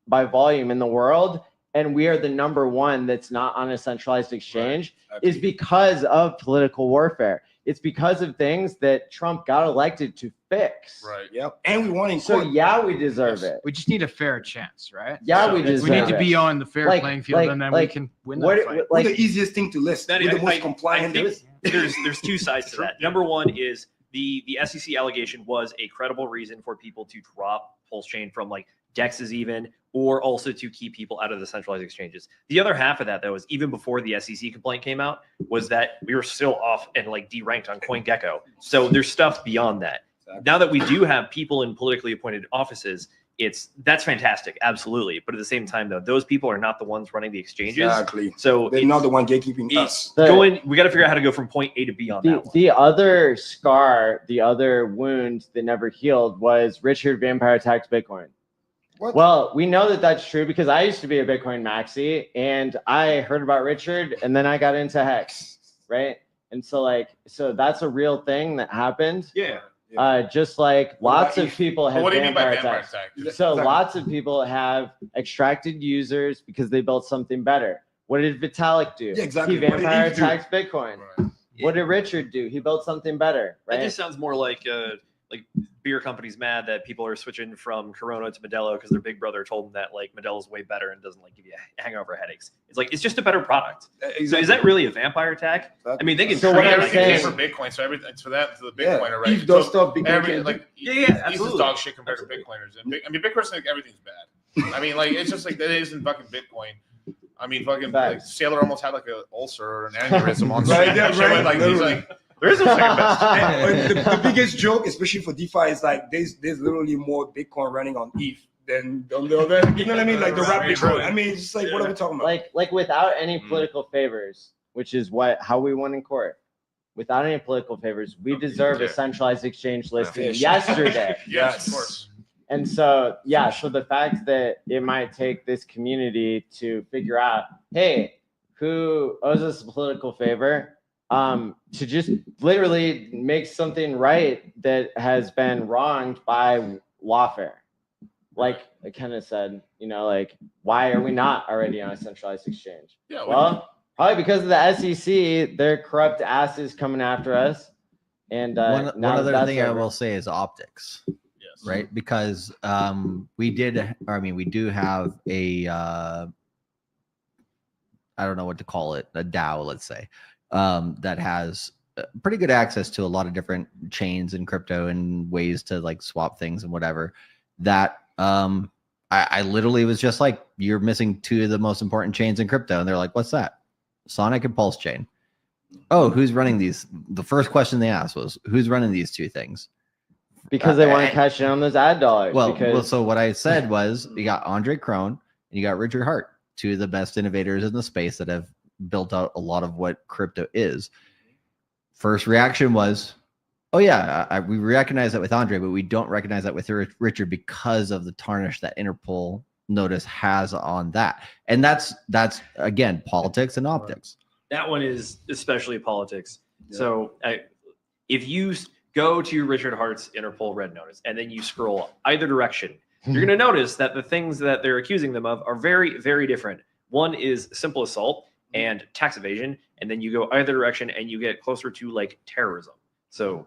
E: by volume in the world, and we are the #1 that's not on a centralized exchange? Is because of political warfare. It's because of things that Trump got elected to fix.
A: Right.
D: Yep. And we want in
E: So
D: court.
E: yeah, we deserve it.
F: We just need a fair chance, right?
E: Yeah, we
F: We
E: deserve
F: need to
E: it.
F: be on the fair
E: Like-
F: playing field,
E: like-
F: and then
E: like,
F: we can win
E: What,
F: that fight.
E: like,
D: We're the easiest thing to list.
C: That-
D: We're the
C: I-
D: most
C: I
D: compliant.
C: think there's two sides to that. Number one is the SEC allegation was a credible reason for people to drop PulseChain from like DEXs even, or also to keep people out of the centralized exchanges. The other half of that, though, is even before the SEC complaint came out, was that we were still off and like deranked on CoinGecko. So there's stuff beyond that. Now that we do have people in politically appointed offices, that's fantastic, absolutely. But at the same time, though, those people are not the ones running the exchanges.
D: Exactly.
C: So
D: They're not the one gatekeeping us.
C: We got to figure out how to go from point A to B on that one.
E: The other scar, the other wound that never healed was Richard Vampire attacked Bitcoin.
D: What?
E: Well, we know that that's true because I used to be a Bitcoin maxi and I heard about Richard and then I got into Hex, right? And so that's a real thing that happened.
C: Yeah.
E: Just like lots of people
A: But
E: have
A: what do you mean by
E: vampire
A: vampire
E: attacks.
A: attack?
E: So
D: Exactly.
E: lots of people have extracted users because they built something better. What did Vitalik do?
D: Yeah, exactly.
E: He
D: What did he
E: vampire
D: do?
E: attacked Bitcoin.
A: Right.
E: What did Richard do? He built something better,
C: That
E: right?
C: just sounds more like beer companies mad that people are switching from Corona to Modelo because their big brother told them that like Modelo's way better and doesn't like give you hangover headaches. It's like it's just a better product. So is that really a vampire attack? I mean, they can.
E: So
A: I
E: what
A: mean,
E: I'm
A: everything came
E: saying-
A: from Bitcoin, so everything for that to the
D: Yeah.
A: Bitcoiner, right?
D: If those
A: So
D: stuff Bitcoin
A: every
D: can do.
A: like
C: Yeah,
A: this is dog shit compared to Bitcoiners. And I mean, Bitcoiners think everything's bad. I mean, like it's just like that isn't fucking Bitcoin. I mean, fucking like,
E: Facts.
A: Sailor almost had like an ulcer or an aneurysm on
D: Right,
A: stream.
D: yeah, right.
A: Like he's like, there is no second best.
D: And the biggest joke, especially for DeFi, is like there's literally more Bitcoin running on ETH than on the other. You know what I mean? Like the rap Bitcoin. I mean, it's just like what are we talking about?
E: like without any political favors, which is how we won in court. Without any political favors, we deserve a centralized exchange listing yesterday.
A: Yes, of course.
E: And so, so the fact that it might take this community to figure out, hey, who owes us a political favor, to just literally make something right that has been wronged by lawfare. Like I kind of said, like, why are we not already on a centralized exchange?
A: Yeah.
E: Well, probably because of the SEC, their corrupt asses coming after us. And
B: One
E: now
B: other
E: that's
B: thing I
E: over.
B: will say is optics,
A: yes.
B: right? Because we do have a I don't know what to call it, a DAO, let's say, that has pretty good access to a lot of different chains and crypto and ways to like swap things and whatever. That I literally was just like, you're missing two of the most important chains in crypto, and they're like, what's that? Sonic and PulseChain. Oh, who's running these? The first question they asked was, who's running these two things?
E: Because they want to cash in on those ad dollars.
B: Well, so what I said was, you got Andre Krohn and you got Richard Hart, two of the best innovators in the space that have built out a lot of what crypto is. First reaction was, oh yeah, we recognize that with Andre, but we don't recognize that with Richard because of the tarnish that Interpol notice has on that. And that's again, politics and optics.
C: That one is especially politics. Yeah. So if you go to Richard Hart's Interpol red notice and then you scroll either direction, you're going to notice that the things that they're accusing them of are very, very different. One is simple assault and tax evasion, and then you go either direction and you get closer to like terrorism. So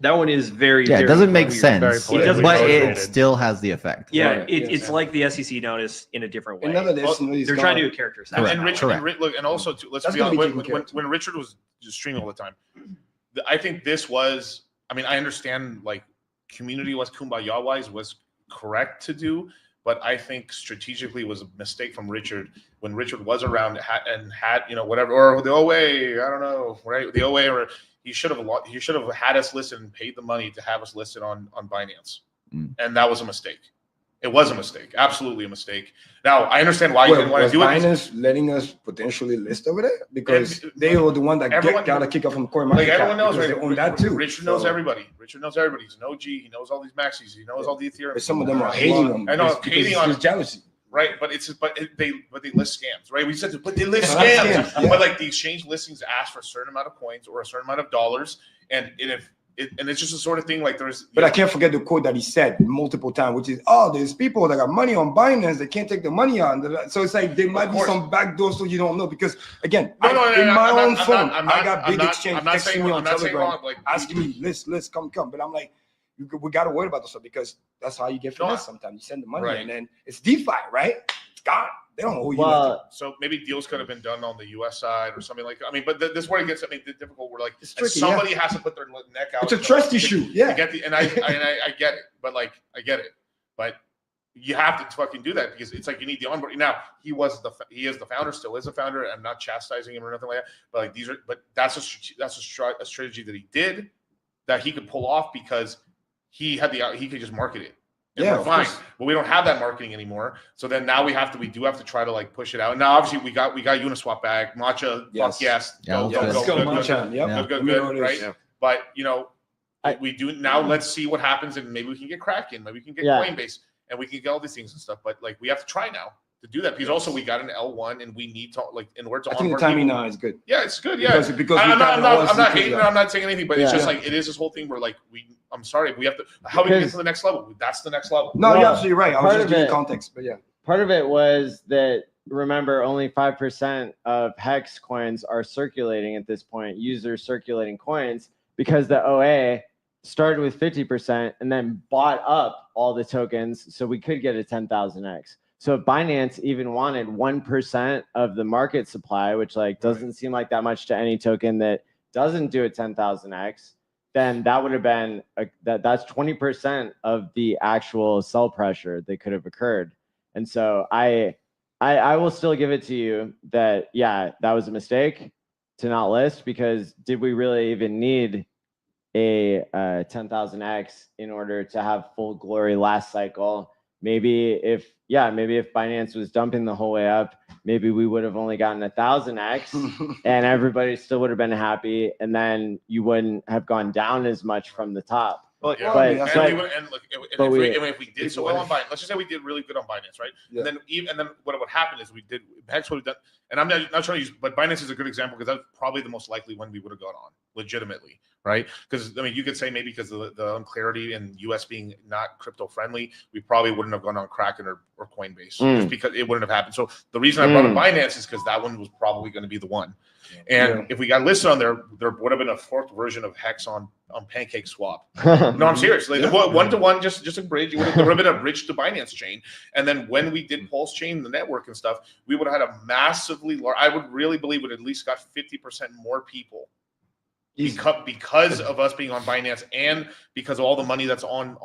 C: that one is very,
B: it doesn't make sense,
C: it
B: but it still has the effect.
C: Yeah, it's like the SEC notice in a different way. They're trying to do a character assassination.
A: And Richard, look, and also let's be honest, when Richard was just streaming all the time, I think this was I mean, I understand like community was kumbaya wise was correct to do, but I think strategically was a mistake from Richard when Richard was around and had whatever, or the OA, I don't know, right? The OA, or he should have had us listed and paid the money to have us listed on Binance, and that was a mistake. It was a mistake, absolutely a mistake. Now I understand why you didn't want to do it.
D: Binance letting us potentially list over there because they were the one that got a kick off from CoinMarketCap.
A: Like everyone knows, right?
D: They own that too.
A: Richard knows everybody. Richard knows everybody. He's an OG. He knows all these maxis. He knows all the Ethereum.
D: But some of them are hating on.
A: I know, hating on
D: jealousy.
A: Right, but they list scams, right? We said, but they list scams. Yeah. But like the exchange listings ask for a certain amount of coins or a certain amount of dollars, and it's just a sort of thing like there's.
D: But I can't forget the quote that he said multiple times, which is, there's people that got money on Binance, they can't take the money on. So it's like there might be some back doors so you don't know, because again, in my own phone, I got big exchange texting me on Telegram asking me list, come. But I'm like, we got to worry about this stuff because that's how you get finessed sometimes. You send the money and then it's DeFi, right? It's gone. They don't owe you nothing.
A: So maybe deals could have been done on the U.S. side or something like that. I mean, but this is where it gets difficult. We're like, somebody has to put their neck out.
D: It's a trust issue. Yeah.
A: I get it. But like, I get it. But you have to fucking do that because it's like you need the onboarding. Now he is the founder, still is a founder. I'm not chastising him or nothing like that. But like that's a strategy that he did that he could pull off because he could just market it. And we're fine, but we don't have that marketing anymore. So then now we do have to try to like push it out. And now obviously we got Uniswap back, Matcha, fuck yes,
B: go
A: Matcha, good, right? Yeah. But we do now. Let's see what happens, and maybe we can get Kraken, maybe we can get Coinbase, and we can get all these things and stuff. But like we have to try now to do that because also we got an L1 and we need to like in order to.
D: I think the timing now is good.
A: Yeah, it's good. Yeah, because I'm not hating. I'm not saying anything, but it's just like it is this whole thing where like I'm sorry, we have to. How we get to the next level? That's the next level.
D: No, you're absolutely right. I was just giving context, but yeah.
E: Part of it was that remember only 5% of Hex coins are circulating at this point. Users circulating coins because the OA started with 50% and then bought up all the tokens, so we could get a 10,000x. So if Binance even wanted 1% of the market supply, which like doesn't seem like that much to any token that doesn't do a 10,000x. Then that would have been that's 20% of the actual sell pressure that could have occurred. And so I will still give it to you that that was a mistake to not list, because did we really even need a 10,000x in order to have full glory last cycle? Maybe if Binance was dumping the whole way up, maybe we would have only gotten 1,000x and everybody still would have been happy, and then you wouldn't have gone down as much from the top.
A: If we did so well on Binance, let's just say we did really good on Binance, right? Yeah. And then what would happen is Hex would have done, and I'm not trying to use, but Binance is a good example because that's probably the most likely one we would have gone on legitimately, right? Because I mean, you could say maybe because of the unclarity and US being not crypto friendly, we probably wouldn't have gone on Kraken or Coinbase just because it wouldn't have happened. So the reason I brought up Binance is because that one was probably going to be the one. And if we got listed on there would have been a fourth version of Hex on Pancake Swap. No, I'm serious. Like, one-to-one, just a bridge. There would have been a bridge to Binance chain. And then when we did PulseChain, the network and stuff, we would have had a massively large, I would really believe would at least got 50% more people because of us being on Binance and because of all the money that's on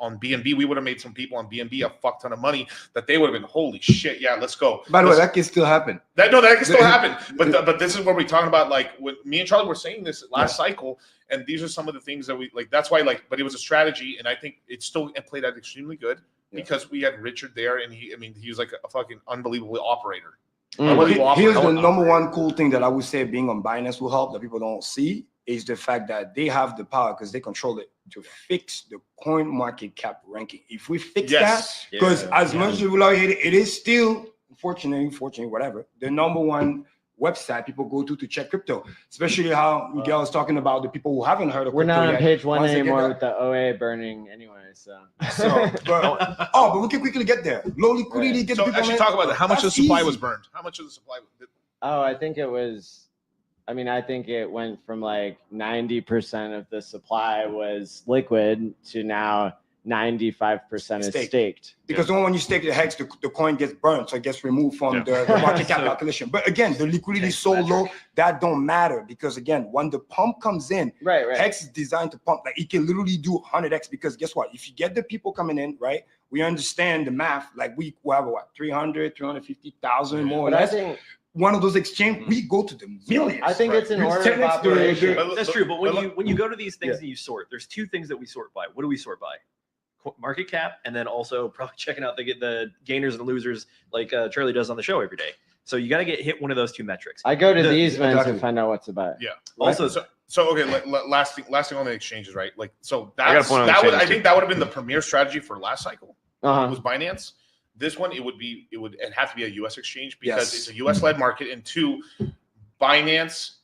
A: BNB. We would have made some people on BNB a fuck ton of money that they would have been, holy shit, yeah, let's go.
D: By the way, that can still happen.
A: That can still happen. But this is where we're talking about, like, when me and Charlie were saying this last cycle, and these are some of the things that we like. That's why, like, but it was a strategy, and I think it still played out extremely good because we had Richard there, and he was like a fucking unbelievable operator.
D: Here's the number one cool thing that I would say being on Binance will help that people don't see is the fact that they have the power because they control it to fix the coin market cap ranking. If we fix that, because as much as we hate it, it is still, unfortunately, whatever, the number one website people go to check crypto, especially how Miguel was talking about the people who haven't heard of crypto.
E: We're not on page one anymore with the OA burning anyway.
D: But we can quickly get there. Low liquidity. Get
A: so actually talk about that. How much of the supply was burned? How much of the supply?
E: I think it was. I mean, I think it went from like 90% of the supply was liquid to now 95% is
D: Staked.
E: staked.
D: Because when you stake the hex, the coin gets burned, so it gets removed from the market cap calculation. But again, the liquidity is so low that don't matter, because again, when the pump comes in,
E: Right.
D: hex is designed to pump. Like it can literally do 100x, because guess what? If you get the people coming in, right? We understand the math. Like we have what 350,000 more or
E: But I
D: less.
E: think
D: One of those exchange, we go to the millions.
E: I think it's an
D: It's
E: order of
D: 10x the-
E: operation.
C: That's true. But when you go to these things and you sort, there's two things that we sort by. What do we sort by? Market cap, and then also probably checking out the gainers and losers like Charlie does on the show every day. So you got to get hit one of those two metrics.
E: I go to these
D: exactly.
E: to find out what's about.
A: Yeah.
C: Also,
A: So okay, last thing on the exchanges, right? Like, so
H: I got a
A: that's
H: point on
A: that would I
H: exchanges,
A: think that would have been the premier strategy for last cycle. It
E: Uh-huh.
A: was Binance. This one, it would have to be a U.S. exchange because
D: Yes.
A: it's a U.S. led market, and two, Binance,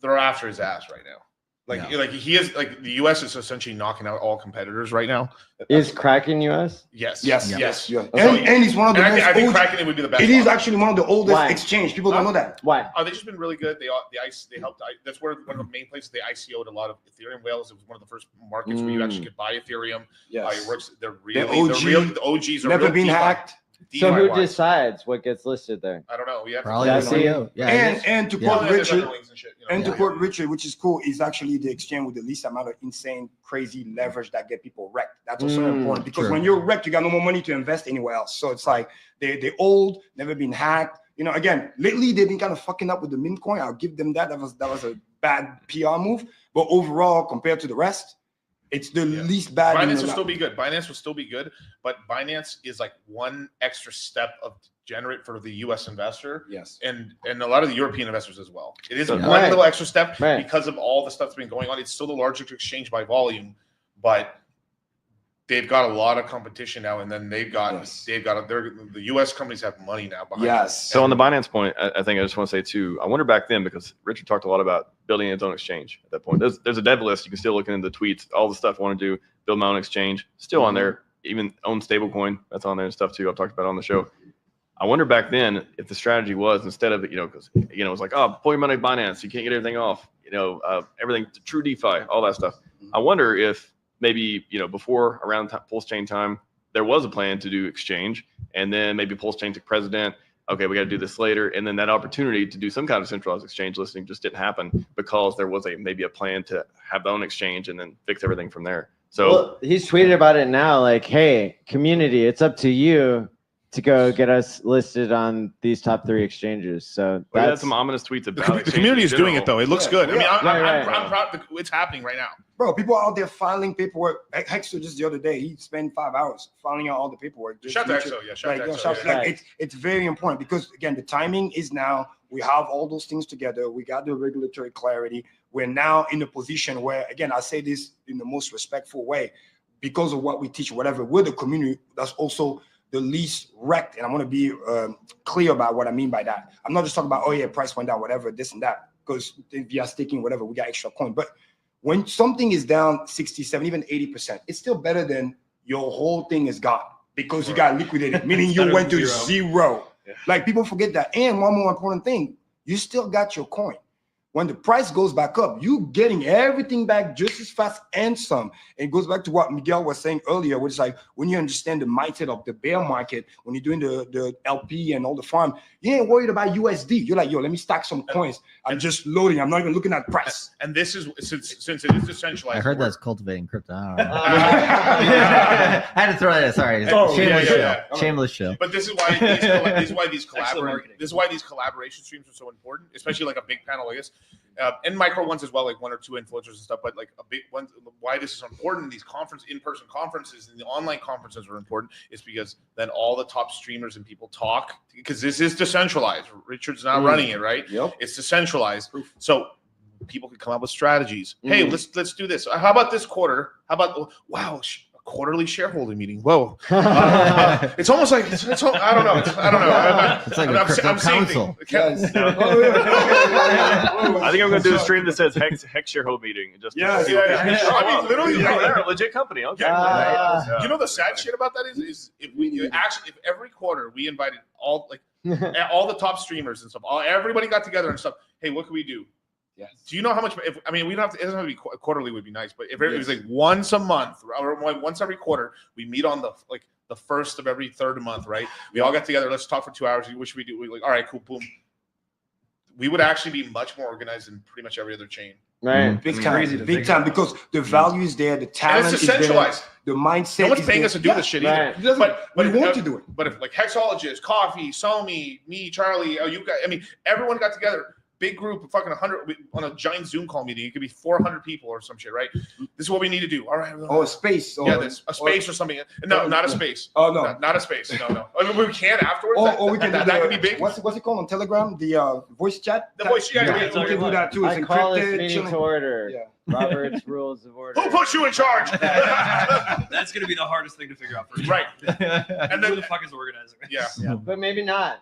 A: they're after his ass right now. Like he is like the U.S. is essentially knocking out all competitors right now.
E: Is Kraken US?
A: Yes.
D: Yes.
A: So-
D: And it's one of the
A: And
D: most
A: I think
D: old-
A: Kraken would be the best.
D: It is
A: one.
D: actually one of the oldest
E: Why?
D: exchange. People don't know that.
E: Why?
A: Oh, they've just been really good. They helped. That's where one of the main places they ICO'd a lot of Ethereum whales. It was one of the first markets where you actually could buy Ethereum.
D: Yes.
A: It works. They're
D: OG,
A: the OGs are
D: Never
A: real
D: been
A: DeFi.
D: hacked.
E: So who
A: DeFi-wise.
E: decides what gets listed there?
A: I don't know. We have
B: Probably
E: Yeah,
B: the
E: see,
B: CEO. Yeah, it is.
D: And to
B: Yeah.
D: quote
A: Well, there's
D: Richard,
A: underlings and shit, you know.
D: and to
A: Yeah.
D: quote Richard, which is cool, is actually the exchange with the least amount of insane, crazy leverage that get people wrecked. That's also important, because
B: true.
D: when you're wrecked, you got no more money to invest anywhere else. So it's like they're old, never been hacked. You know, again, lately they've been kind of fucking up with the meme coin. I'll give them that. That was a bad PR move. But overall, compared to the rest, it's the least bad.
A: Binance will still be good. Binance will still be good, but Binance is like one extra step of generate for the U.S. investor.
D: Yes.
A: And a lot of the European investors as well. It is one
E: Right.
A: little extra step
E: Right.
A: because of all the stuff that's been going on. It's still the largest exchange by volume, but they've got a lot of competition now, and then the U.S. companies have money now behind them.
D: Yes.
H: So on the Binance point, I think I just want to say too, I wonder back then, because Richard talked a lot about building its own exchange at that point. There's a dev list. You can still look into the tweets, all the stuff I want to do, build my own exchange, still on there, even own stablecoin. That's on there and stuff too. I've talked about it on the show. I wonder back then if the strategy was, instead of, because, it was like, oh, pull your money Binance. You can't get everything off, everything, true DeFi, all that stuff. I wonder if maybe, before around PulseChain time, there was a plan to do exchange, and then maybe PulseChain took president. Okay, we got to do this later. And then that opportunity to do some kind of centralized exchange listing just didn't happen because there was maybe a plan to have their own exchange and then fix everything from there. So
E: Well, he's tweeted about it now, like, hey, community, it's up to you to go get us listed on these top 3 exchanges. So
H: we had
E: that's
H: some ominous tweets
A: The,
H: about
A: the
H: exchanges
A: community is
H: in
A: doing it
H: general.
A: though. It looks good. I mean,
E: Right.
A: I'm proud. It's happening right now.
D: Bro, people out there filing paperwork. Hexer just the other day, he spent 5 hours filing out all the paperwork. Just
A: Shout to
D: make sure-
A: Exo, yeah. Shout to
D: Like,
A: Exo.
D: like,
A: Yeah.
D: it's very important, because again, the timing is now. We have all those things together. We got the regulatory clarity. We're now in a position where, again, I say this in the most respectful way, because of what we teach, whatever, we're the community that's also the least wrecked. And I want to be clear about what I mean by that. I'm not just talking about, oh yeah, price went down, whatever, this and that, because if you are staking, whatever, we got extra coin. But when something is down 60, 70, even 80%, it's still better than your whole thing is gone because you got liquidated, meaning you went to zero.
H: Yeah.
D: Like, people forget that. And one more important thing, you still got your coin. When the price goes back up, you getting everything back just as fast and some. And it goes back to what Miguel was saying earlier, which is like, when you understand the mindset of the bear market, when you're doing the LP and all the farm, you ain't worried about USD. You're like, yo, let me stack some coins. I'm just loading. I'm not even looking at price.
A: And this is since it is decentralized.
B: I heard
A: we're-
B: that's cultivating crypto. I don't know. I had to throw that. Sorry,
A: Oh,
B: shameless
A: yeah,
B: show.
A: yeah.
B: Shameless show.
A: But this is why these collaboration streams are so important, especially like a big panel like this, and micro ones as well, like 1 or 2 influencers and stuff. But like a big one, why this is important, these in-person conferences and the online conferences are important, is because then all the top streamers and people talk, because this is decentralized. Richard's not running it, right?
D: Yep.
A: It's decentralized, so people can come up with strategies. Hey, let's do this. How about this quarter? How about a quarterly shareholder meeting? Whoa, it's almost like it's I don't know. I don't know.
B: It's like a crypto council.
H: I think I'm going to do a stream that says Hex shareholder meeting. And just
D: Yes.
A: I mean, literally,
H: they're a legit company. Okay.
A: You know the sad shit about that is if every quarter we invited all the top streamers and stuff, everybody got together and stuff. Hey, what can we do?
D: Yes.
A: Do you know how much? I mean, we don't have to. It doesn't have to be quarterly. Would be nice, but if it was like once a month or once every quarter, we meet on the first of every third month, right? We all get together. Let's talk for 2 hours. What should we do? We're like, all right, cool, boom. We would actually be much more organized than pretty much every other chain.
E: Right.
D: Big time, because the value is there, the talent
A: and it's
D: is there,
A: decentralized.
D: the mindset.
A: No one's
D: is
A: paying
D: there.
A: us to do this shit either.
D: Right. But we want to do it.
A: But if like Hexologist, Coffee, Somi, me, Charlie, you guys, I mean, everyone got together. Big group of fucking 100 on a giant Zoom call meeting. It could be 400 people or some shit, right? This is what we need to do. All right.
D: Oh, a space.
A: A space or something. No, not a space.
D: Oh, no.
A: Not a space. No. I mean, we can afterwards.
D: Or we can
A: that could be big.
D: What's it called on Telegram? The voice chat?
A: The voice chat.
D: We can do that too. It's
E: I call this
D: encrypted.
E: meeting to order.
D: Yeah.
E: Robert's Rules of Order.
A: Who put you in charge?
C: That's going to be the hardest thing to figure out first.
A: Right.
C: And who the fuck is organizing?
A: Yeah.
E: But maybe not.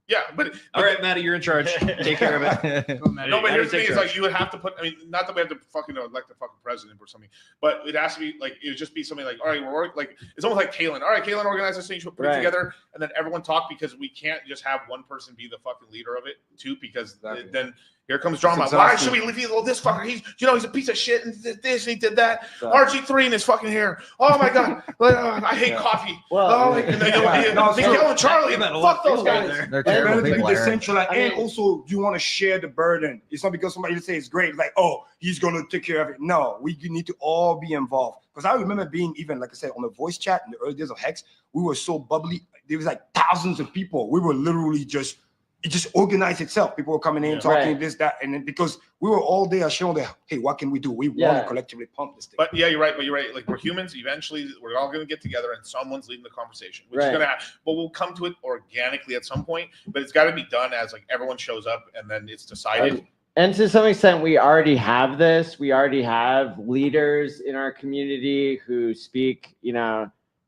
A: Yeah, but
C: all right, Matty, you're in charge. Take care of it.
A: No, but here's the thing: is like you would have to put. I mean, not that we have to fucking elect a fucking president or something, but it has to be like it would just be something like, all right, we're like it's almost like Kalen. All right, Kalen, organize this thing, put it together, and then everyone talk because we can't just have one person be the fucking leader of it too, because then. Here comes drama. Why should we leave this fucker? He's a piece of shit and this and he did that. RG3 in his fucking hair. Oh my god, I hate coffee.
E: Well,
A: Miguel and Charlie. Fuck those guys.
B: They're terrible people.
D: Decentralized, and also you want to share the burden. It's not because somebody say it's great, like he's gonna take care of it. No, we need to all be involved. Because I remember being even like I said on the voice chat in the early days of Hex, we were so bubbly. There was like thousands of people. We were literally it just organized itself. People were coming in, talking this, that, and then because we were all there showing that, hey, what can we do? We want to collectively pump this thing.
A: But yeah, you're right. Like we're humans. Eventually, we're all going to get together, and someone's leading the conversation, which is going to happen. But we'll come to it organically at some point. But it's got to be done as like everyone shows up, and then it's decided.
E: And to some extent, we already have this. We already have leaders in our community who speak,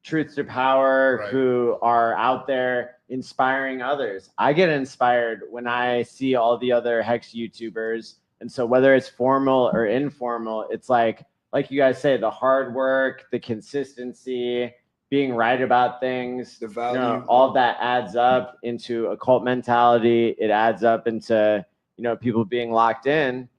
E: truth to power, who are out there inspiring others. I get inspired when I see all the other Hex YouTubers. And so whether it's formal or informal, it's like you guys say, the hard work, the consistency, being right about things,
D: the value,
E: all of that adds up into a cult mentality. It adds up into, people being locked in.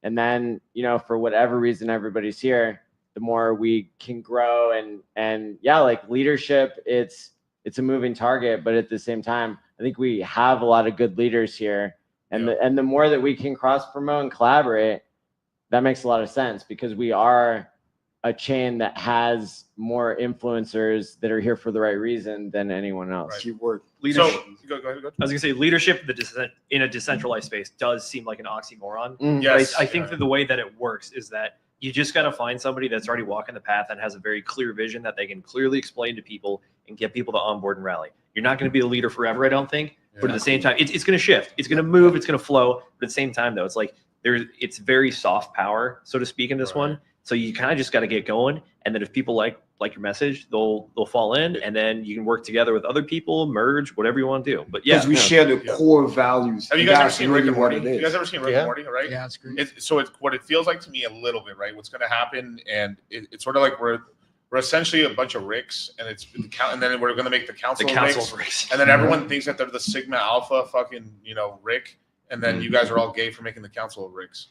E: And then, for whatever reason, everybody's here, the more we can grow and like leadership, it's a moving target, but at the same time, I think we have a lot of good leaders here, and the more that we can cross promote and collaborate, that makes a lot of sense because we are a chain that has more influencers that are here for the right reason than anyone else.
D: Keyword.
C: Leadership.
A: So, go ahead.
C: I was gonna say leadership in a decentralized space does seem like an oxymoron.
A: Yes,
C: I think that the way that it works is that you just got to find somebody that's already walking the path and has a very clear vision that they can clearly explain to people and get people to onboard and rally. You're not going to be a leader forever, I don't think. But at the same time, it's going to shift. It's going to move. It's going to flow. But at the same time, though, it's like it's very soft power, so to speak, in this one. So you kind of just got to get going. And then if people like your message, they'll fall in, and then you can work together with other people, merge, whatever you want to do. But
D: because we share the core values.
A: Have you guys ever seen Rick and Morty? You guys ever seen Rick and Morty? Right?
F: Yeah, it's great.
A: It's what it feels like to me a little bit, right? What's going to happen, and it's sort of like we're essentially a bunch of Ricks, and and then we're going to make the council of Ricks, and then everyone thinks that they're the Sigma Alpha fucking Rick, and then you guys are all gay for making the council of Ricks.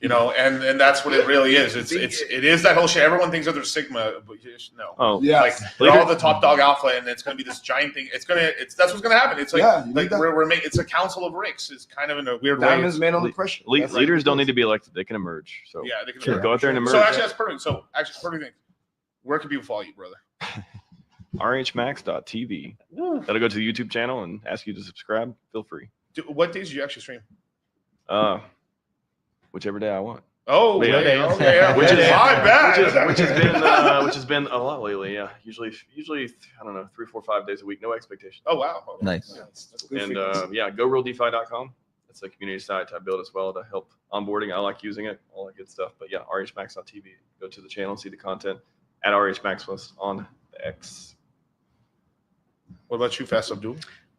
A: And that's what it really is. It is that whole shit. Everyone thinks that they're Sigma, but no.
H: Oh,
D: yeah.
A: Like they're all the top dog alpha, and it's going to be this giant thing. That's what's going to happen. It's like we're making it's a council of Ricks. It's kind of in a weird way.
D: Diamonds made on the pressure.
H: Leaders don't need to be elected; they can emerge. So
A: yeah, they can
H: go out there and emerge.
A: So actually, that's perfect. So actually, perfect thing. Where can people follow you, brother?
H: rhmax.tv. That'll go to the YouTube channel and ask you to subscribe. Feel free.
A: What days do you actually stream?
H: Whichever day I want.
A: Oh,
H: yeah.
A: Which is my bad.
H: Which has been a lot lately. Yeah, usually I don't know 3, 4, 5 days a week. No expectation.
A: Oh wow,
B: nice.
D: Yeah,
H: and GoRealDeFi.com. It's a community site I built as well to help onboarding. I like using it, all that good stuff. But yeah, rhmax.tv. Go to the channel, see the content. At rhmax was on the X.
A: What about you, Fast Abdoul?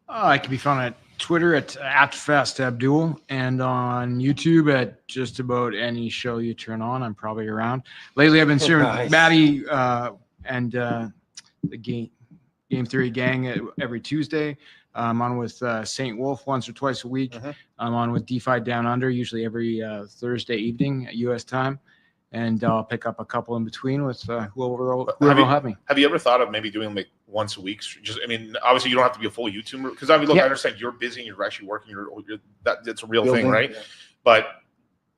F: I can be found at Twitter at @FastAbdoul and on YouTube at just about any show you turn on. I'm probably around. Lately, I've been streaming Matty and the Game Theory Gang every Tuesday. I'm on with St. Wolf once or twice a week. I'm on with DeFi Down Under, usually every Thursday evening at US time. And I'll pick up a couple in between with whoever will have me.
A: Have you ever thought of maybe doing like once a week? Just, I mean, obviously you don't have to be a full YouTuber because I mean, look, I understand you're busy and you're actually working. That's a real thing, right? Yeah. But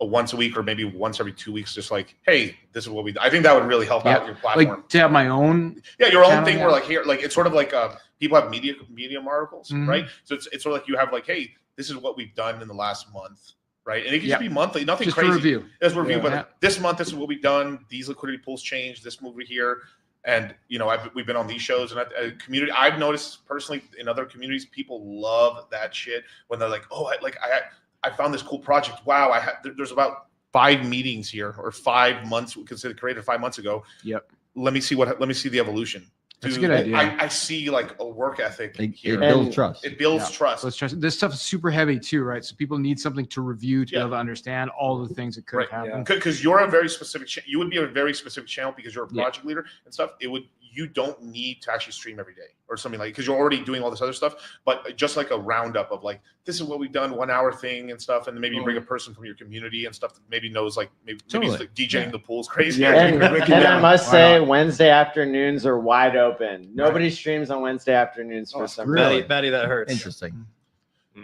A: a once a week or maybe once every 2 weeks, just like, hey, this is what we do. I think that would really help out your platform.
F: Like to have my own.
A: Yeah, your own thing where like here, like it's sort of like people have medium articles, right? So it's sort of like you have like, hey, this is what we've done in the last month. Right. And it can just be monthly, nothing
F: just
A: crazy.
F: Review.
A: Just review. But this month, this is what we've done. These liquidity pools changed. This movie here. And, you know, we've been on these shows and community. I've noticed personally in other communities, people love that shit when they're like, oh, I found this cool project. Wow. There's about 5 meetings here or 5 months considered created 5 months ago.
F: Yep.
A: Let me see the evolution.
F: That's a good idea.
A: I see like a work ethic.
B: It builds trust.
A: It builds trust.
F: Let's trust. This stuff is super heavy too, right? So people need something to review to be able to understand all the things that could happen.
A: Because you're a very specific. You would be a very specific channel because you're a project leader and stuff. You don't need to actually stream every day or something like because you're already doing all this other stuff. But just like a roundup of like this is what we've done, 1 hour thing and stuff, and then maybe you bring a person from your community and stuff that maybe knows like maybe it's like DJing the pool's crazy.
E: And I must say, Wednesday afternoons are wide open. Nobody streams on Wednesday afternoons for some reason.
C: Betty, that hurts.
B: Interesting.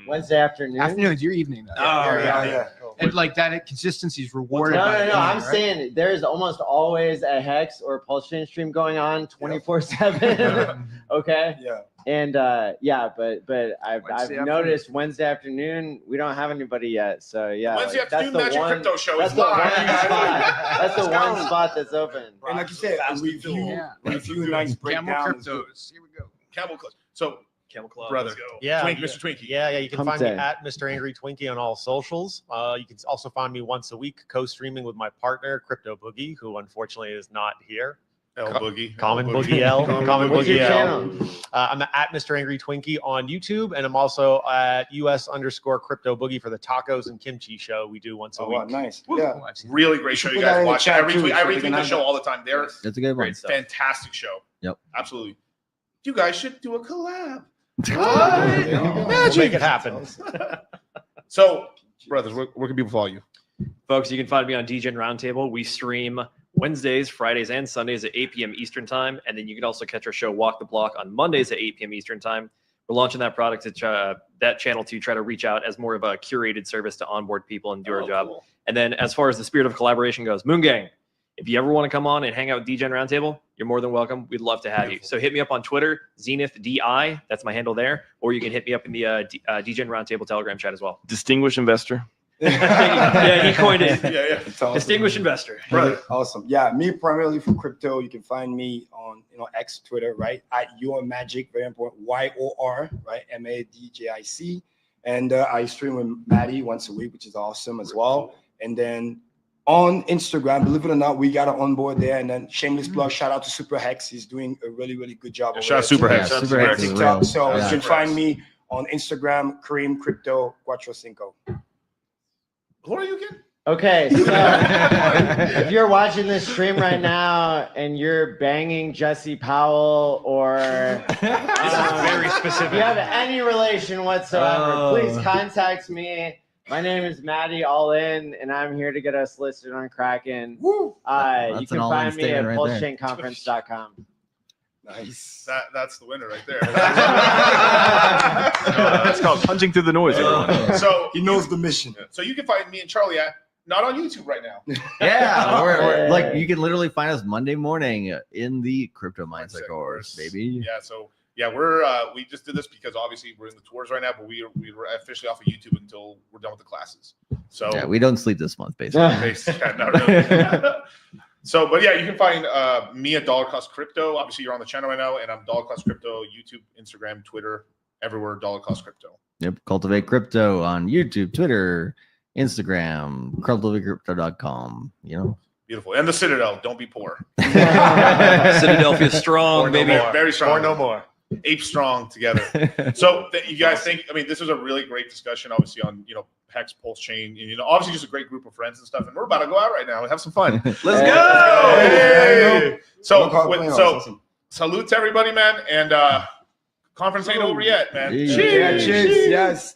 E: Wednesday afternoon.
F: Afternoons, your evening.
A: Yeah.
F: And like that consistency is rewarded.
E: No. I'm saying there's almost always a Hex or PulseChain stream going on 24/7. Okay.
D: Yeah.
E: And but I've noticed Wednesday afternoon we don't have anybody yet. So yeah,
A: Wednesday afternoon,
E: that's the one
A: crypto show
E: that's
A: is
E: the
A: live.
E: one spot. That's the one spot that's open.
D: And like you said, review nice
F: Camel
D: breakdowns.
F: cryptos. Here we go.
A: Camel Club. So
C: Camel Club.
A: brother,
C: Let's go.
J: Yeah,
A: Mr. Twinkie.
J: Yeah. You can
E: Hump
J: find me
E: day.
J: at Mr. Angry Twinkie on all socials. You can also find me once a week co-streaming with my partner, Crypto Boogie, who unfortunately is not here.
A: Boogie.
J: Common Boogie L. Common
E: What's your
J: Boogie L.
E: channel?
J: I'm at Mr. Angry Twinkie on YouTube, and I'm also at US_Crypto Boogie for the tacos and kimchi show we do once a week.
D: Nice.
A: Woo.
D: Yeah.
A: Really great show. You
D: Put that
A: guys
D: in the
A: watch
D: chat
A: every
D: too,
A: tweet.
D: so
A: I
D: they
A: retweet
D: can
A: the
D: have
A: show
D: it.
A: all the time.
B: That's a good one.
C: Great stuff.
A: Fantastic show.
B: Yep.
A: Absolutely. You guys should do a collab.
J: We'll make it happen.
A: So, brothers, where can people follow you?
C: Folks, you can find me on DGen Roundtable. We stream Wednesdays, Fridays, and Sundays at 8 p.m. Eastern Time. And then you can also catch our show Walk the Block on Mondays at 8 p.m. Eastern Time. We're launching that product to that channel to try to reach out as more of a curated service to onboard people and do our job.
A: Cool.
C: And then as far as the spirit of collaboration goes, Moon Gang, if you ever want to come on and hang out with DGen Roundtable, you're more than welcome. We'd love to have you. So hit me up on Twitter, ZenithDI. That's my handle there. Or you can hit me up in the DGen Roundtable Telegram chat as well.
H: Distinguished investor.
C: Yeah, he coined it.
A: Yeah.
D: Awesome.
C: Distinguished investor.
A: Brother.
D: Awesome. Yeah, me primarily for crypto. You can find me on X, Twitter, right? At Your Magic, very important. YOR, right? MADJIC. And I stream with Maddie once a week, which is awesome as well. And then on Instagram, believe it or not, we got an onboard there. And then shameless plug, shout out to Super Hex. He's doing a really, really good job.
A: Shout out Super Hex.
B: Yeah, Super Hex is
D: TikTok.
B: real.
D: So
B: Yeah.
D: you can find me on Instagram, Kareem Crypto 45.
A: Who are you again?
E: Okay, so if you're watching this stream right now and you're banging Jesse Powell or
C: very specific.
E: if you have any relation whatsoever, please contact me. My name is Maddie All In, and I'm here to get us listed on Kraken. You
B: That's
E: can
B: an all-in
E: find me at
B: statement right there.
E: PulseChainConference.com.
D: Nice.
A: That's the winner right there.
H: That's called punching through the noise, everyone.
A: So
D: He knows the mission.
A: So you can find me and Charlie at not on YouTube right now.
B: Yeah, we're
E: Hey.
B: like you can literally find us Monday morning in the crypto mindset course, baby.
A: Yeah. So yeah, we just did this because obviously we're in the tours right now, but we were officially off of YouTube until we're done with the classes. So
B: Yeah, we don't sleep this month, basically.
A: yeah, not really. So, but yeah, you can find me at Dollar Cost Crypto. Obviously, you're on the channel right now, and I'm Dollar Cost Crypto, YouTube, Instagram, Twitter, everywhere. Dollar Cost Crypto.
B: Yep, Cultivate Crypto on YouTube, Twitter, Instagram, cultivatecrypto.com. You know,
A: Beautiful. And the Citadel. Don't be poor.
C: Philadelphia strong,
A: Or no
C: baby.
A: more. Very strong.
J: Or no more.
A: Ape strong together. So you guys think? I mean, this was a really great discussion. Obviously, on Hex, PulseChain, and obviously just a great group of friends and stuff. And we're about to go out right now and have some fun.
C: Let's
E: Hey.
C: go.
A: Hey!
D: Awesome.
A: So salute to everybody, man, and Conference ain't over yet, man.
B: Cheers.
D: Yeah, cheers. Yes.